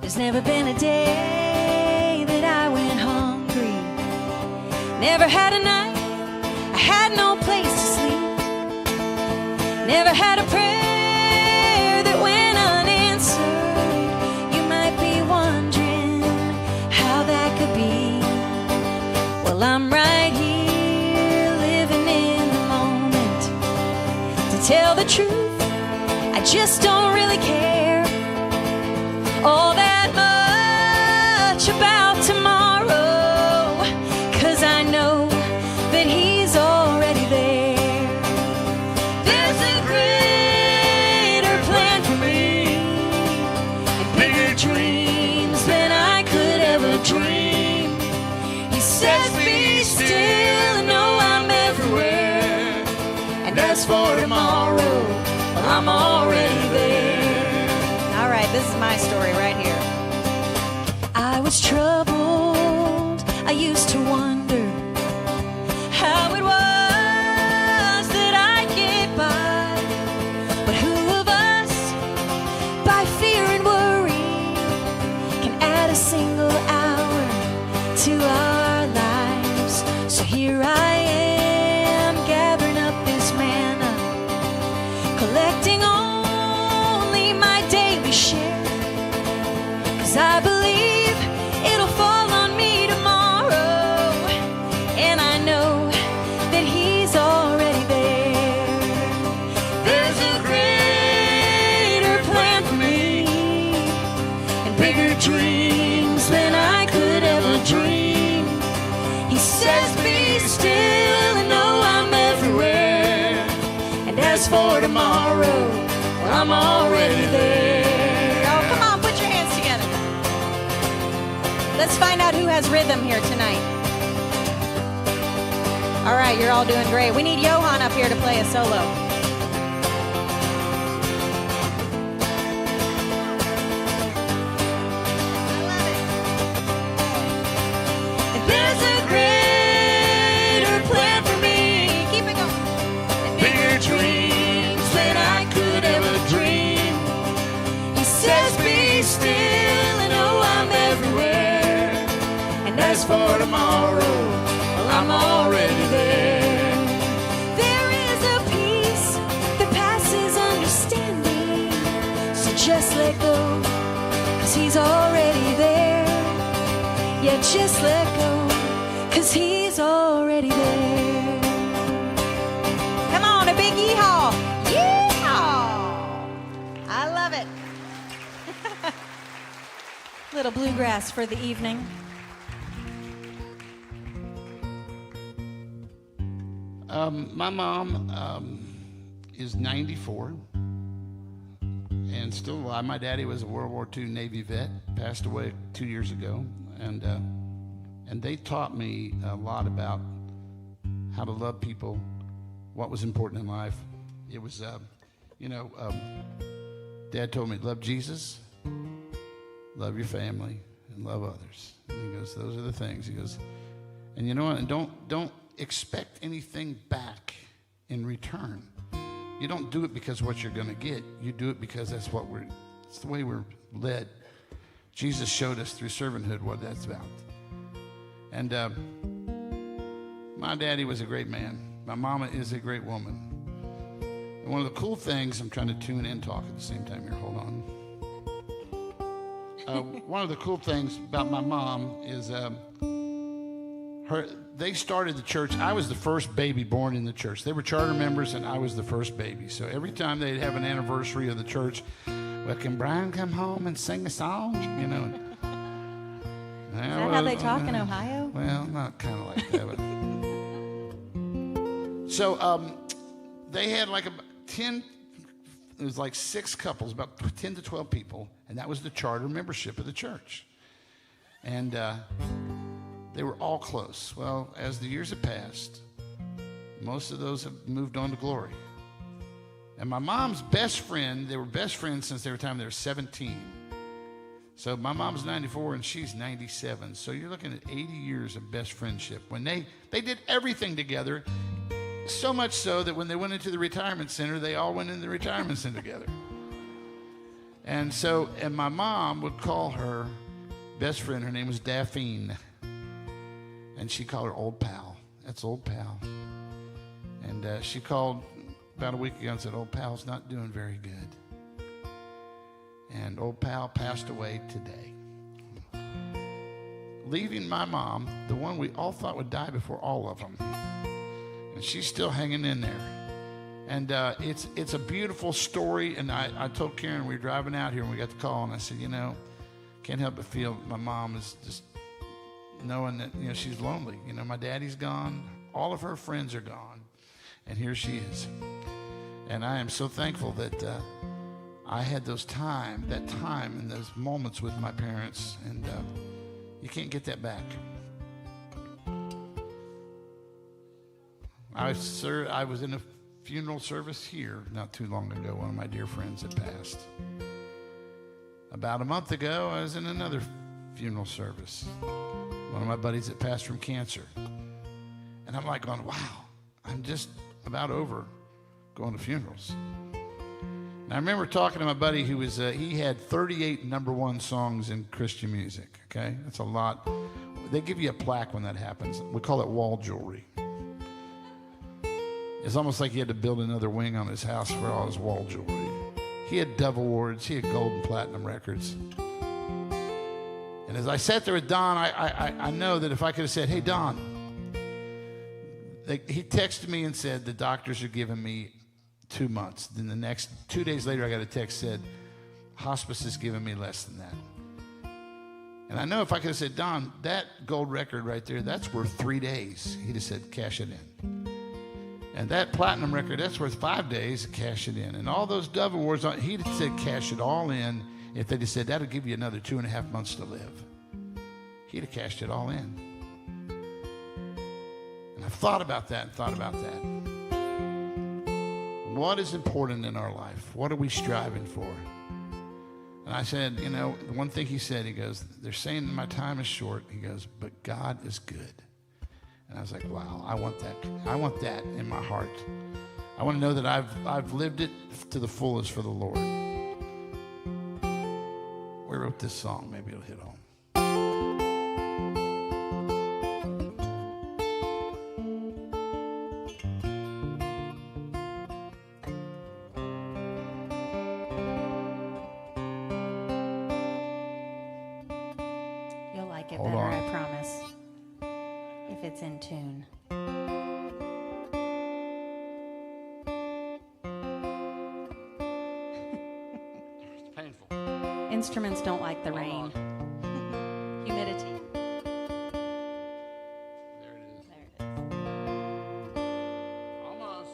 There's never been a day that I went hungry. Never had a night I had no place to sleep. Never had a prayer that went unanswered. You might be wondering how that could be. Well, I'm right here living in the moment. To tell the truth, I just don't really care all that much about tomorrow, 'cause I know that He's already there. There's a greater plan for me, and bigger dreams than I could ever dream. He says, "Be still and know I'm everywhere." And as for tomorrow, well, I'm already there. All right, this is my story right here. I was troubled. I used to wonder how it was that I'd get by. But who of us, by fear and worry, can add a single hour to our lives? So here I am, gathering up this manna, collecting only my daily share. 'Cause I believe it'll fall on me tomorrow. still and know I'm everywhere. And as for tomorrow, well, I'm already there. Oh, come on, put your hands together. Let's find out who has rhythm here tonight. All right, you're all doing great. We need Johan up here to play a solo. As for tomorrow, well, I'm already there. There is a peace that passes understanding. So just let go, 'cause he's already there. Yeah, just let go, 'cause he's already there. Come on, a big yeehaw. Yeehaw! I love it. Little bluegrass for the evening. My mom is 94 and still alive. My daddy was a World War II Navy vet, passed away 2 years ago, and they taught me a lot about how to love people, what was important in life. It was, Dad told me, love Jesus, love your family, and love others. And he goes, those are the things. He goes, and you know what? And don't expect anything back in return. You don't do it because what you're going to get. You do it because it's the way we're led. Jesus showed us through servanthood what that's about. And my daddy was a great man. My mama is a great woman. And one of the cool things, I'm trying to tune in and talk at the same time here. Hold on. One of the cool things about my mom is they started the church. I was the first baby born in the church. They were charter members, and I was the first baby. So every time they'd have an anniversary of the church, well, can Brian come home and sing a song? You know. Is that how they talk in Ohio? Well, not kind of like that. But. So they had like about 10. It was like 6 couples, about 10 to 12 people, and that was the charter membership of the church. And they were all close. Well, as the years have passed, most of those have moved on to glory. And my mom's best friend, they were best friends since they were 17. So my mom's 94 and she's 97. So you're looking at 80 years of best friendship. When they did everything together, so much so that when they went into the retirement center, they all went into the retirement center together. And my mom would call her best friend, her name was Daphne. And she called her Old Pal. That's Old Pal. And she called about a week ago and said, Old Pal's not doing very good. And Old Pal passed away today. Leaving my mom, the one we all thought would die before all of them. And she's still hanging in there. And it's a beautiful story. And I told Karen, we were driving out here and we got the call, and I said, can't help but feel my mom is just knowing that, she's lonely. My daddy's gone. All of her friends are gone. And here she is. And I am so thankful that I had that time and those moments with my parents. And you can't get that back. I was in a funeral service here not too long ago. One of my dear friends had passed. About a month ago, I was in another funeral service. One of my buddies that passed from cancer. And I'm like going, wow, I'm just about over going to funerals. And I remember talking to my buddy who was, he had 38 #1 songs in Christian music, okay? That's a lot. They give you a plaque when that happens. We call it wall jewelry. It's almost like he had to build another wing on his house for all his wall jewelry. He had Dove Awards. He had gold and platinum records. And as I sat there with Don, I know that if I could have said, hey, Don, he texted me and said, the doctors are giving me 2 months. Then the next 2 days later, I got a text that said, hospice is giving me less than that. And I know if I could have said, Don, that gold record right there, that's worth 3 days. He'd have said, cash it in. And that platinum record, that's worth 5 days, cash it in. And all those Dove Awards, he'd have said, cash it all in. If they'd have said, that'll give you another 2.5 months to live. He'd have cashed it all in. And I've thought about that and thought about that. What is important in our life? What are we striving for? And I said, you know, the one thing he said, he goes, they're saying that my time is short. He goes, but God is good. And I was like, wow, I want that. I want that in my heart. I want to know that I've lived it to the fullest for the Lord. We wrote this song. Maybe it'll hit home. You'll like it Hold better, on. I promise. If it's in tune. It's painful. Instruments don't like the rain. Humidity. There it is. There it is. Almost.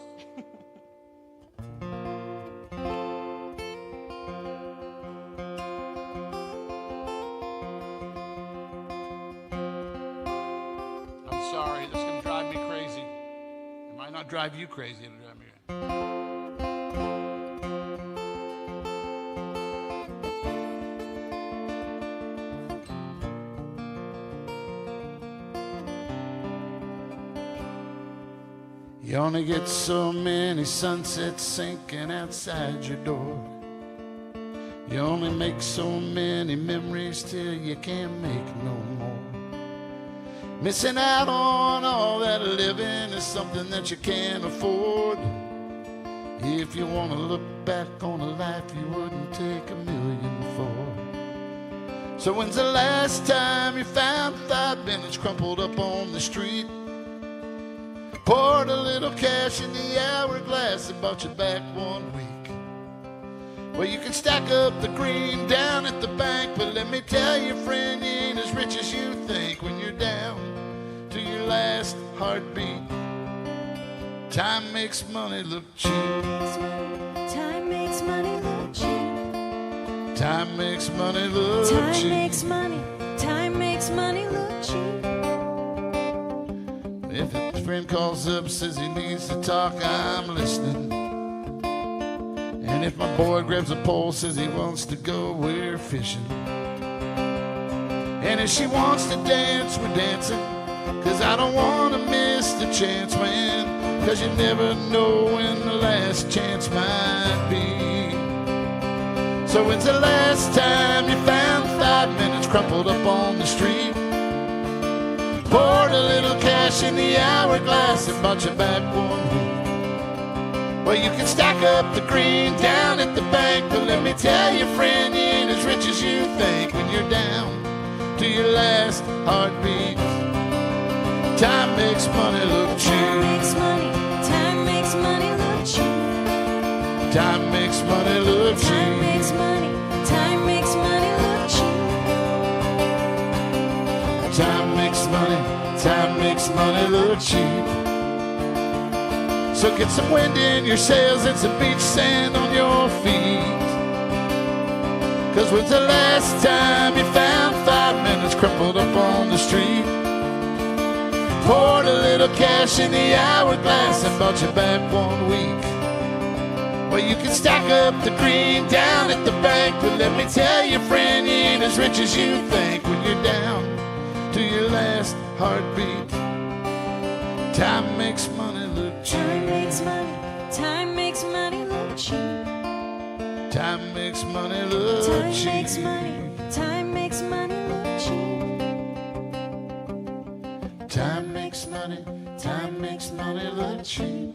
I'm sorry. That's going to drive me crazy. It might not drive you crazy. It'll drive me crazy. You only get so many sunsets sinking outside your door. You only make so many memories till you can't make no more. Missing out on all that living is something that you can't afford. If you want to look back on a life you wouldn't take $1 million for. So when's the last time you found 5 minutes crumpled up on the street? Poured a little cash in the hourglass and bought you back 1 week. Well, you can stack up the green down at the bank, but let me tell you, friend, you ain't as rich as you think when you're down to your last heartbeat. Time makes money look cheap. Time makes money look cheap. Time makes money look Time cheap. makes money. Time makes money look cheap. If a friend calls up, says he needs to talk, I'm listening. And if my boy grabs a pole, says he wants to go, we're fishing. And if she wants to dance, we're dancing. Cause I don't want to miss the chance, man. Cause you never know when the last chance might be. So when's the last time you found 5 minutes crumpled up on the street? Poured a little cash in the hourglass and bought you back 1 week. Well, you can stack up the green down at the bank, but let me tell you, friend, you ain't as rich as you think when you're down to your last heartbeat. Time makes money look cheap. Time makes money. Time makes money look cheap. Time makes money look cheap. Time makes money. Time makes money look cheap. Time makes money. Time makes money look cheap. So get some wind in your sails and some beach sand on your feet. Cause when's the last time you found 5 minutes crumpled up on the street? Poured a little cash in the hourglass and bought you back 1 week. Well, you can stack up the green down at the bank, but let me tell you, friend, you ain't as rich as you think when you're down to your last heartbeat. Time makes money look cheap. Time makes money. Time makes money look cheap. Time makes money look Time cheap. makes money. Time makes money look cheap. Time makes money. Time makes money look cheap.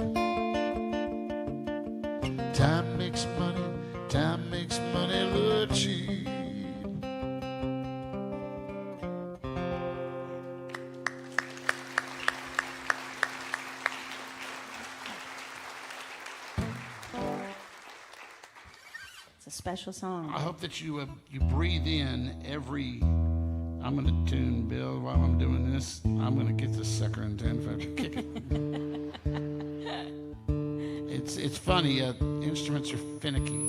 Time makes money. Time makes money look cheap. It's a special song. I hope that you breathe in every I'm going to tune Bill while I'm doing this. I'm going to get this sucker in 10 if I kick it. It's funny. Instruments are finicky.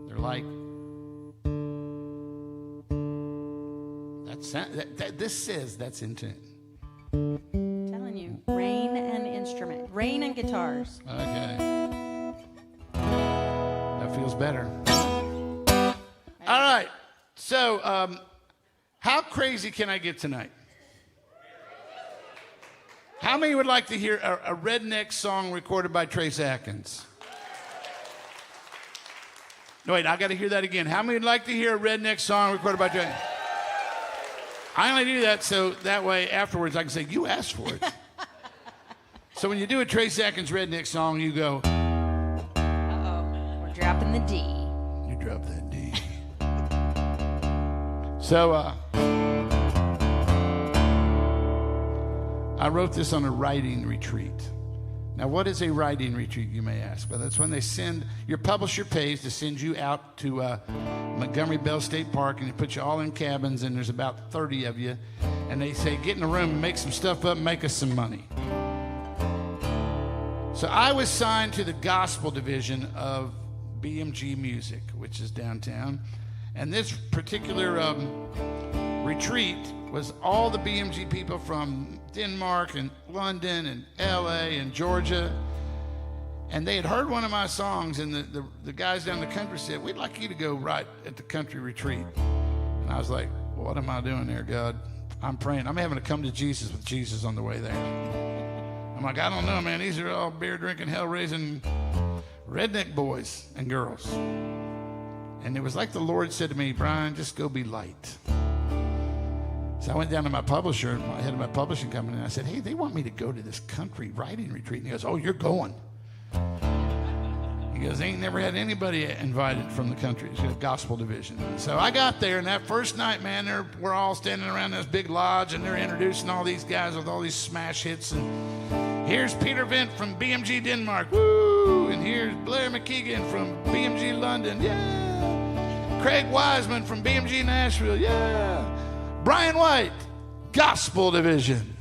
They're like... This says that's in tune. I'm telling you, rain and instrument. Rain and guitars. Okay. That feels better. All right. So, how crazy can I get tonight? How many would like to hear a redneck song recorded by Trace Atkins? No, wait, I got to hear that again. How many would like to hear a redneck song recorded by Trace? I only do that so that way afterwards I can say, you asked for it. So when you do a Trace Atkins redneck song, you go... Uh-oh, we're dropping the D. You drop that D. So, I wrote this on a writing retreat. Now, what is a writing retreat, you may ask? Well, that's when they send, your publisher pays to send you out to Montgomery Bell State Park, and they put you all in cabins, and there's about 30 of you, and they say, get in a room and make some stuff up and make us some money. So I was signed to the gospel division of BMG Music, which is downtown, and this particular retreat was all the BMG people from Denmark and London and LA and Georgia. And they had heard one of my songs, and the guys down the country said, we'd like you to go write at the country retreat. And I was like, what am I doing there, God? I'm praying. I'm having to come to Jesus with Jesus on the way there. I'm like, I don't know, man. These are all beer-drinking, hell-raising redneck boys and girls. And it was like the Lord said to me, Brian, just go be light. So I went down to my publisher, my head of my publishing company, and I said, hey, they want me to go to this country writing retreat. And he goes, oh, you're going. He goes, ain't never had anybody invited from the country. It's a gospel division. So I got there, and that first night, man, we're all standing around this big lodge, and they're introducing all these guys with all these smash hits. And here's Peter Vint from BMG Denmark. Woo! And here's Blair McKeegan from BMG London. Yeah! Craig Wiseman from BMG Nashville. Yeah! Brian White, gospel division.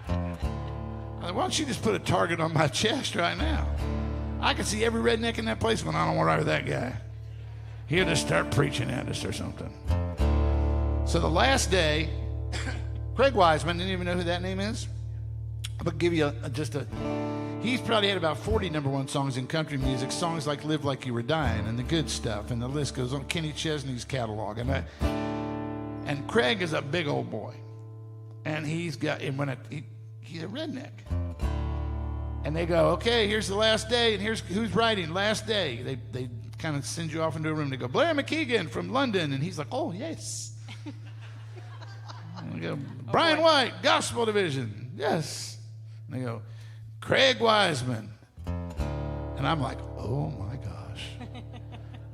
Why don't you just put a target on my chest right now? I can see every redneck in that place going, I don't want to ride with that guy. He'll just start preaching at us or something. So the last day, Craig Wiseman, didn't even know who that name is. I'm going to give you he's probably had about 40 #1 songs in country music, songs like Live Like You Were Dying and The Good Stuff, and the list goes on. Kenny Chesney's catalog. And Craig is a big old boy, and he's a redneck. And they go, okay, here's the last day, and here's who's writing last day. They kind of send you off into a room. They go, Blair McKeegan from London, and he's like, oh yes. And they go, Brian White, gospel division, yes. And they go, Craig Wiseman, and I'm like, oh my gosh.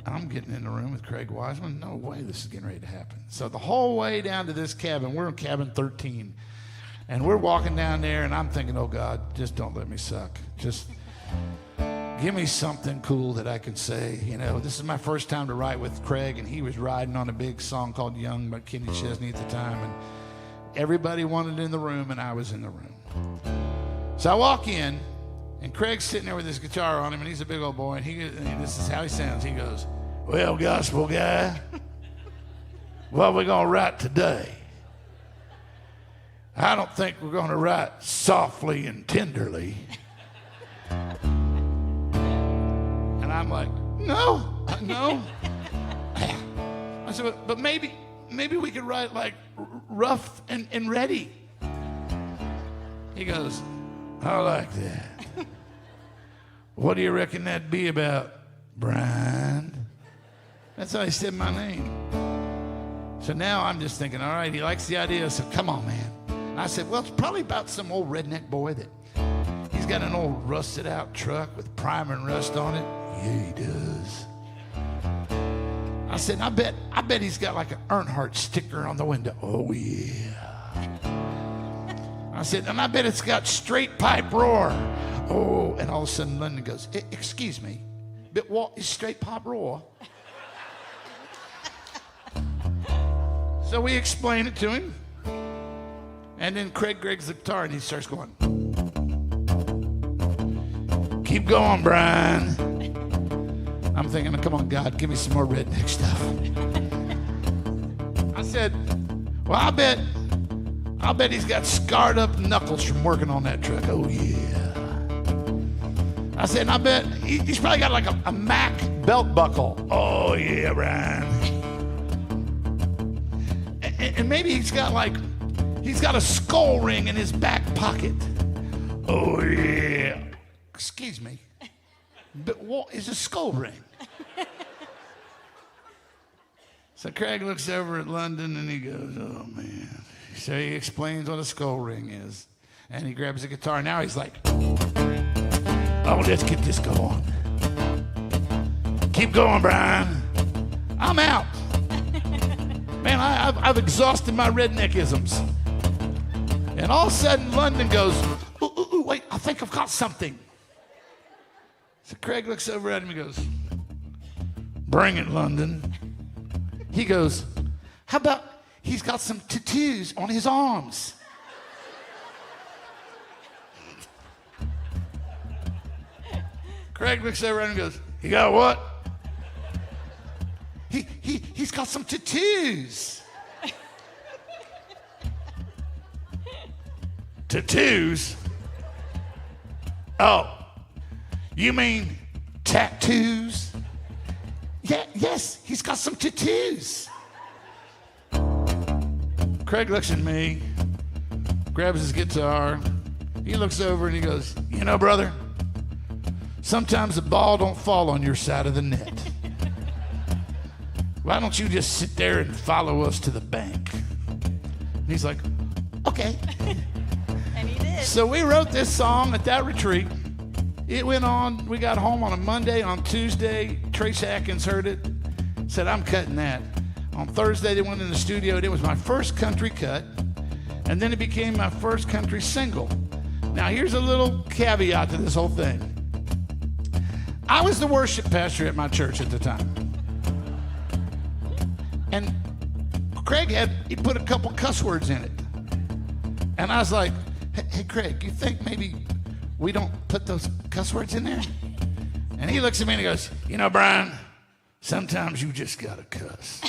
I'm getting in the room with Craig Wiseman. No way this is getting ready to happen. So the whole way down to this cabin, we're in cabin 13. And we're walking down there, and I'm thinking, oh, God, just don't let me suck. Just give me something cool that I can say. You know, this is my first time to write with Craig, and he was riding on a big song called Young by Kenny Chesney at the time. And everybody wanted in the room, and I was in the room. So I walk in, and Craig's sitting there with his guitar on him, and he's a big old boy, and this is how he sounds. He goes, well, gospel guy, what are we going to write today? I don't think we're going to write softly and tenderly. And I'm like, no. I said, but maybe we could write like rough and ready. He goes, I like that. What do you reckon that'd be about, Brian? That's how he said my name. So now I'm just thinking, all right, he likes the idea, so come on, man. And I said, well, it's probably about some old redneck boy that he's got an old rusted out truck with primer and rust on it. Yeah, he does. I said, I bet he's got like an Earnhardt sticker on the window. Oh, yeah. I said, and I bet it's got straight pipe roar. Oh, and all of a sudden London goes, excuse me, but what is straight pipe roar? So we explain it to him. And then Craig grabs the guitar and he starts going, keep going, Brian. I'm thinking, come on, God, give me some more redneck stuff. I said, well, I'll bet he's got scarred up knuckles from working on that truck. Oh, yeah. I said, and I bet he's probably got like a Mac belt buckle. Oh, yeah, Brian. And maybe he's got a skull ring in his back pocket. Oh, yeah. Excuse me. But what is a skull ring? So Craig looks over at London and he goes, oh, man. So he explains what a skull ring is. And he grabs the guitar. Now he's like, oh, let's get this going. Keep going, Brian. I'm out. Man, I've exhausted my redneckisms. And all of a sudden, London goes, ooh, wait, I think I've got something. So Craig looks over at him and goes, bring it, London. He goes, how about he's got some tattoos on his arms? Craig looks over at him and goes, he got what? He's got some tattoos. Tattoos? Oh, you mean tattoos? Yeah, yes, he's got some tattoos. Craig looks at me, grabs his guitar. He looks over and he goes, you know, brother, sometimes the ball don't fall on your side of the net. Why don't you just sit there and follow us to the bank? And he's like, okay. And he did. So we wrote this song at that retreat. It went on. We got home on a Monday. On Tuesday, Trace Atkins heard it, said, I'm cutting that. On Thursday, they went in the studio. It was my first country cut, and then it became my first country single. Now, here's a little caveat to this whole thing. I was the worship pastor at my church at the time. And Craig he put a couple cuss words in it. And I was like, hey, Craig, you think maybe we don't put those cuss words in there? And he looks at me and he goes, you know, Brian, sometimes you just gotta cuss.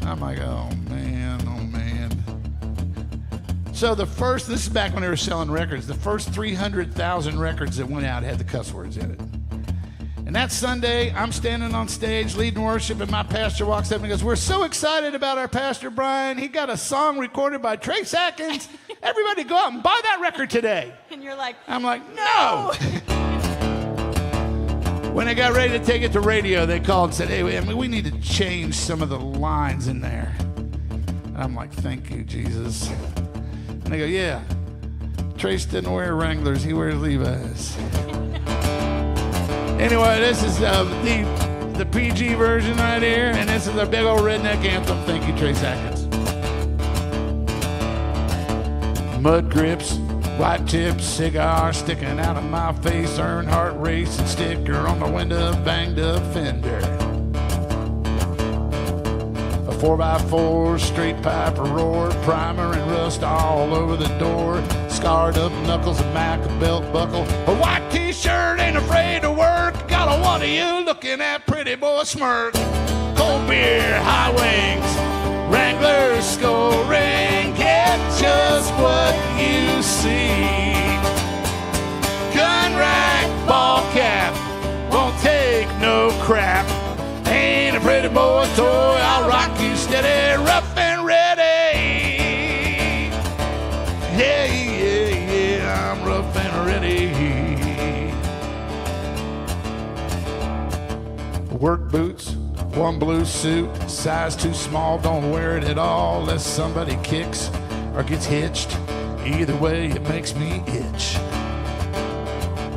I'm like, oh man. So this is back when they were selling records. The first 300,000 records that went out had the cuss words in it. And that Sunday, I'm standing on stage leading worship, and my pastor walks up and goes, we're so excited about our pastor, Brian. He got a song recorded by Trace Atkins. Everybody go out and buy that record today. And you're like, I'm like, no. When they got ready to take it to radio, they called and said, hey, we need to change some of the lines in there. And I'm like, thank you, Jesus. And they go, yeah, Trace didn't wear Wranglers, he wears Levi's. Anyway, this is the PG version right here, and this is the big old redneck anthem. Thank you, Trace Atkins. Mud grips, white tips, cigar sticking out of my face, Earnhardt racing sticker on the window, banged up fender. A 4x4, straight pipe, a roar, primer and rust all over the door, scarred up knuckles, a Mac, a belt buckle, a white t-shirt, ain't afraid to work, got a one of you looking at pretty boy smirk, cold beer, high wings, Wrangler, skull ring, get just what you see, gun rack, ball cap, won't take no crap, ain't a pretty boy toy, I'll rock you steady, rough and ready. Yeah, I'm rough and ready. Work boots, one blue suit, size too small, don't wear it at all, unless somebody kicks or gets hitched. Either way, it makes me itch.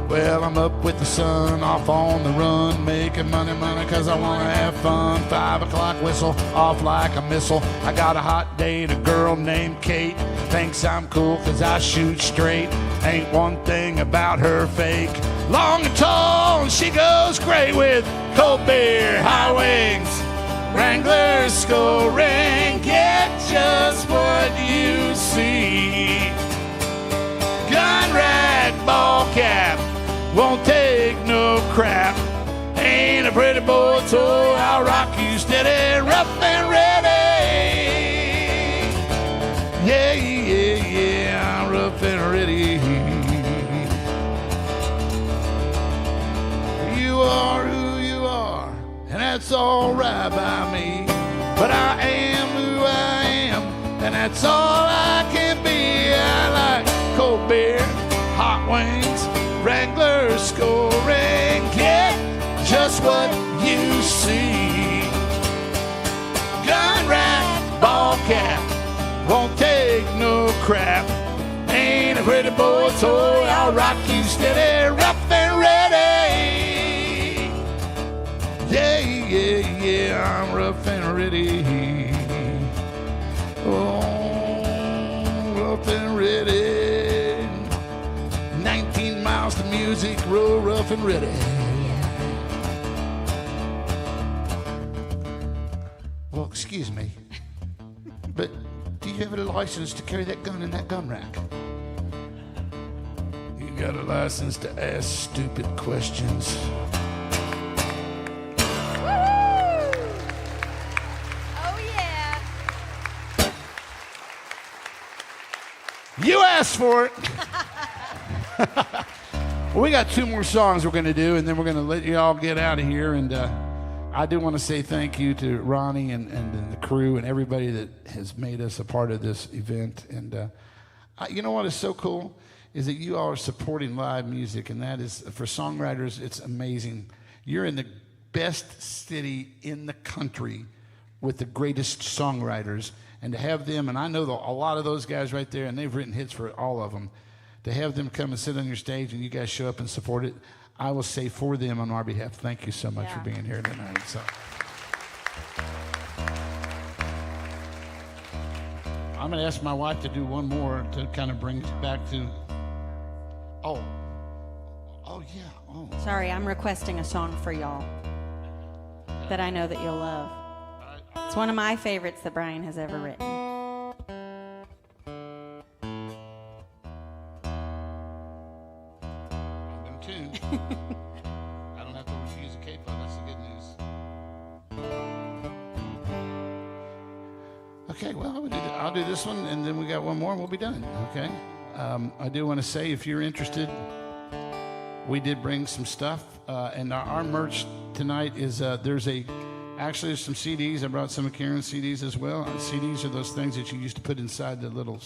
Well, I'm up with the sun, off on the run, making money, cause I wanna have fun. 5 o'clock whistle, off like a missile. I got a hot date, a girl named Kate. Thinks I'm cool cause I shoot straight. Ain't one thing about her fake. Long and tall, and she goes great with cold beer, high wings, Wranglers scoring, get just what you see. Gun rack, ball cap, won't take no crap. Ain't a pretty boy toy, I'll rock you steady, rough and ready. Yeah, yeah, yeah, I'm rough and ready. You are who you are, and that's all right by me. But I am who I am, and that's all I can be. I like cold beer, hot wings, Wranglers scoring, get just what you see. Gun rack, ball cap, won't take no crap. Ain't a pretty boy toy, I'll rock you steady, rough and ready. Yeah, yeah, yeah, I'm rough and ready. Oh, rough and ready. 19 miles to Music Row, rough and ready. Well, excuse me, but do you have a license to carry that gun in that gun rack? You got a license to ask stupid questions. You asked for it. Well, we got 2 more songs we're going to do, and then we're going to let you all get out of here. And I do want to say thank you to Ronnie and the crew and everybody that has made us a part of this event. And you know what is so cool is that you all are supporting live music, and that is, for songwriters, it's amazing. You're in the best city in the country with the greatest songwriters. And to have them, and I know a lot of those guys right there, and they've written hits for all of them, to have them come and sit on your stage and you guys show up and support it, I will say for them on our behalf, thank you so much for being here tonight. So, I'm going to ask my wife to do one more to kind of bring us back to, oh yeah. Oh. Sorry, I'm requesting a song for y'all that I know that you'll love. It's one of my favorites that Brian has ever written. I'm going to tune. I don't have to use a capo. That's the good news. Okay, well, I'll do this one, and then we got one more, and we'll be done. Okay. I do want to say, if you're interested, we did bring some stuff, and our merch tonight is Actually, there's some CDs. I brought some of Karen's CDs as well. CDs are those things that you used to put inside the little...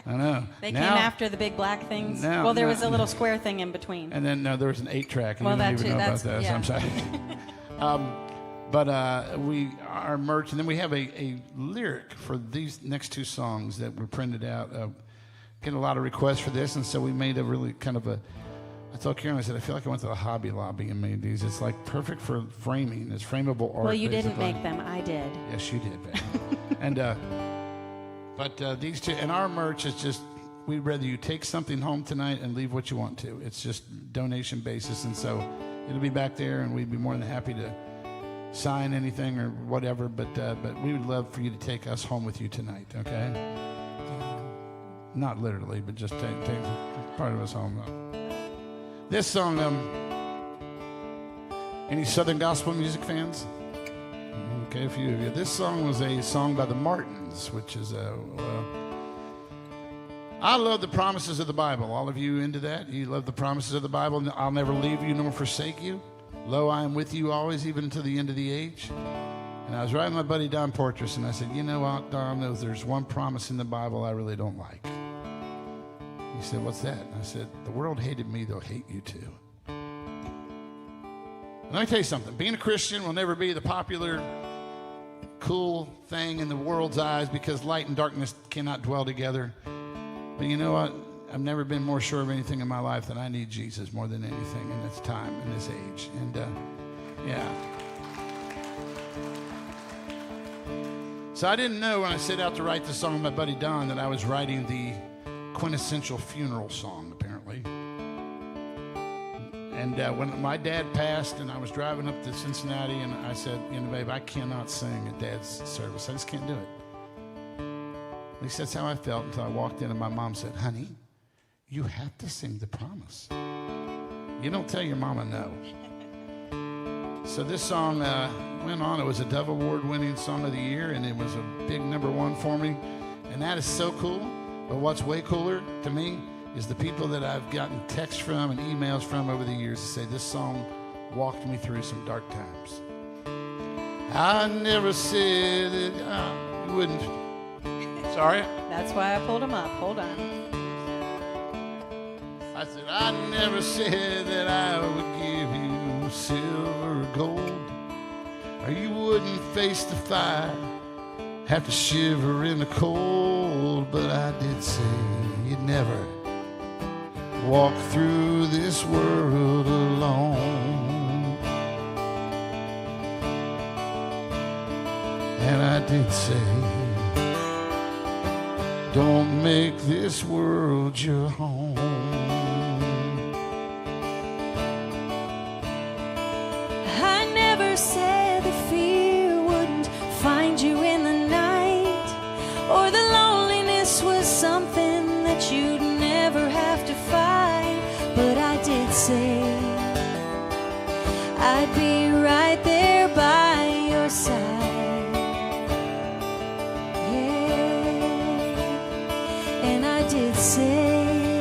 I know. They came after the big black things. Well, there was a little square thing in between. And then there was an 8-track. Well, you that didn't even too. know about that, so I'm sorry. But our merch, and then we have a lyric for these next 2 songs that were printed out. Getting a lot of requests for this, and so we made a really kind of a... I told Karen, I said, I feel like I went to the Hobby Lobby and made these. It's like perfect for framing. It's frameable art. Well, you basically. didn't make them. I did. Yes, you did, baby. And but these 2, and our merch is just, we'd rather you take something home tonight and leave what you want to. It's just donation basis, and so it'll be back there, and we'd be more than happy to sign anything or whatever. But we would love for you to take us home with you tonight. Okay? Not literally, but just take part of us home. This song, any Southern gospel music fans? Okay, a few of you. This song was a song by the Martins, which is I love the promises of the Bible. All of you into that? You love the promises of the Bible? I'll never leave you nor forsake you. Lo, I am with you always, even until the end of the age. And I was writing my buddy Don Portress, and I said, you know what, Don, there's one promise in the Bible I really don't like. He said, what's that? And I said, the world hated me, they'll hate you too. And let me tell you something. Being a Christian will never be the popular, cool thing in the world's eyes because light and darkness cannot dwell together. But you know what? I've never been more sure of anything in my life than I need Jesus more than anything in this time, in this age. And yeah. So I didn't know when I set out to write the song with my buddy Don that I was writing the quintessential funeral song, apparently. And when my dad passed and I was driving up to Cincinnati and I said, babe, I cannot sing at Dad's service. I just can't do it. At least that's how I felt until I walked in and my mom said, honey, you have to sing The Promise. You don't tell your mama no. So this song went on. It was a Dove Award-winning Song of the Year, and it was a big #1 for me. And that is so cool. But what's way cooler to me is the people that I've gotten texts from and emails from over the years to say this song walked me through some dark times. I never said that you wouldn't. Sorry? That's why I pulled him up. Hold on. I said, I never said that I would give you silver or gold, or you wouldn't face the fire, have to shiver in the cold, but I did say you'd never walk through this world alone. And I did say, don't make this world your home. I never said the fear wouldn't find you in the night, or the loneliness was something that you'd never have to fight. But I did say I'd be right there by your side. Did say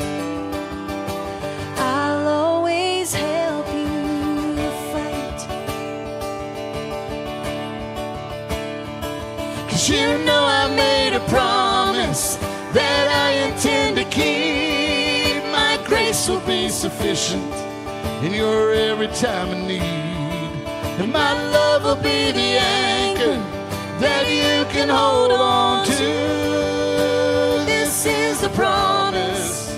I'll always help you fight, 'cause you know I made a promise that I intend to keep. My grace will be sufficient in your every time of need, and my love will be the anchor that you can hold on to. This is the promise,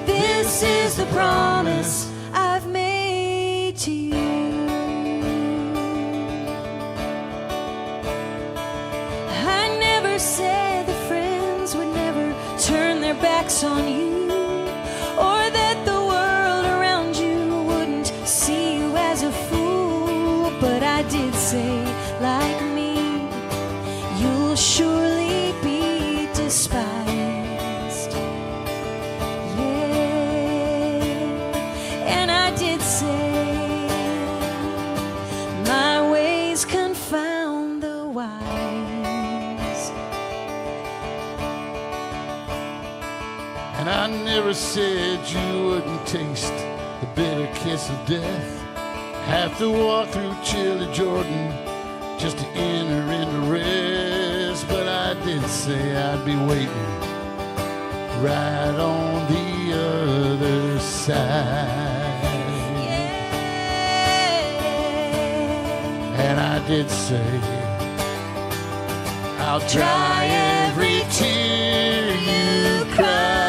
this is the promise I've made to you. I never said that friends would never turn their backs on you, or that the world around you wouldn't see you as a fool. But I did say, like me, you'll surely be despised. I never said you wouldn't taste the bitter kiss of death, have to walk through chilly Jordan just to enter into rest. But I did say I'd be waiting right on the other side. Yeah. And I did say I'll dry every tear you cry.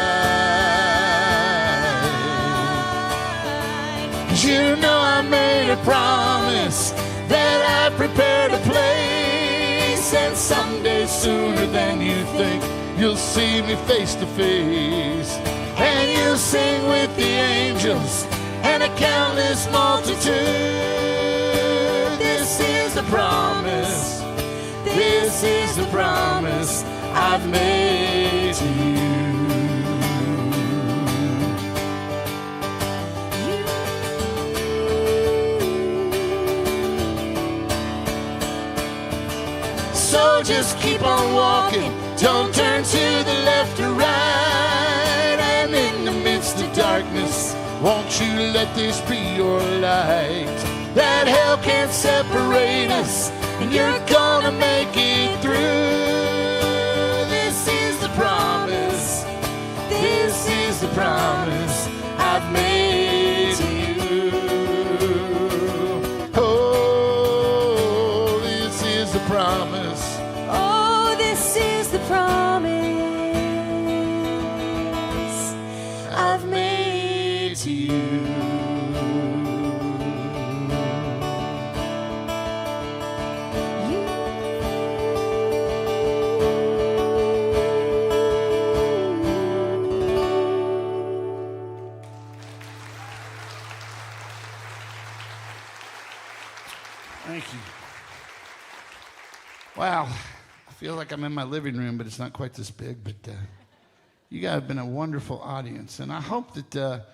You know I made a promise that I'd prepared a place, and someday sooner than you think you'll see me face to face, and you'll sing with the angels and a countless multitude. This is the promise, this is the promise I've made to you. So just keep on walking, don't turn to the left or right, and in the midst of darkness, won't you let this be your light, that hell can't separate us, and you're gonna make it through. This is the promise, this is the promise I've made to you. Oh, this is the promise. Oh, this is the promise I've made to you. Thank you. Wow. I feel like I'm in my living room, but it's not quite this big. But you guys have been a wonderful audience. And I hope that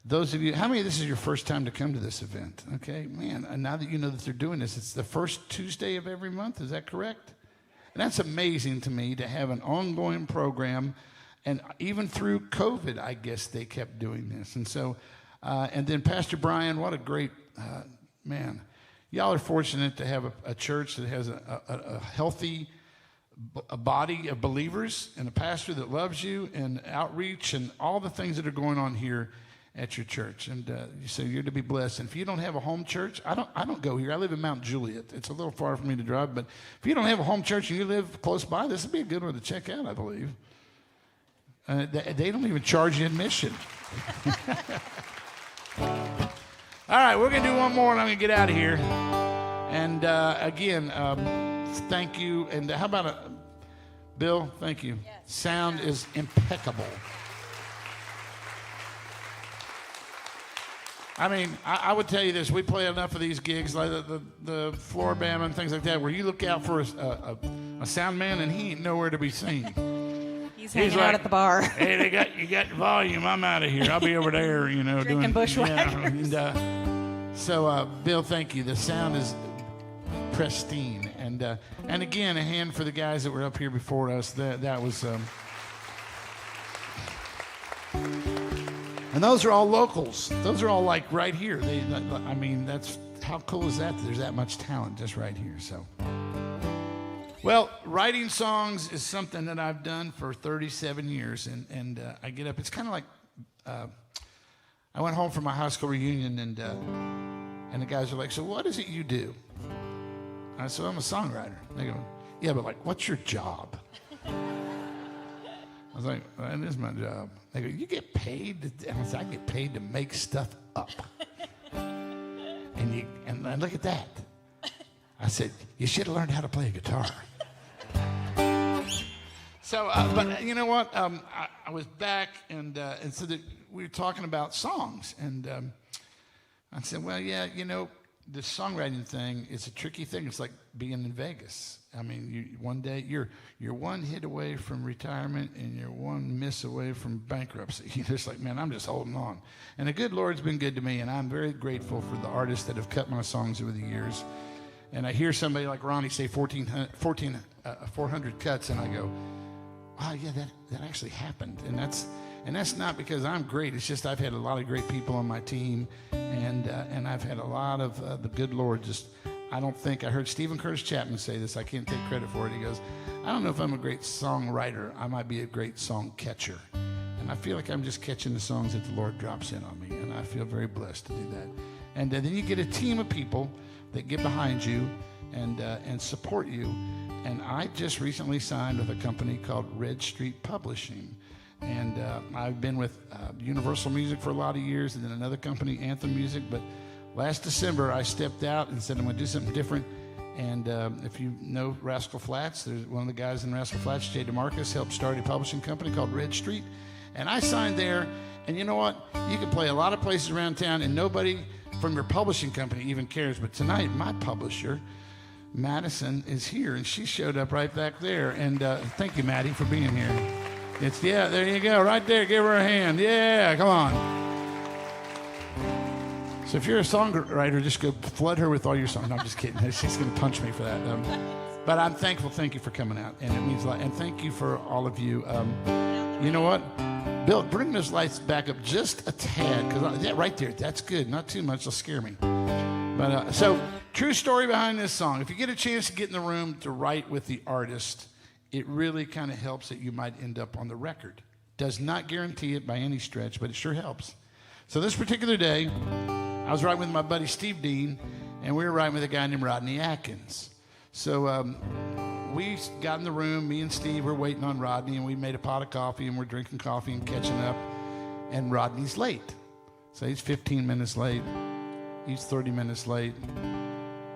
those of you, how many of this is your first time to come to this event? Okay, man, and now that you know that they're doing this, it's the first Tuesday of every month. Is that correct? And that's amazing to me to have an ongoing program. And even through COVID, I guess they kept doing this. And so, and then Pastor Brian, what a great man. Y'all are fortunate to have a church that has a healthy body of believers and a pastor that loves you and outreach and all the things that are going on here at your church. And so you're to be blessed. And if you don't have a home church, I don't go here. I live in Mount Juliet. It's a little far for me to drive, but if you don't have a home church and you live close by, this would be a good one to check out, I believe. They don't even charge you admission. All right, we're going to do one more, and I'm going to get out of here. And again, thank you. And how about Bill? Thank you. Yes. Sound is impeccable. I mean, I would tell you this. We play enough of these gigs, like the floor band and things like that, where you look out for a sound man, and he ain't nowhere to be seen. He's hanging out at the bar. Hey, you got the volume. I'm out of here. I'll be over there, drinking bushwhackers. Yeah, so, Bill, thank you. The sound is pristine, and again, a hand for the guys that were up here before us. That was. And those are all locals. Those are all like right here. I mean, that's how cool is that? There's that much talent just right here. So. Well, writing songs is something that I've done for 37 years, and I get up. It's kind of like I went home from my high school reunion, and the guys are like, "So what is it you do?" I said, "I'm a songwriter." They go, "Yeah, but like, what's your job?" I was like, "Well, that is my job." They go, "You get paid?" And I said, "I get paid to make stuff up." And look at that. I said, "You should have learned how to play a guitar." So, but you know what? I was back, and so we were talking about songs, and I said, "Well, yeah, the songwriting thing is a tricky thing. It's like being in Vegas. I mean, one day you're one hit away from retirement, and you're one miss away from bankruptcy. You're just like, man, I'm just holding on." And the good Lord's been good to me, and I'm very grateful for the artists that have cut my songs over the years. And I hear somebody like Ronnie say 400 cuts, and I go, "Wow, yeah, that actually happened." And that's not because I'm great. It's just I've had a lot of great people on my team, and I've had a lot of the good Lord just. I don't think I heard Stephen Curtis Chapman say this. I can't take credit for it. He goes, "I don't know if I'm a great songwriter. I might be a great song catcher." And I feel like I'm just catching the songs that the Lord drops in on me, and I feel very blessed to do that. And then you get a team of people that get behind you and support you. And I just recently signed with a company called Red Street Publishing. And I've been with Universal Music for a lot of years, and then another company, Anthem Music. But last December, I stepped out and said, I'm going to do something different. And if you know Rascal Flatts, there's one of the guys in Rascal Flatts, Jay DeMarcus, helped start a publishing company called Red Street. And I signed there. And you know what? You can play a lot of places around town, and nobody from your publishing company even cares. But tonight, my publisher, Madison, is here, and she showed up right back there. And thank you, Maddie, for being here. Yeah, there you go, right there. Give her a hand. Yeah, come on. So if you're a songwriter, just go flood her with all your songs. No, I'm just kidding. She's going to punch me for that. But I'm thankful. Thank you for coming out, and it means a lot. And thank you for all of you. You know what? Bill, bring those lights back up just a tad, because right there, that's good. Not too much, it'll scare me. But so, true story behind this song. If you get a chance to get in the room to write with the artist, it really kind of helps that you might end up on the record. Does not guarantee it by any stretch, but it sure helps. So this particular day, I was writing with my buddy Steve Dean, and we were writing with a guy named Rodney Atkins. So we got in the room, me and Steve were waiting on Rodney, and we made a pot of coffee, and we're drinking coffee and catching up, and Rodney's late. So he's 15 minutes late. He's 30 minutes late.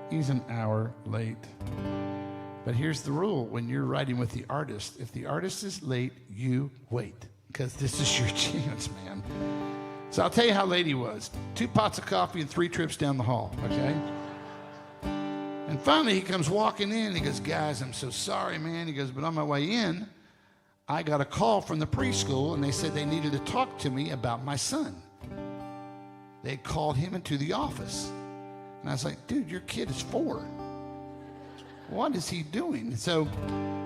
He's an hour late. But here's the rule. When you're writing with the artist, if the artist is late, you wait, because this is your chance, man. So I'll tell you how late he was. 2 pots of coffee and 3 trips down the hall, okay? And finally, he comes walking in. He goes, guys, I'm so sorry, man. He goes, but on my way in, I got a call from the preschool, and they said they needed to talk to me about my son. They called him into the office. And I was like, dude, your kid is 4. What is he doing? And so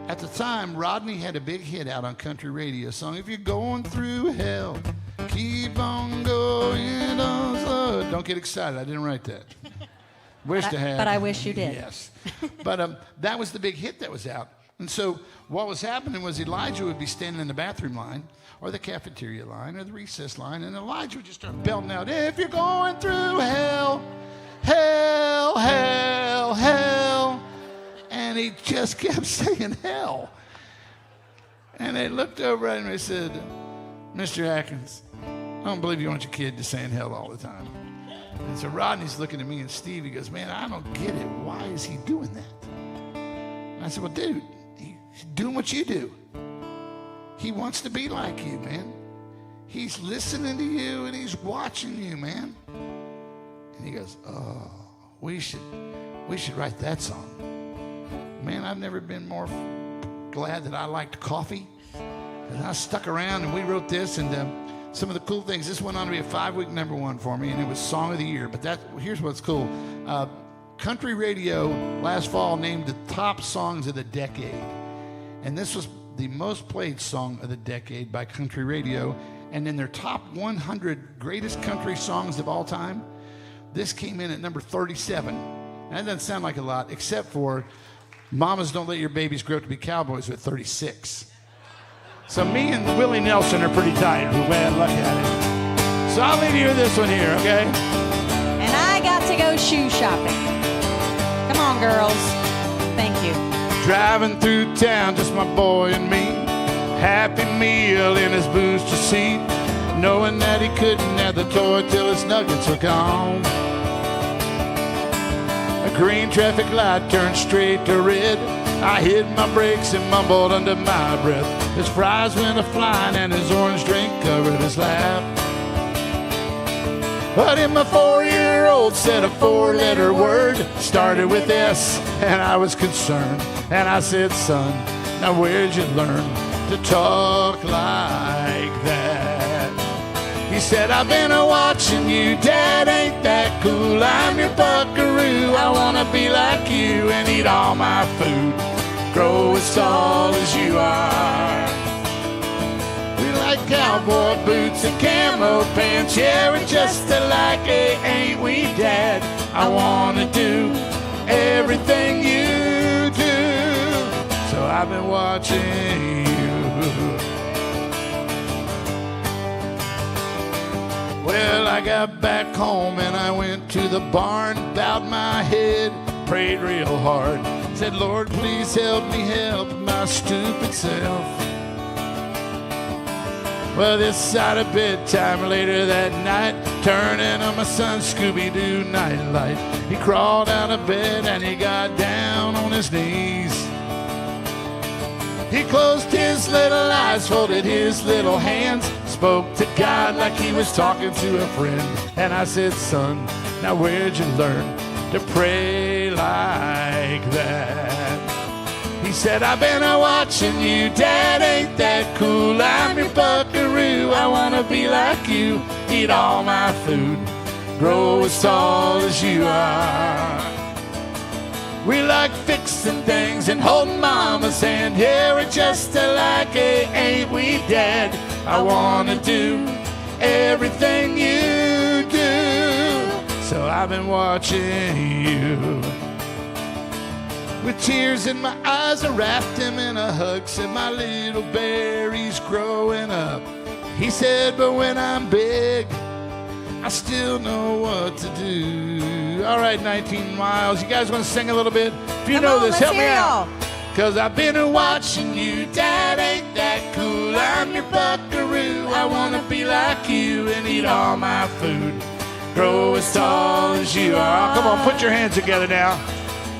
at the time, Rodney had a big hit out on country radio song. If you're going through hell, keep on going on slow. Don't get excited. I didn't write that. Wish to have. But I wish you did. Yes. But that was the big hit that was out. And so what was happening was Elijah would be standing in the bathroom line or the cafeteria line or the recess line, and Elijah would just start belting out, if you're going through hell, hell, hell, hell. And he just kept saying hell. And they looked over at him and they said, Mr. Atkins, I don't believe you want your kid just saying hell all the time. And so Rodney's looking at me and Steve, he goes, man, I don't get it. Why is he doing that? And I said, well, dude, he's doing what you do. He wants to be like you, man. He's listening to you and he's watching you, man. And he goes, oh, we should write that song. Man, I've never been more glad that I liked coffee. And I stuck around and we wrote this, and some of the cool things, this went on to be a 5-week #1 for me, and it was Song of the Year. But here's what's cool. Country Radio last fall named the top songs of the decade. And this was the most played song of the decade by Country Radio. And in their top 100 greatest country songs of all time, this came in at number 37. And that doesn't sound like a lot, except for Mamas Don't Let Your Babies Grow Up to Be Cowboys with 36. So me and Willie Nelson are pretty tight. Well, look at it. So I'll leave you with this one here, okay? And I got to go shoe shopping. Come on, girls. Thank you. Driving through town, just my boy and me. Happy Meal in his booster seat, knowing that he couldn't have the toy till his nuggets were gone. A green traffic light turned straight to red. I hit my brakes and mumbled under my breath. His fries went a-flying and his orange drink covered his lap. But in my 4-year-old said a 4-letter word, started with S, and I was concerned. And I said, son, now where'd you learn to talk like that? He said, I've been a-watching you, Dad, ain't that cool? I'm your buckaroo, I wanna be like you and eat all my food, grow as tall as you are. We like cowboy boots and camo pants, yeah, we're just alike, ain't we, Dad? I wanna do everything you do, so I've been watching you. Well, I got back home and I went to the barn, bowed my head, prayed real hard, said, Lord, please help me help my stupid self. Well, this side of bedtime later that night, turning on my son's Scooby-Doo nightlight. He crawled out of bed and he got down on his knees. He closed his little eyes, folded his little hands, spoke to God like he was talking to a friend. And I said, son, now where'd you learn to pray like that? He said, I've been a-watching you, Dad, ain't that cool? I'm your buckaroo, I wanna be like you, eat all my food, grow as tall as you are. We like fixing things and holding Mama's hand, yeah, we're just alike, ain't we, Dad? I wanna do everything you do, so I've been watching you. With tears in my eyes, I wrapped him in a hug, said, my little bear, he's growing up. He said, but when I'm big, I still know what to do. All right, 19 Miles, you guys want to sing a little bit? If you know this, help me out. Cause I've been watching you, Dad, ain't that cool? I'm your buckaroo, I wanna be like you and eat all my food, grow as tall as you are. Come on, put your hands together now.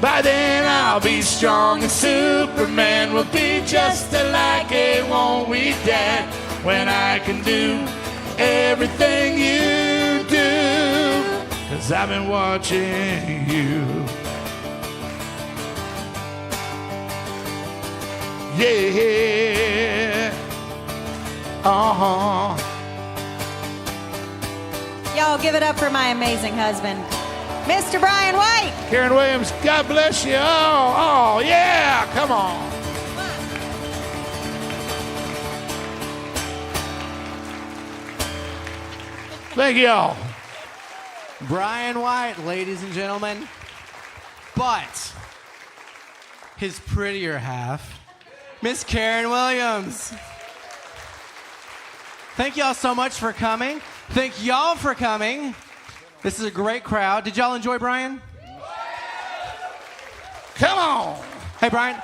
By then I'll be strong and Superman will be just alike, won't we, Dad? When I can do everything you do, 'cause I've been watching you. Yeah. Uh-huh. Y'all give it up for my amazing husband, Mr. Brian White. Karen Williams, God bless you. Oh, yeah. Come on. Thank y'all. Brian White, ladies and gentlemen. But his prettier half, Miss Karen Williams. Thank y'all so much for coming. Thank y'all for coming. This is a great crowd. Did y'all enjoy Brian? Come on. Hey, Brian,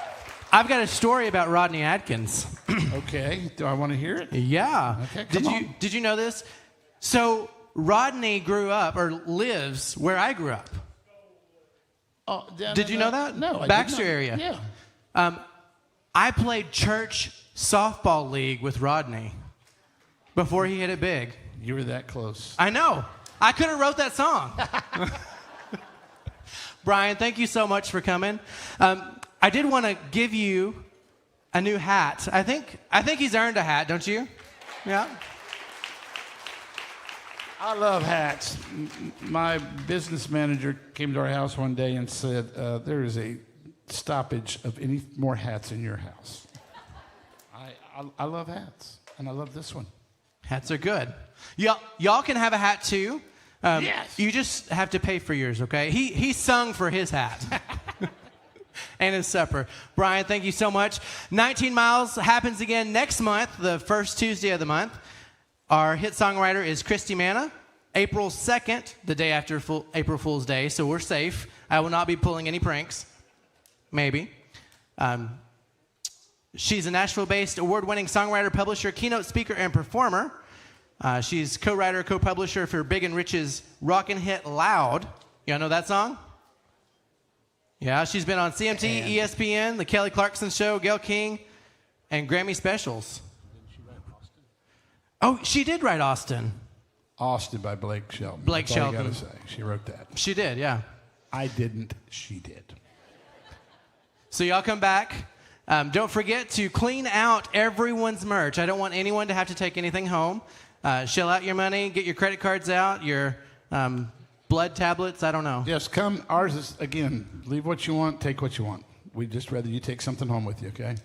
I've got a story about Rodney Atkins. Okay. Do I want to hear it? Yeah. Okay, come on. Did you know this? So Rodney grew up or lives where I grew up. Oh, Did you know that? No. I Baxter did not. area. Yeah. I played church softball league with Rodney before he hit it big. You were that close. I know. I could have wrote that song. Brian, thank you so much for coming. I did want to give you a new hat. I think he's earned a hat, don't you? Yeah. I love hats. My business manager came to our house one day and said, there is a stoppage of any more hats in your house. I love hats, and I love this one. Hats are good. Y'all can have a hat too. Yes. You just have to pay for yours, okay? He sung for his hat. And his supper. Brian, thank you so much. 19 Miles happens again next month, the first Tuesday of the month. Our hit songwriter is Christy Manna. April 2nd, the day after April Fool's Day, so we're safe. I will not be pulling any pranks. Maybe. She's a Nashville-based award-winning songwriter, publisher, keynote speaker, and performer. She's co-writer, co-publisher for Big and Rich's rockin' hit Loud. Y'all know that song? Yeah, she's been on CMT, ESPN, The Kelly Clarkson Show, Gayle King, and Grammy specials. Didn't she write Austin? Oh, she did write Austin. Austin by Blake Shelton. Blake That's all Shelton. I gotta say. She wrote that. She did, yeah. I didn't. She did. So y'all come back. Don't forget to clean out everyone's merch. I don't want anyone to have to take anything home. Shell out your money, get your credit cards out, your blood tablets, I don't know. Yes, come. Ours is, again, leave what you want, take what you want. We'd just rather you take something home with you, okay?